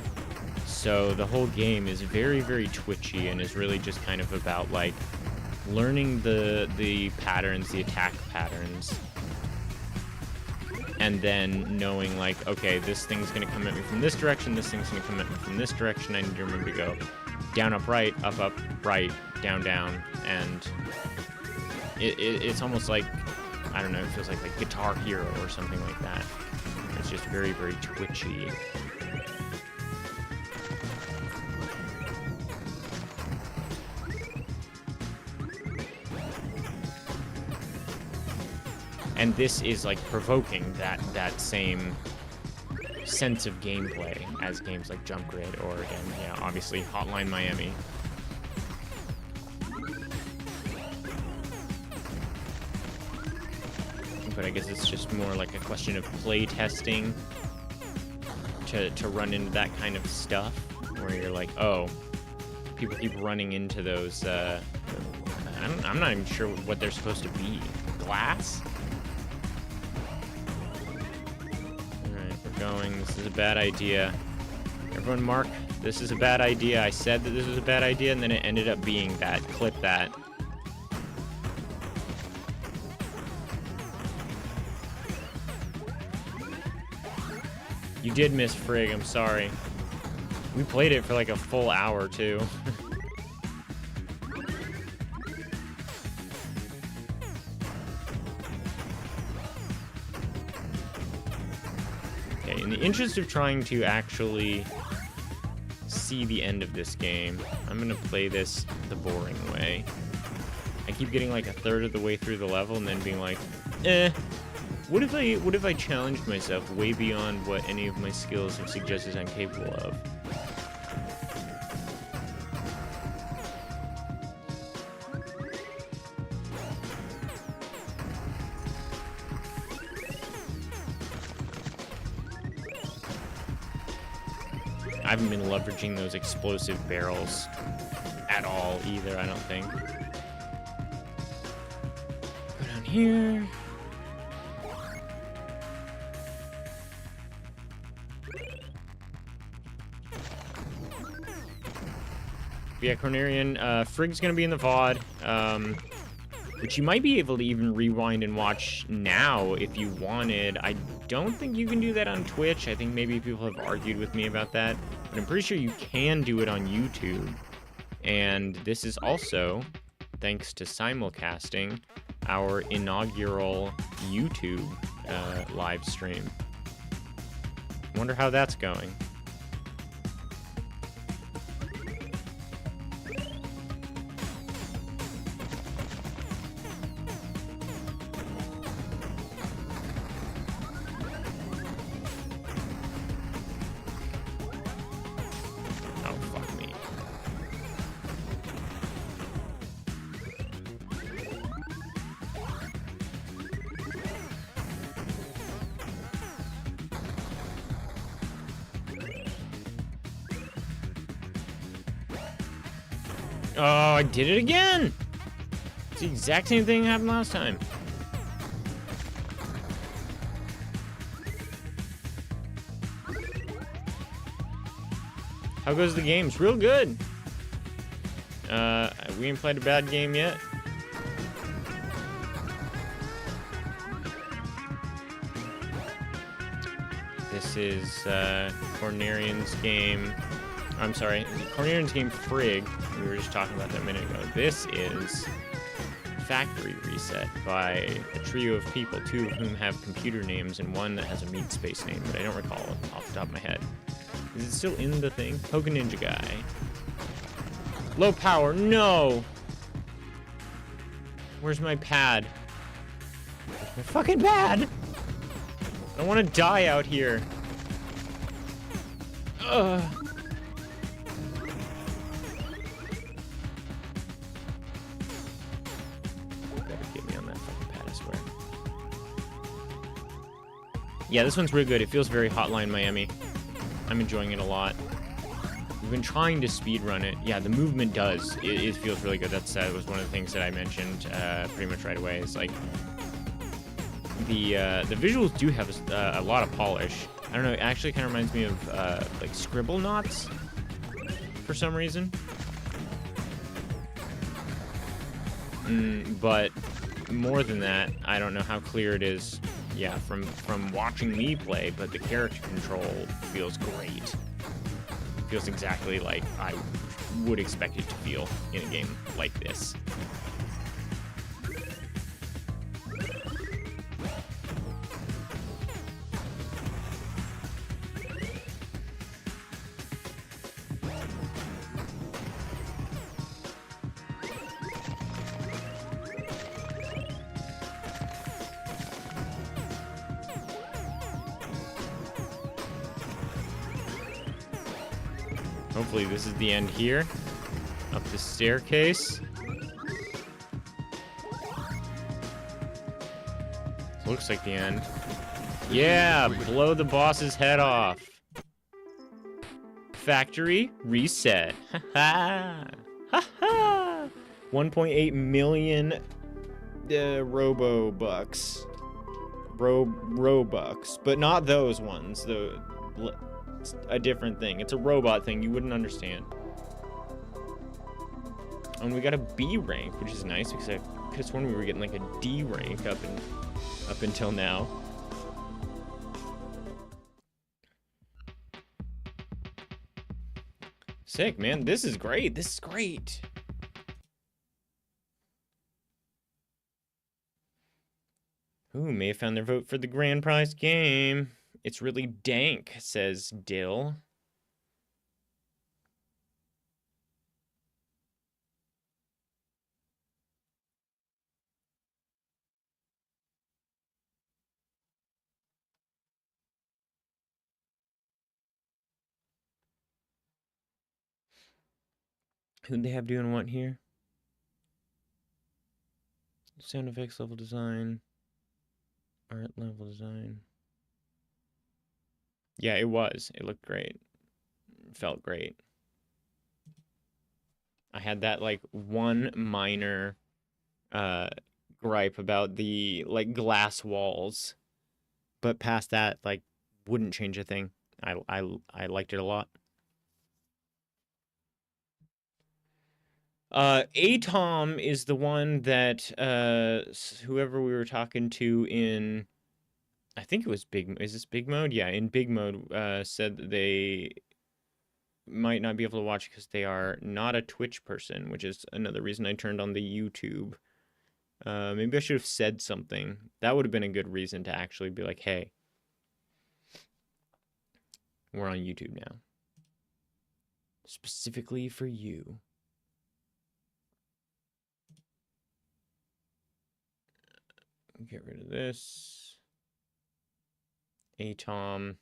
So the whole game is very, very twitchy and is really just kind of about like learning the patterns, the attack patterns, and then knowing like, okay, this thing's gonna come at me from this direction, this thing's gonna come at me from this direction. I need to remember to go down, up, right, down, down, and it's almost like, I don't know, it feels like Guitar Hero or something like that. It's just very, very twitchy. And this is like provoking that same sense of gameplay as games like Jump Grid or, again, yeah, obviously Hotline Miami. But I guess it's just more like a question of play testing to run into that kind of stuff, where you're like, oh, people keep running into those, I'm not even sure what they're supposed to be. Glass? Going. This is a bad idea. Everyone mark, this is a bad idea. I said that this was a bad idea, and then it ended up being that. Clip that. You did miss Frig, I'm sorry. We played it for like a full hour, too. In the interest of trying to actually see the end of this game, I'm gonna play this the boring way. I keep getting like a third of the way through the level and then being like, what if I challenged myself way beyond what any of my skills have suggested I'm capable of? I haven't been leveraging those explosive barrels at all either, I don't think. Go down here. Yeah, Cornerian, Frig's gonna be in the VOD, which you might be able to even rewind and watch now if you wanted. I don't think you can do that on Twitch. I think maybe people have argued with me about that, but I'm pretty sure you can do it on YouTube. And this is also, thanks to simulcasting, our inaugural YouTube live stream. Wonder how that's going. Oh, I did it again! It's the exact same thing happened last time. How goes the games? Real good. We ain't played a bad game yet. This is Cornerian's game. I'm sorry, Cornerian's game Frig. We were just talking about that a minute ago. This is Factory Reset by a trio of people, 2 of whom have computer names and 1 that has a meat space name, but I don't recall off the top of my head. Is it still in the thing? Poke Ninja Guy. Low power, no! Where's my pad? Where's my fucking pad? I don't want to die out here. Ugh. Yeah, this one's really good. It feels very Hotline Miami. I'm enjoying it a lot. We've been trying to speedrun it. Yeah, the movement does. It feels really good. That was one of the things that I mentioned pretty much right away. It's like the visuals do have a lot of polish. I don't know. It actually kind of reminds me of like Scribblenauts for some reason. But more than that, I don't know how clear it is. Yeah, from watching me play, but the character control feels great. Feels exactly like I would expect it to feel in a game like this. Hopefully this is the end here. Up the staircase. Looks like the end. Yeah, blow the boss's head off. Factory reset. Ha ha. Ha ha. 1.8 million Robo-Bucks. Robux, but not those ones. It's a different thing. It's a robot thing. You wouldn't understand. And we got a B rank, which is nice because I could have sworn we were getting like a D rank up until now. Sick, man. This is great. This is great. Ooh, may have found their vote for the grand prize game. It's really dank, says Dill. Who'd they have doing what here? Sound effects, level design, art level design. Yeah, it was. It looked great. It felt great. I had that like one minor gripe about the like glass walls, but past that, like, wouldn't change a thing. I liked it a lot. Atom is the one that whoever we were talking to in, I think it was is this Big Mode? Yeah, in Big Mode said that they might not be able to watch because they are not a Twitch person, which is another reason I turned on the YouTube. Maybe I should have said something. That would have been a good reason to actually be like, hey, we're on YouTube now. Specifically for you. Get rid of this. Atom.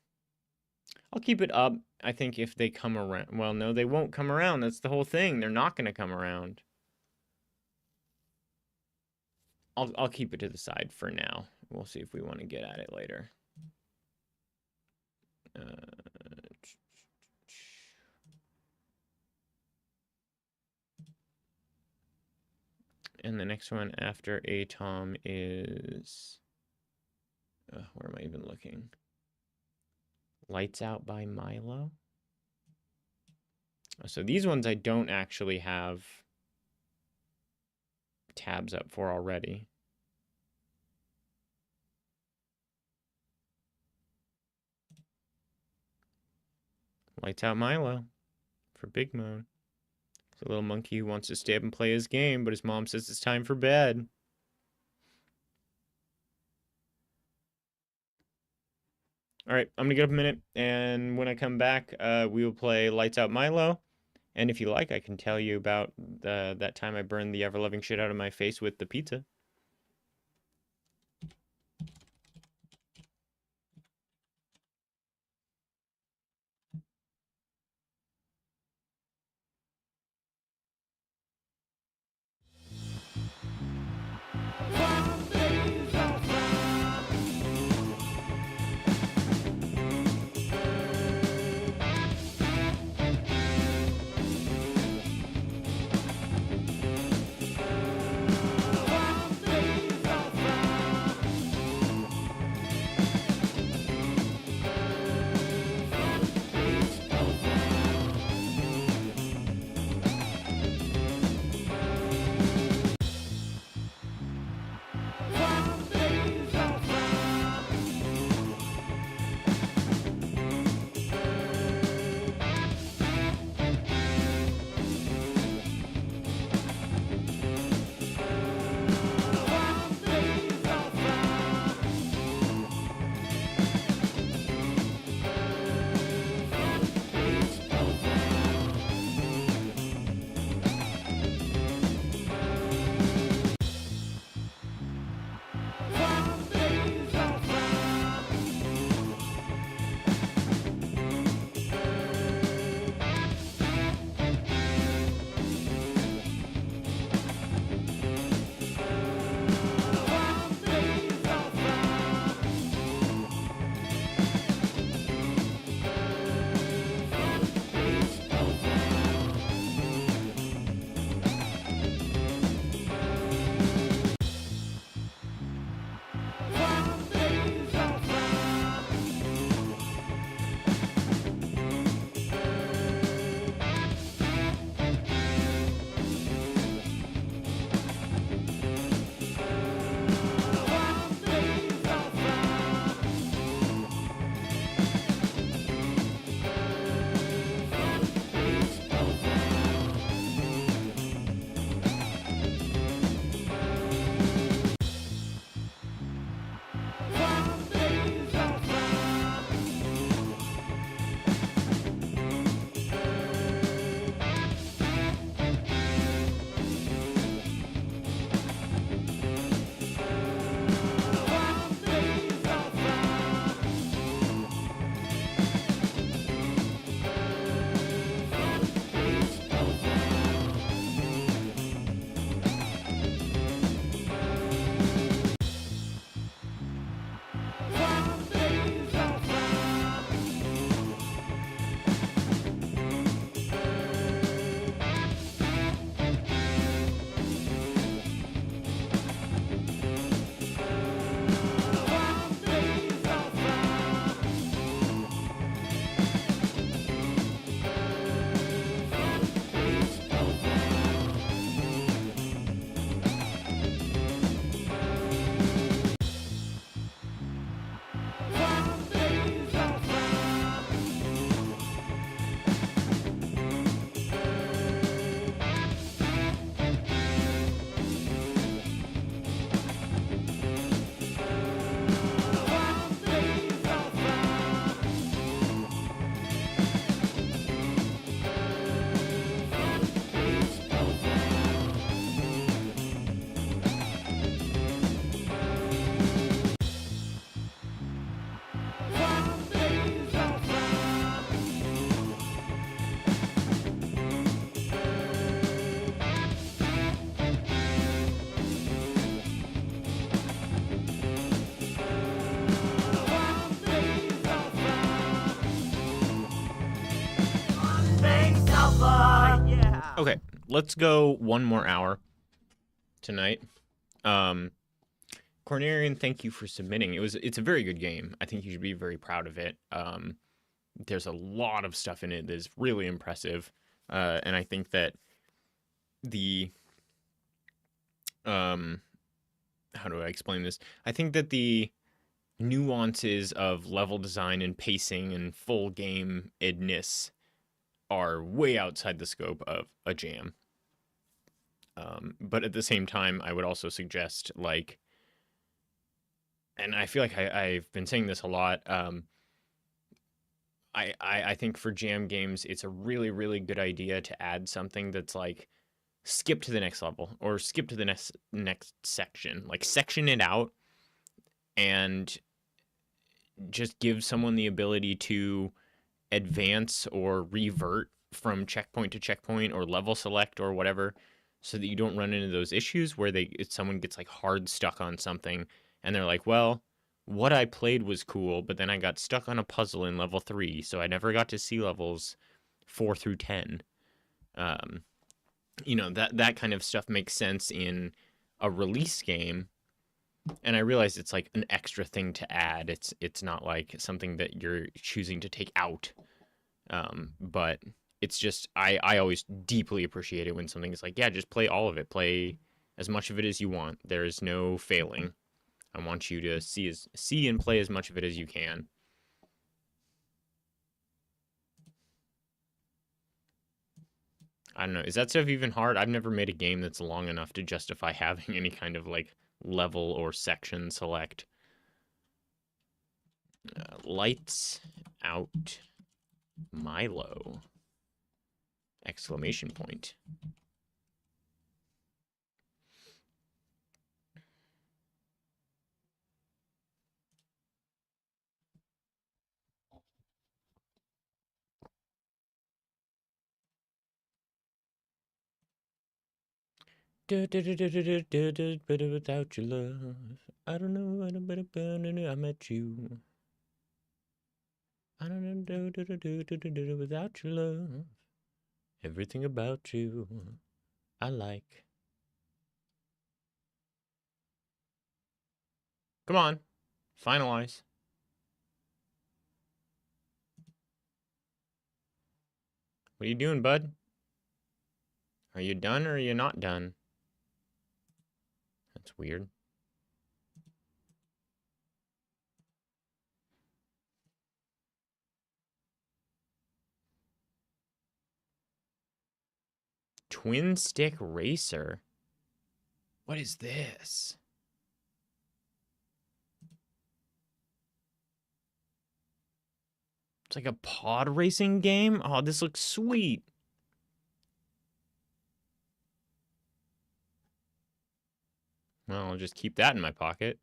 I'll keep it up. I think if they come around. Well, no, they won't come around. That's the whole thing. They're not going to come around. I'll keep it to the side for now. We'll see if we want to get at it later. And the next one after Atom is... where am I even looking? Lights Out by Milo. So these ones I don't actually have tabs up for already. Lights Out Milo for Big Moan. It's a little monkey who wants to stay up and play his game, but his mom says it's time for bed. All right, I'm gonna get up a minute, and when I come back, we will play Lights Out Milo. And if you like, I can tell you about that time I burned the ever-loving shit out of my face with the pizza. Okay, let's go one more hour tonight. Cornerian, thank you for submitting. It's a very good game. I think you should be very proud of it. There's a lot of stuff in it that is really impressive. And I think that the how do I explain this? I think that the nuances of level design and pacing and full game edness are way outside the scope of a jam. But at the same time, I would also suggest, like, and I feel like I've been saying this a lot. I think for jam games, it's a really, really good idea to add something that's like skip to the next level or skip to the next section. Like section it out and just give someone the ability to advance or revert from checkpoint to checkpoint or level select or whatever, so that you don't run into those issues where someone gets like hard stuck on something and they're like, well, what I played was cool, but then I got stuck on a puzzle in level 3, so I never got to see levels 4 through 10. You know, that kind of stuff makes sense in a release game. And I realize it's like an extra thing to add. It's not like something that you're choosing to take out. But it's just, I always deeply appreciate it when something is like, yeah, just play all of it. Play as much of it as you want. There is no failing. I want you to see and play as much of it as you can. I don't know. Is that stuff even hard? I've never made a game that's long enough to justify having any kind of like level or section select. Lights out Milo! Exclamation point. Without your love, I don't know what I met you. I don't know without your love. Everything about you I like. Come on, finalize. What are you doing, bud? Are you done or are you not done? That's weird. Twin stick racer? What is this? It's like a pod racing game? Oh, this looks sweet. Well, I'll just keep that in my pocket.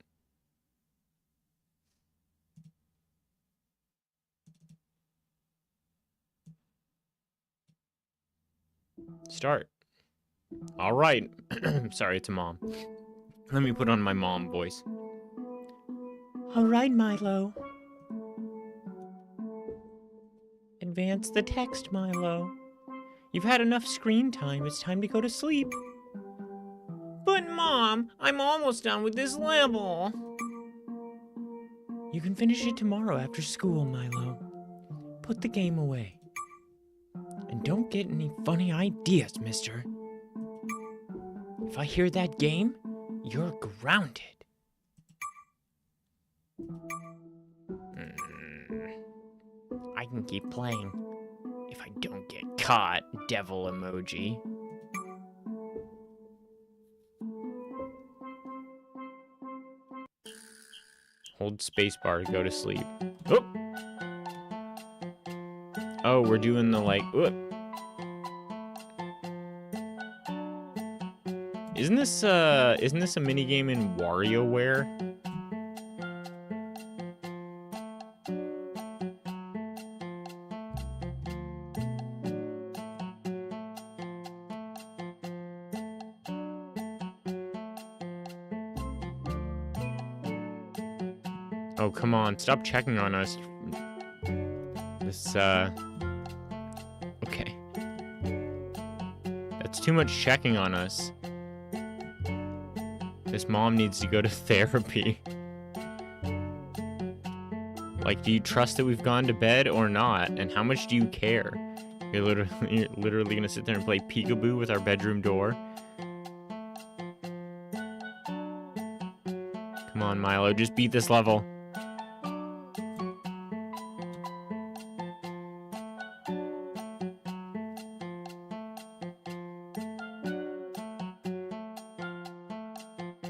Start. All right. Sorry, it's a mom. Let me put on my mom voice. All right, Milo. Advance the text, Milo. You've had enough screen time. It's time to go to sleep. But, Mom, I'm almost done with this level. You can finish it tomorrow after school, Milo. Put the game away. And don't get any funny ideas, mister. If I hear that game, you're grounded. I can keep playing. If I don't get caught, devil emoji. Hold spacebar to go to sleep. Oh! Oh, we're doing the like... Whoop. Isn't this a minigame in WarioWare? Oh, come on. Stop checking on us. This, okay. That's too much checking on us. This mom needs to go to therapy. Like, do you trust that we've gone to bed or not? And how much do you care? You're literally gonna sit there and play peekaboo with our bedroom door? on, Milo. Just beat this level.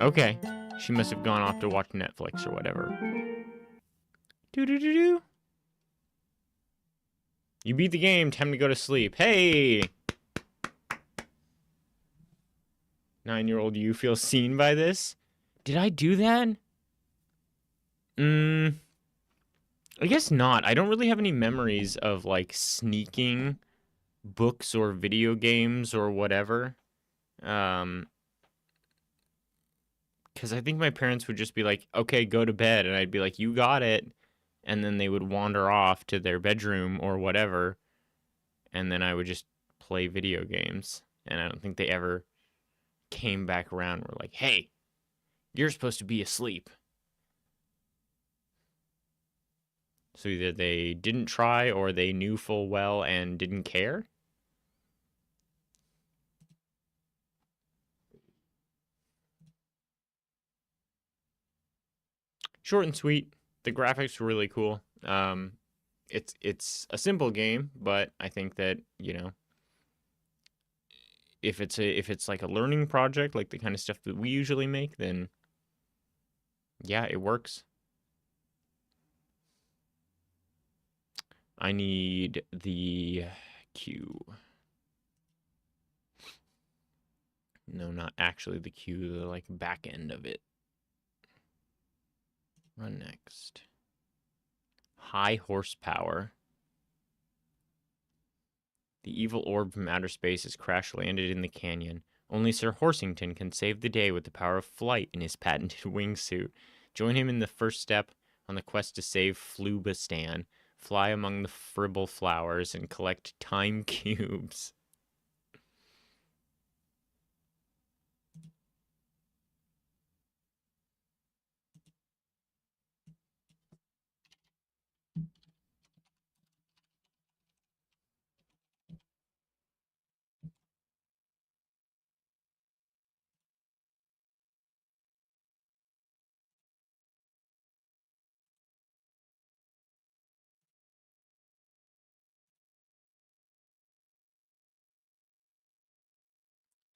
Okay. She must have gone off to watch Netflix or whatever. Do-do-do-do. You beat the game. Time to go to sleep. Hey! 9-year-old you feel seen by this? Did I do that? I guess not. I don't really have any memories of, like, sneaking books or video games or whatever. Because I think my parents would just be like, okay, go to bed. And I'd be like, you got it. And then they would wander off to their bedroom or whatever. And then I would just play video games. And I don't think they ever came back around. Were like, hey, you're supposed to be asleep. So either they didn't try or they knew full well and didn't care. Short and sweet. The graphics were really cool. It's a simple game, but I think that, you know, if it's like a learning project, like the kind of stuff that we usually make, then yeah, it works. I need the queue. No, not actually the queue, the like back end of it. Run next. High horsepower. The evil orb from outer space has crash-landed in the canyon. Only Sir Horsington can save the day with the power of flight in his patented wingsuit. Join him in the first step on the quest to save Flubistan. Fly among the fribble flowers and collect time cubes.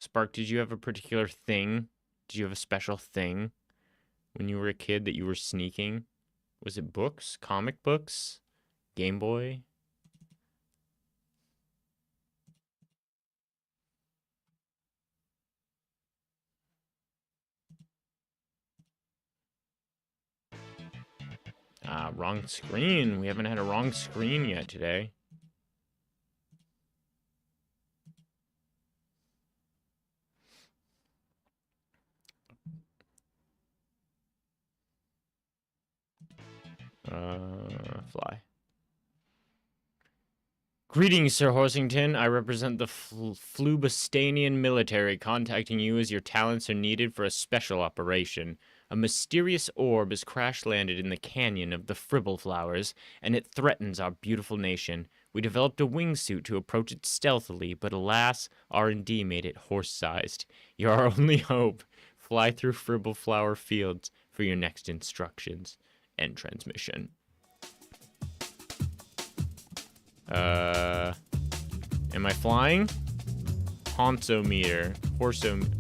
Spark, did you have a particular thing? Did you have a special thing when you were a kid that you were sneaking? Was it books? Comic books? Game Boy? Wrong screen. We haven't had a wrong screen yet today. Fly. Greetings, Sir Horsington. I represent the Flubistanian military, contacting you as your talents are needed for a special operation. A mysterious orb has crash-landed in the canyon of the Fribble Flowers, and it threatens our beautiful nation. We developed a wingsuit to approach it stealthily, but alas, R&D made it horse-sized. You're our only hope. Fly through Fribble Flower fields for your next instructions. End transmission. Am I flying? Honsometer. Horsometer.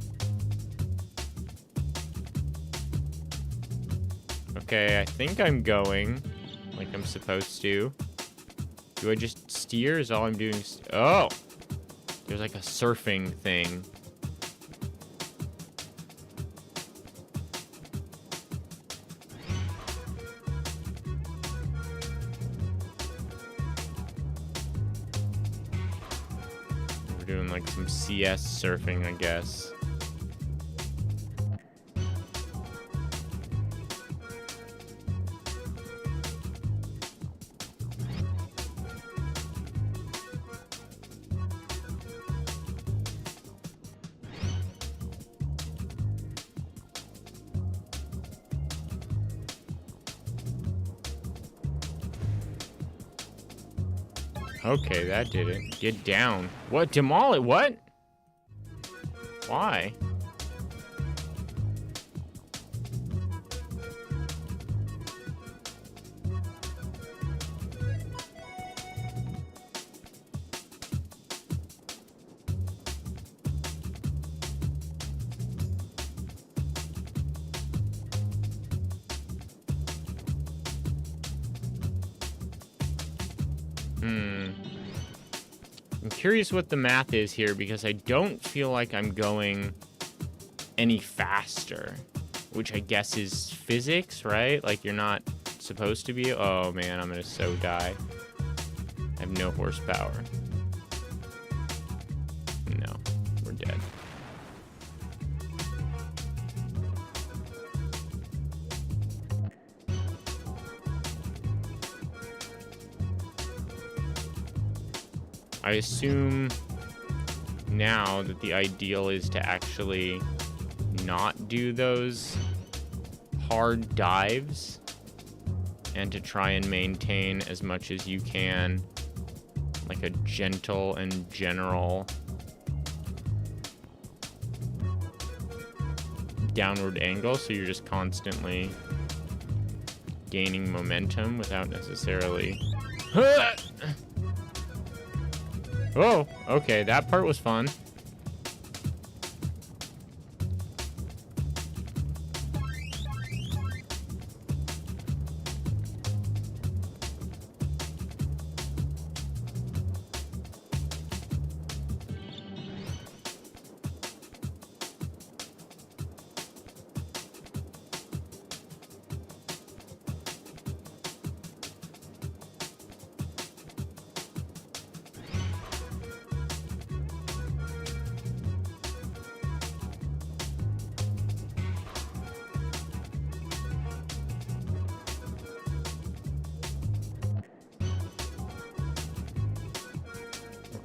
Okay, I think I'm going like I'm supposed to. Do I just steer? Is all I'm doing? Oh! There's like a surfing thing. We're doing like some CS surfing, I guess. Okay, that did it. Get down. What? Demolish? What? Why? I'm curious what the math is here because I don't feel like I'm going any faster, which I guess is physics, right? Like you're not supposed to be. Oh man, I'm gonna so die. I have no horsepower. No, we're dead. I assume now that the ideal is to actually not do those hard dives and to try and maintain as much as you can like a gentle and general downward angle, so you're just constantly gaining momentum without necessarily Oh, okay, that part was fun.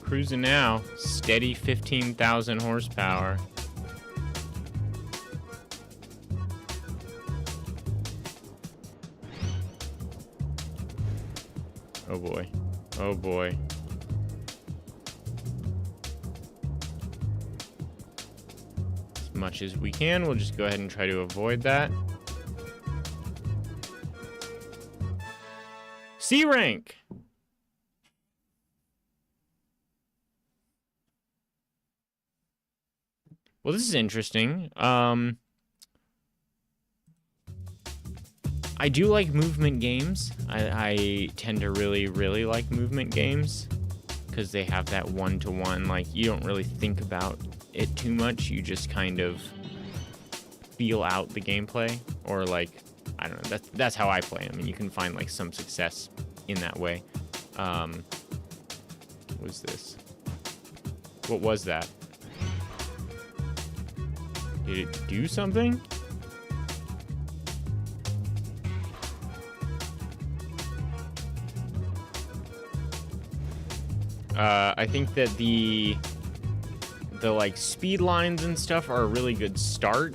Cruising now, steady 15,000 horsepower. Oh boy. Oh boy. As much as we can, we'll just go ahead and try to avoid that. C rank! Well, this is interesting. I do like movement games. I tend to really like movement games because they have that one-to-one, like, you don't really think about it too much. You just kind of feel out the gameplay, or like, I don't know, that's how I play. I mean, you can find like some success in that way. What was this? What was that? Did it do something? I think that the like speed lines and stuff are a really good start,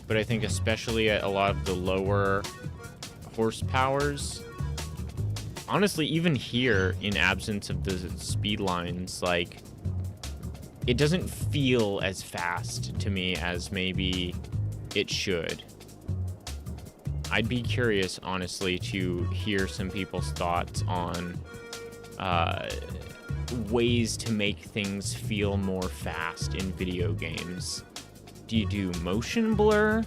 but I think especially at a lot of the lower horsepowers, honestly, even here in absence of the speed lines, like, it doesn't feel as fast to me as maybe it should. I'd be curious, honestly, to hear some people's thoughts on ways to make things feel more fast in video games. Do you do motion blur?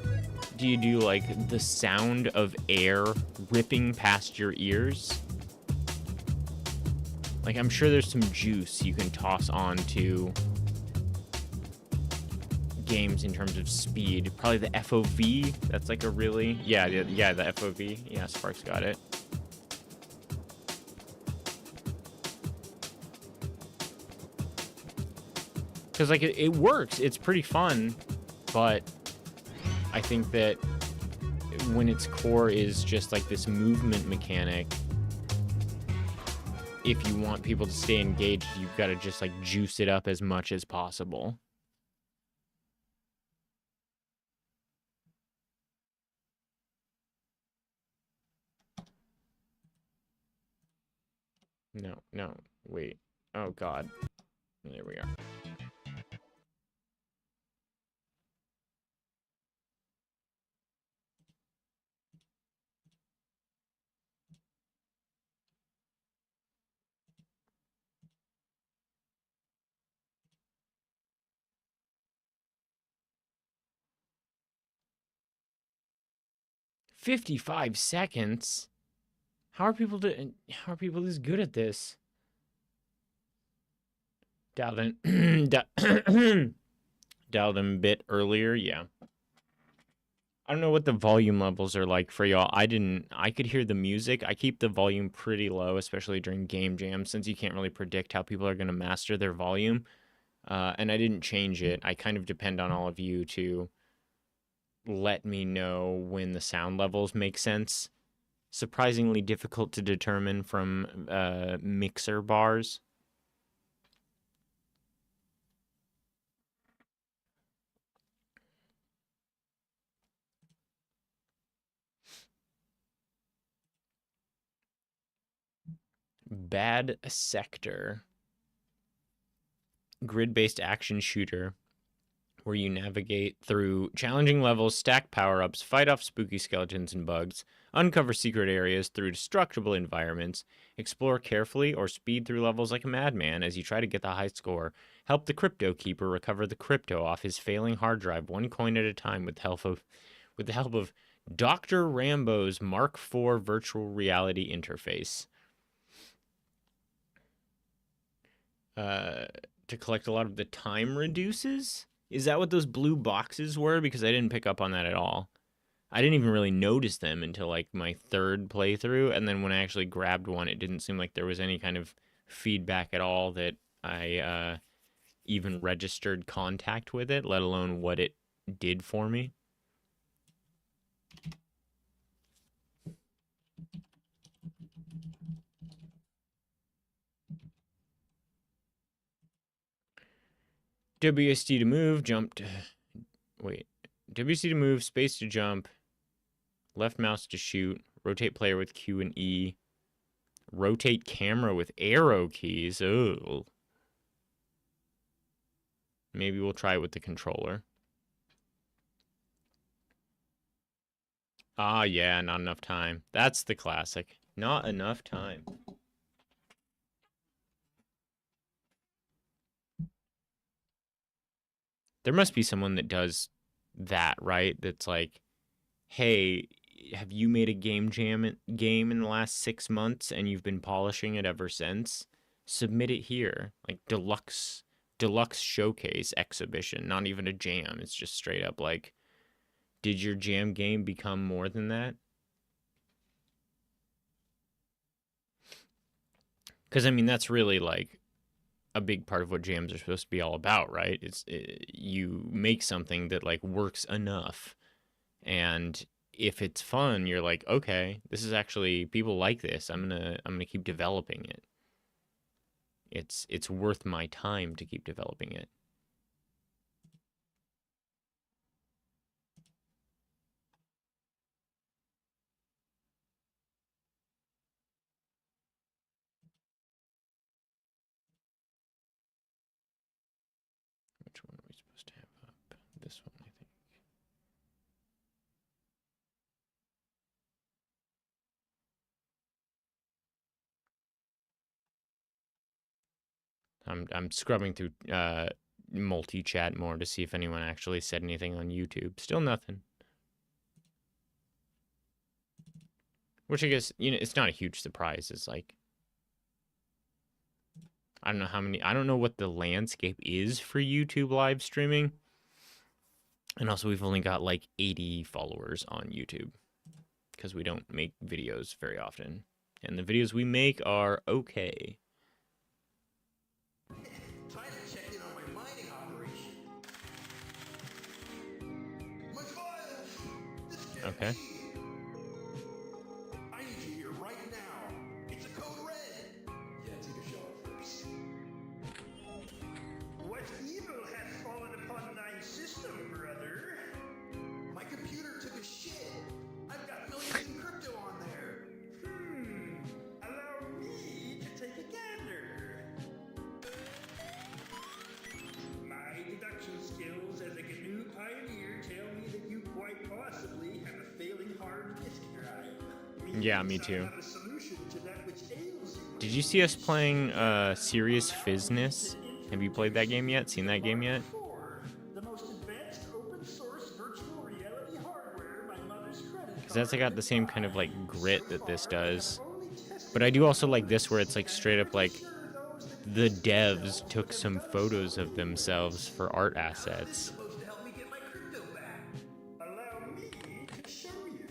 Do you do, like, the sound of air ripping past your ears? Like, I'm sure there's some juice you can toss onto games in terms of speed. Probably the FOV. That's like a really... Yeah, the FOV. Yeah, Sparks got it. Because, like, it works. It's pretty fun, but I think that when its core is just, like, this movement mechanic, if you want people to stay engaged, you've got to just, like, juice it up as much as possible. No, wait. Oh, God. There we are. $55 seconds? How are people this good at this? Dialed in, dialed in a bit earlier, yeah. I don't know what the volume levels are like for y'all. I could hear the music. I keep the volume pretty low, especially during game jams, since you can't really predict how people are going to master their volume. And I didn't change it. I kind of depend on all of you to let me know when the sound levels make sense. Surprisingly difficult to determine from mixer bars. Bad Sector. Grid-based action shooter where you navigate through challenging levels, stack power-ups, fight off spooky skeletons and bugs, uncover secret areas through destructible environments, explore carefully or speed through levels like a madman as you try to get the high score, help the Crypto Keeper recover the crypto off his failing hard drive one coin at a time with the help of Dr. Rambo's Mark IV virtual reality interface. To collect a lot of the time reduces? Is that what those blue boxes were? Because I didn't pick up on that at all. I didn't even really notice them until like my third playthrough, and then when I actually grabbed one, it didn't seem like there was any kind of feedback at all that I even registered contact with it, let alone what it did for me. WSD to move, jump to... Wait. WSD to move, space to jump, left mouse to shoot, rotate player with Q and E, rotate camera with arrow keys. Oh. Maybe we'll try it with the controller. Ah, yeah, not enough time. That's the classic. Not enough time. There must be someone that does that, right? That's like, hey, have you made a game in the last 6 months and you've been polishing it ever since? Submit it here. Like deluxe showcase exhibition, not even a jam. It's just straight up like, did your jam game become more than that? Because I mean, that's really like a big part of what jams are supposed to be all about, right? You make something that like works enough, and if it's fun, you're like, okay, this is actually, people like this. I'm gonna keep developing it. It's worth my time to keep developing it. Which one are we supposed to have up? This one, I think. I'm scrubbing through multi-chat more to see if anyone actually said anything on YouTube. Still nothing. Which I guess, you know, it's not a huge surprise. It's like, I don't know how many, I don't know what the landscape is for YouTube live streaming. And also, we've only got like 80 followers on YouTube because we don't make videos very often. And the videos we make are okay. Trying to check in on my mining operation. My files! This can't Okay. be. I need you here right now. It's a code red. Yeah, take a shower first. What evil has fallen upon thy system, brother? My computer took a shit. I've got millions in crypto on there. Allow me to take a gander. My deduction skills as a GNU pioneer tell me that you quite possibly have a failing hard disk drive. Yeah, me too. I have a solution to that which ails you. Did you see us playing Serious Fizness? Have you played that game yet? Seen that game yet? The most advanced open source virtual reality hardware my mother's credit Because that's got the same kind of like grit that this does. But I do also like this where it's like straight up like the devs took some photos of themselves for art assets. Supposed to help me get my crypto back. Allow me to show you.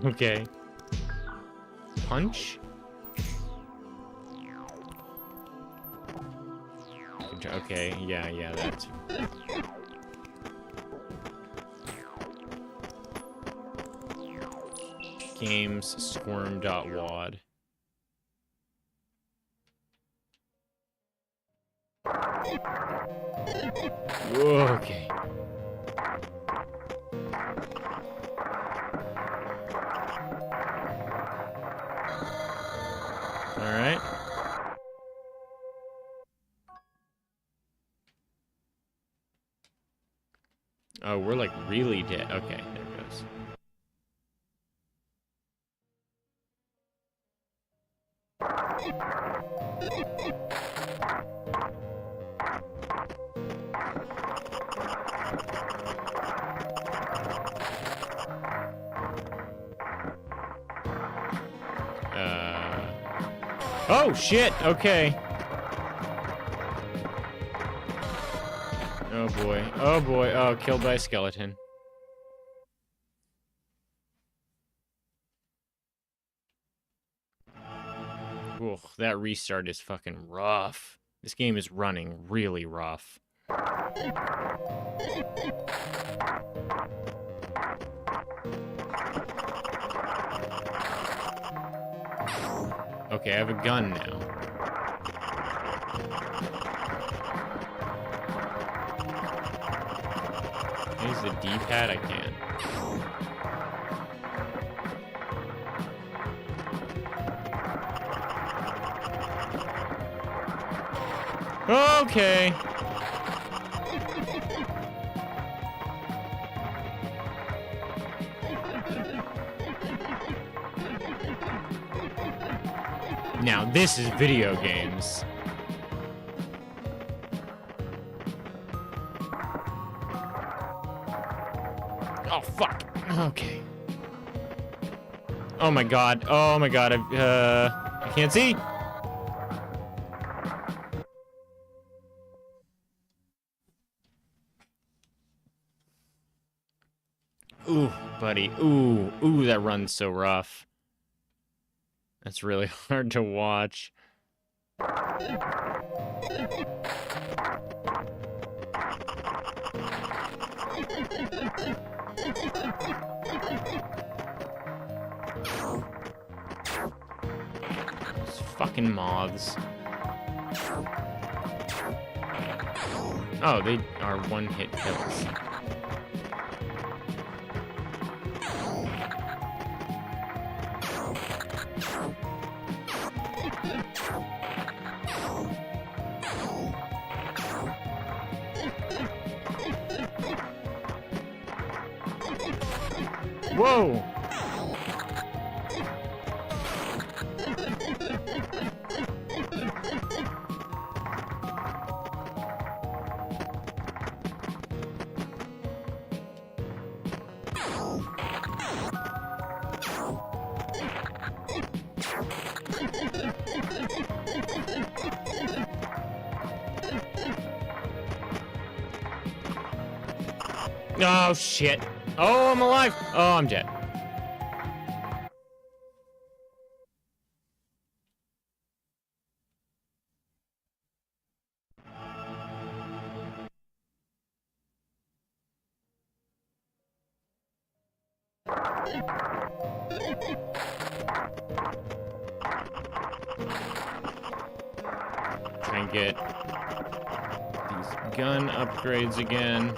Okay. Punch? Okay, yeah, that's... Games squirm.wad. Whoa, okay. Alright. Oh, we're like really dead. Okay, there it goes. Oh shit, okay. Oh boy, oh boy, oh, killed by a skeleton. Ooh, that restart is fucking rough. This game is running really rough. Okay, I have a gun now. Use the D-pad? I can't. Okay. Now this is video games. Oh fuck. Okay. Oh my god. Oh my god. I can't see. Ooh, buddy. Ooh, that run's so rough. That's really hard to watch. Those fucking moths. Oh, they are one-hit kills. Whoa! Oh shit. Oh, I'm alive. Oh, I'm dead. Try and get these gun upgrades again.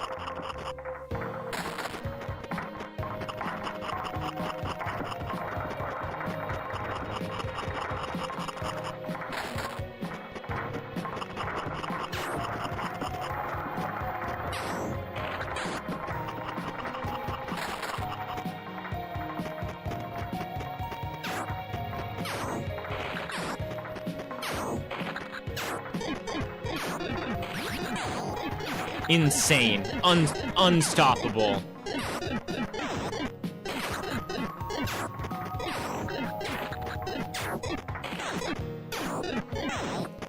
Insane. Unstoppable.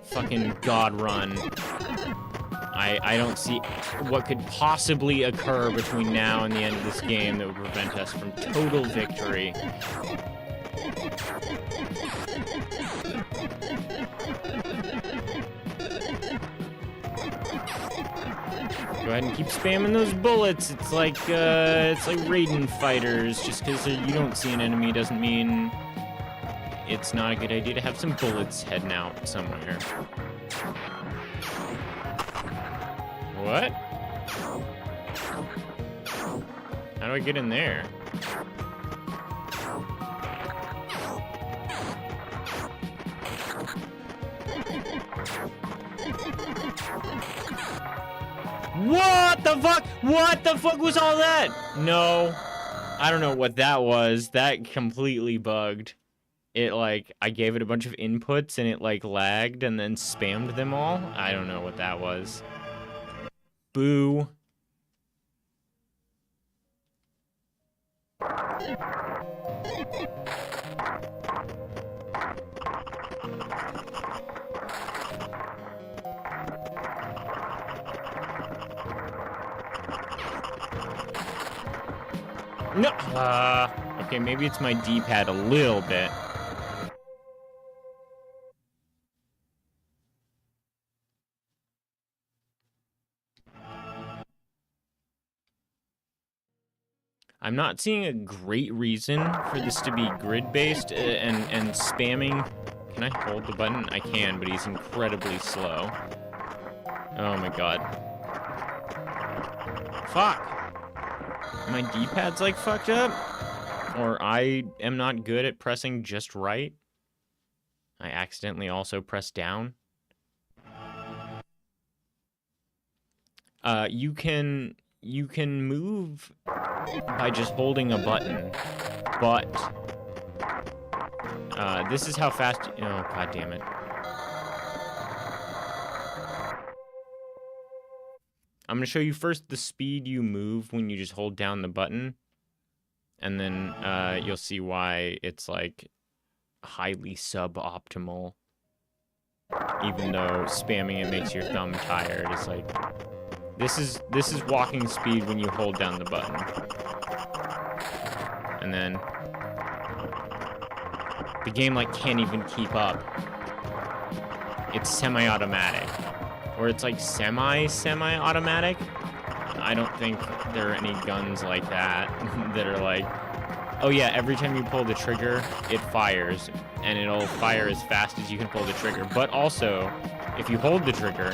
Fucking God run. I don't see what could possibly occur between now and the end of this game that would prevent us from total victory. Go ahead and keep spamming those bullets. It's like Raiden fighters. Just because you don't see an enemy doesn't mean it's not a good idea to have some bullets heading out somewhere. What? How do I get in there? What the fuck? What the fuck was all that? No. I don't know what that was. That completely bugged. It, like, I gave it a bunch of inputs and it, like, lagged and then spammed them all. I don't know what that was. Boo. No. Okay, maybe it's my D-pad a little bit. I'm not seeing a great reason for this to be grid-based and spamming. Can I hold the button? I can, but he's incredibly slow. Oh my god. Fuck! My D-pad's like fucked up? Or I am not good at pressing just right? I accidentally also pressed down? You can move by just holding a button, but this is how fast. Oh, god damn it! I'm gonna show you first the speed you move when you just hold down the button, and then you'll see why it's like highly suboptimal. Even though spamming it makes your thumb tired, it's like. This is walking speed when you hold down the button. And then the game like can't even keep up. It's semi-automatic. Or it's like semi-automatic. I don't think there are any guns like that that are like, oh yeah, every time you pull the trigger, it fires. And it'll fire as fast as you can pull the trigger. But also, if you hold the trigger,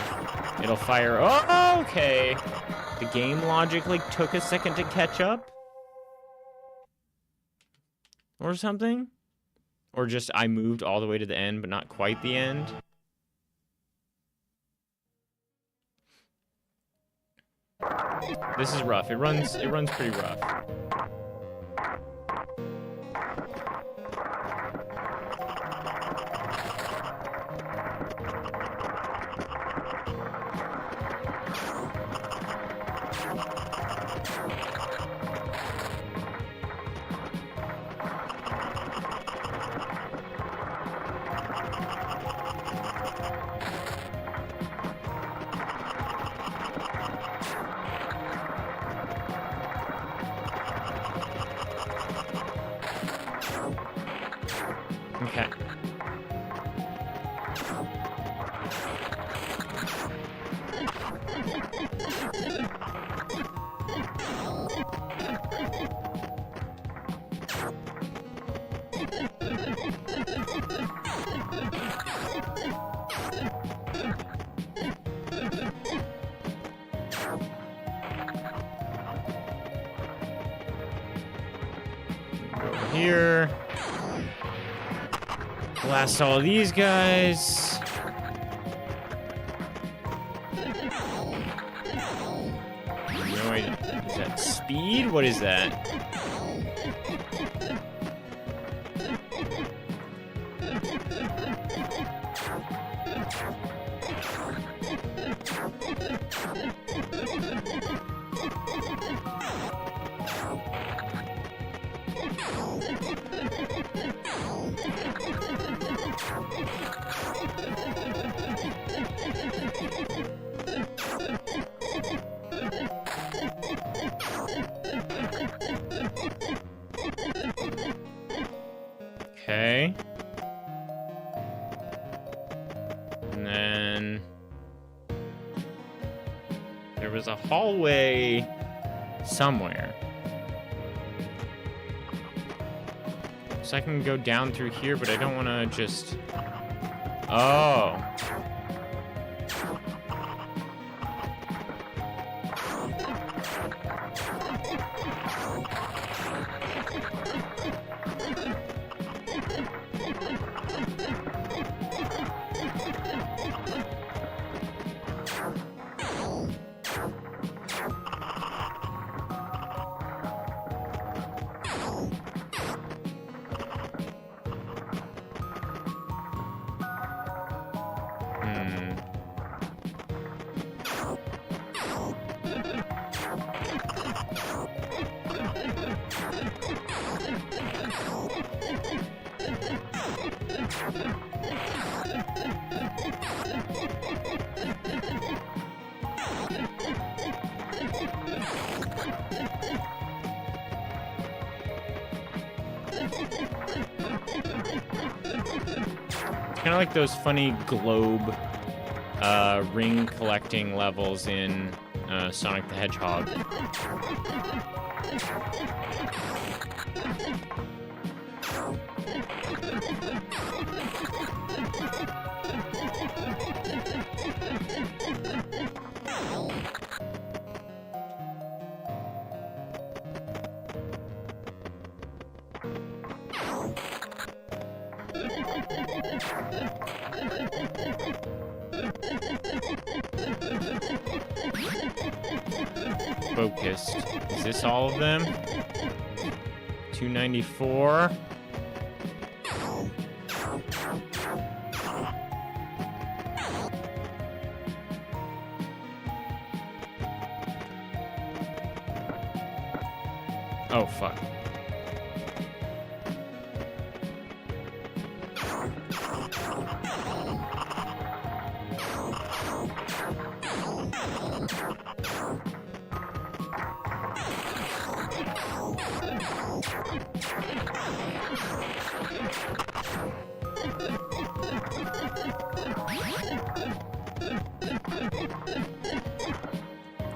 it'll fire. Oh, okay. The game logic like took a second to catch up, or something, or just I moved all the way to the end, but not quite the end. This is rough. It runs pretty rough. Okay. Over here. Blast all of these guys. No idea. Is that speed? What is that? then there was a hallway somewhere. So I can go down through here, but I don't want to just... Oh. Kind of like those funny globe ring collecting levels in Sonic the Hedgehog. Focused. Is this all of them? 294. Oh, fuck.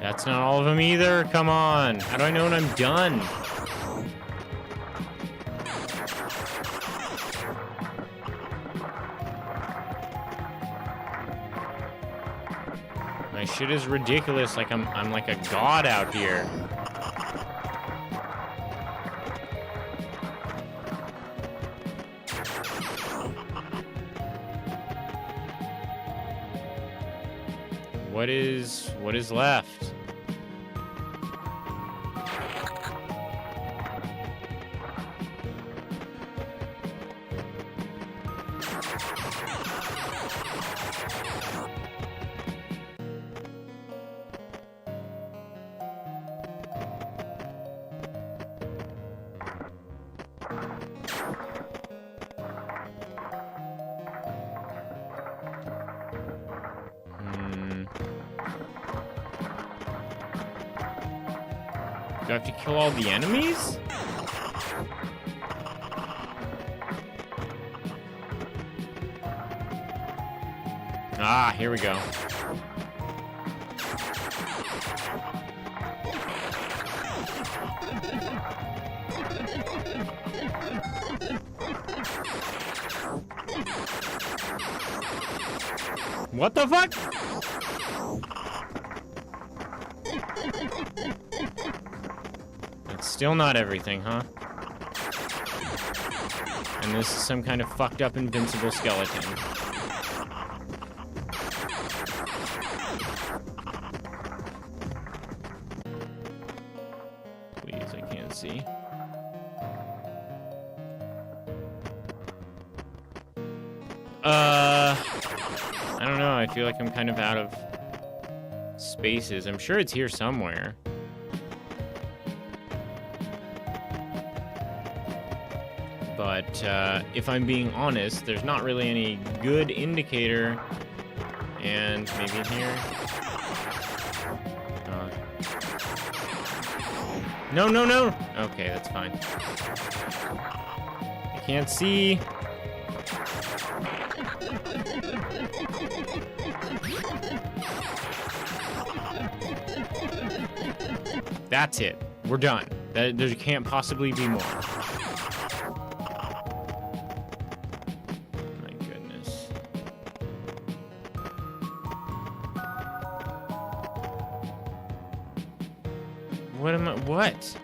That's not all of them either. Come on. How do I know when I'm done? My shit is ridiculous. Like I'm like a god out here. What is left? Do I have to kill all the enemies? Ah, here we go. What the fuck? It's still not everything, huh? And this is some kind of fucked up invincible skeleton. Please, I can't see. I don't know, I feel like I'm kind of out of spaces. I'm sure it's here somewhere. But if I'm being honest, there's not really any good indicator. And maybe in here. No, no, no! Okay, that's fine. I can't see. That's it. We're done. There can't possibly be more. My goodness. What?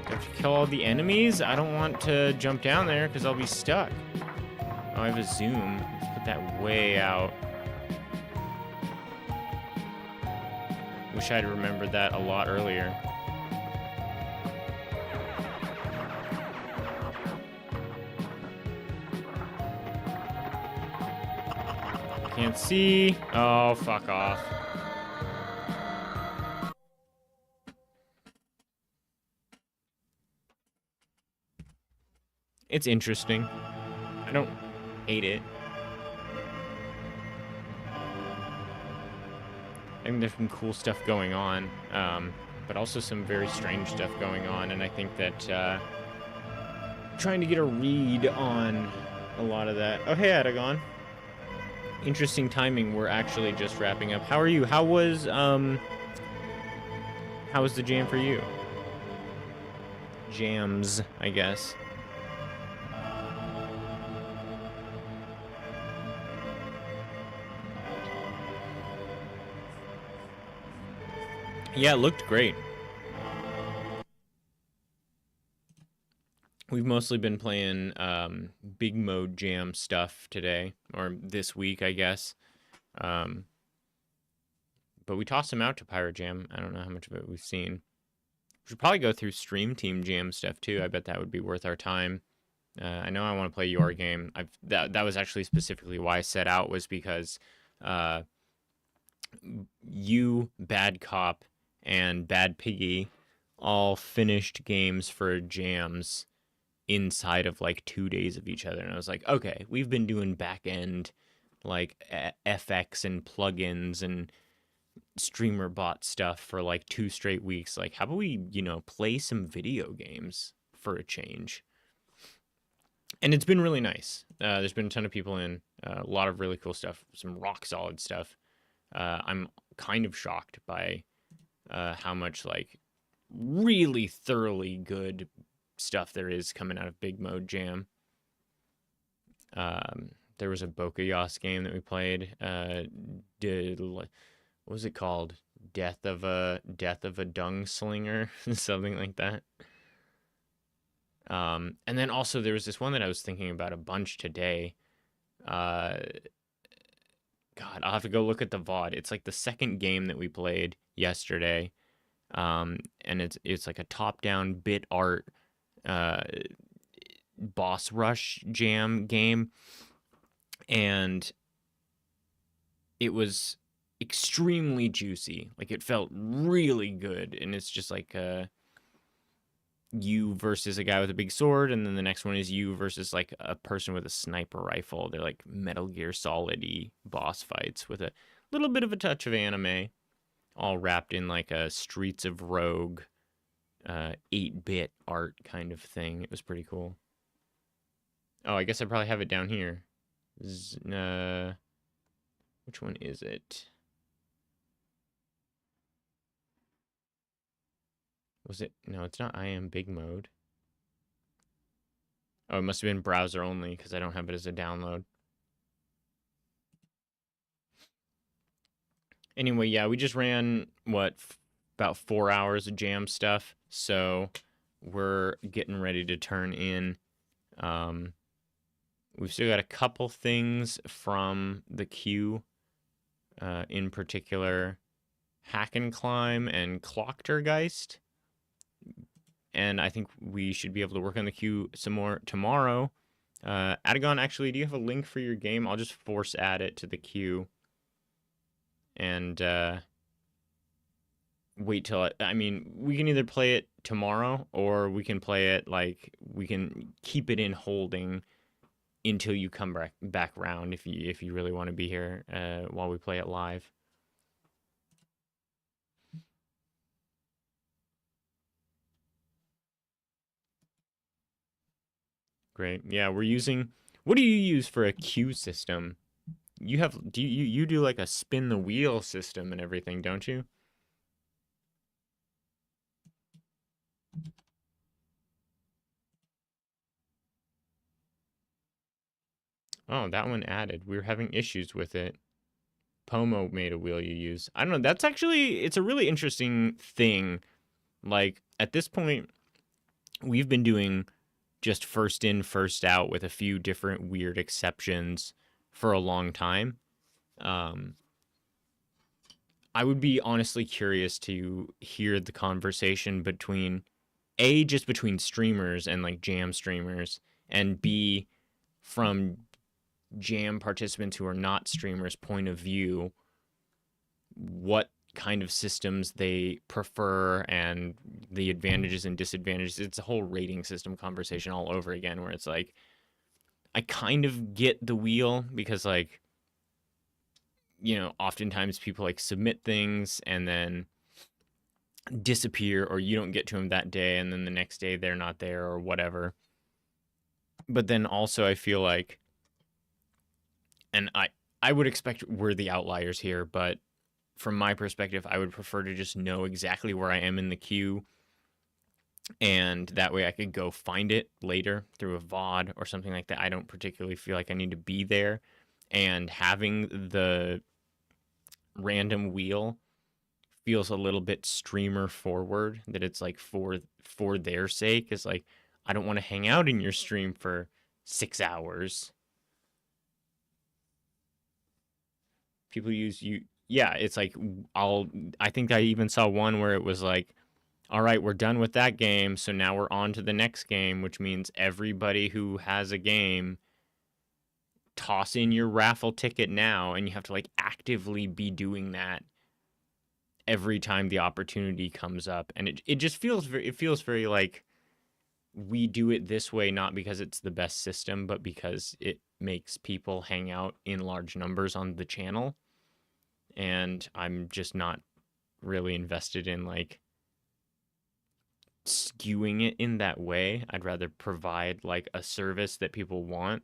Have to kill all the enemies? I don't want to jump down there because I'll be stuck. Oh, I have a zoom. Let's put that way out. Wish I'd remembered that a lot earlier. Can't see. Oh, fuck off. It's interesting. I don't hate it. I think there's some cool stuff going on, but also some very strange stuff going on, and I think that trying to get a read on a lot of that. Oh, hey, Adagon. Interesting timing. We're actually just wrapping up. How are you? How was the jam for you? Jams, I guess. Yeah, it looked great. We've mostly been playing big mode jam stuff today, or this week, I guess. But we tossed them out to Pirate Jam. I don't know how much of it we've seen. We should probably go through Stream Team Jam stuff too. I bet that would be worth our time. I know I want to play your game. That was actually specifically why I set out, was because you, Bad Cop, and Bad Piggy all finished games for jams inside of like 2 days of each other. And I was like, okay, we've been doing back end like FX and plugins and streamer bot stuff for like 2 straight weeks. Like, how about we, play some video games for a change? And it's been really nice. There's been a ton of people in, a lot of really cool stuff, some rock solid stuff. I'm kind of shocked by how much like really thoroughly good stuff there is coming out of Big Mode Jam. There was a Boka game that we played. What was it called? Death of a Dung Slinger, something like that. And then also there was this one that I was thinking about a bunch today. God, I'll have to go look at the VOD. It's like the second game that we played yesterday. And it's like a top-down bit art boss rush jam game. And it was extremely juicy. Like, it felt really good. And it's just like you versus a guy with a big sword, and then the next one is you versus like a person with a sniper rifle. They're like Metal Gear Solid-y boss fights with a little bit of a touch of anime, all wrapped in like a Streets of Rogue 8-bit art kind of thing. It was pretty cool. Oh, I guess I probably have it down here. Which one is it? Was it? No, it's not I Am Big Mode. Oh, it must have been browser only because I don't have it as a download. Anyway, yeah, we just ran, about 4 hours of jam stuff. So we're getting ready to turn in. We've still got a couple things from the queue, in particular, Hack and Climb and Clocktergeist. And I think we should be able to work on the queue some more tomorrow. Adagon, actually, do you have a link for your game? I'll just force add it to the queue. And wait till I mean, we can either play it tomorrow, or we can play it we can keep it in holding until you come back around if you really want to be here while we play it live. Great. Yeah, we're using... What do you use for a queue system? you do like a spin the wheel system and everything, don't you? Oh, that one added. We were having issues with it. Pomo made a wheel you use. I don't know. That's actually, it's a really interesting thing. Like, at this point, we've been doing just first in, first out with a few different weird exceptions for a long time. I would be honestly curious to hear the conversation between, A, just between streamers and like jam streamers, and B, from jam participants who are not streamers' point of view, what kind of systems they prefer and the advantages and disadvantages. It's a whole rating system conversation all over again, where it's like, I kind of get the wheel because, like, you know, oftentimes people like submit things and then disappear, or you don't get to them that day and then the next day they're not there or whatever. But then also I feel like, and I would expect we're the outliers here, but from my perspective, I would prefer to just know exactly where I am in the queue, and that way I could go find it later through a VOD or something like that. I don't particularly feel like I need to be there, and having the random wheel feels a little bit streamer forward, that it's like for their sake. It's like, I don't want to hang out in your stream for 6 hours. People use you. Yeah, it's like, I think I even saw one where it was like, all right, we're done with that game, so now we're on to the next game, which means everybody who has a game, toss in your raffle ticket now, and you have to like actively be doing that every time the opportunity comes up. And it just feels very like, we do it this way not because it's the best system, but because it makes people hang out in large numbers on the channel. And I'm just not really invested in like skewing it in that way. I'd rather provide like a service that people want.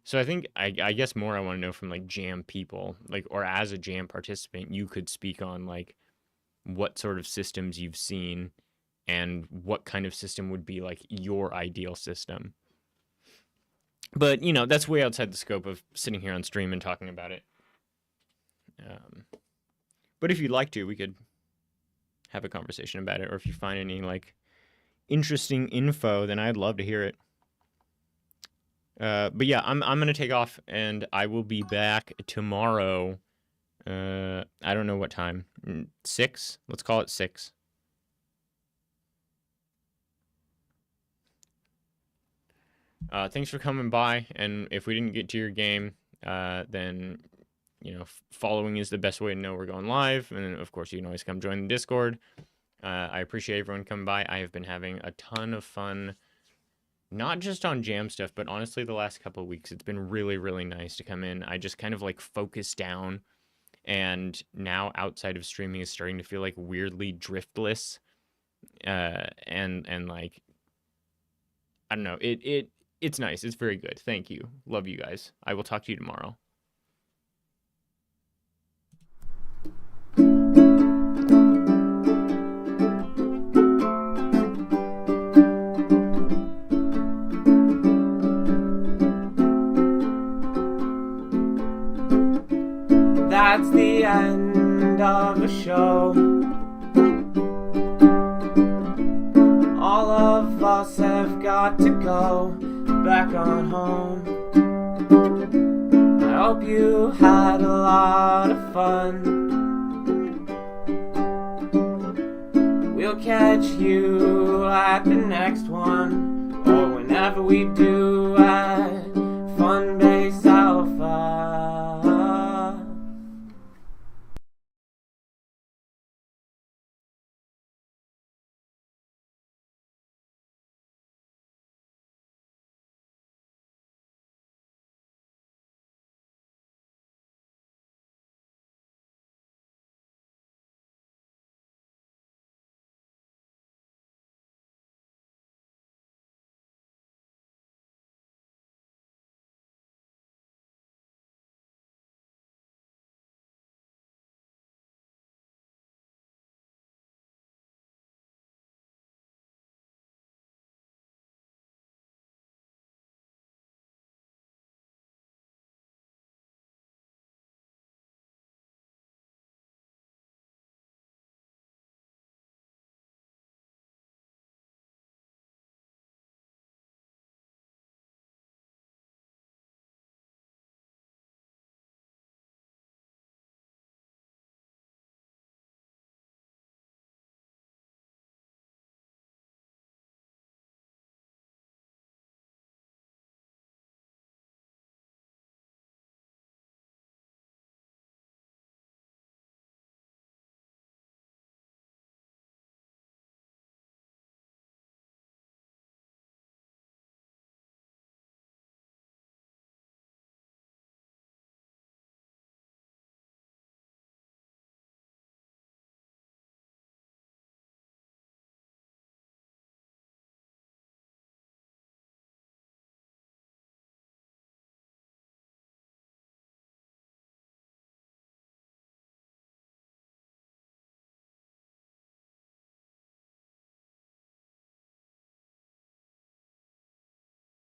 So I think, I guess more I want to know from like jam people, like, or as a jam participant, you could speak on like what sort of systems you've seen and what kind of system would be like your ideal system. But, you know, that's way outside the scope of sitting here on stream and talking about it. But if you'd like to, we could have a conversation about it. Or if you find any like interesting info, then I'd love to hear it. But yeah, I'm gonna take off, and I will be back tomorrow. I don't know what time. 6? Let's call it 6. Thanks for coming by, and if we didn't get to your game, then, you know, following is the best way to know we're going live, and then, of course, you can always come join the Discord. I appreciate everyone coming by. I have been having a ton of fun, not just on jam stuff, but honestly the last couple of weeks. It's been really, really nice to come in. I just kind of like focus down, and now outside of streaming is starting to feel like weirdly driftless, and like, I don't know, it's nice. It's very good. Thank you. Love you guys. I will talk to you tomorrow. That's the end of the show. All of us have got to go back on home. I hope you had a lot of fun. We'll catch you at the next one, or whenever we do at Fun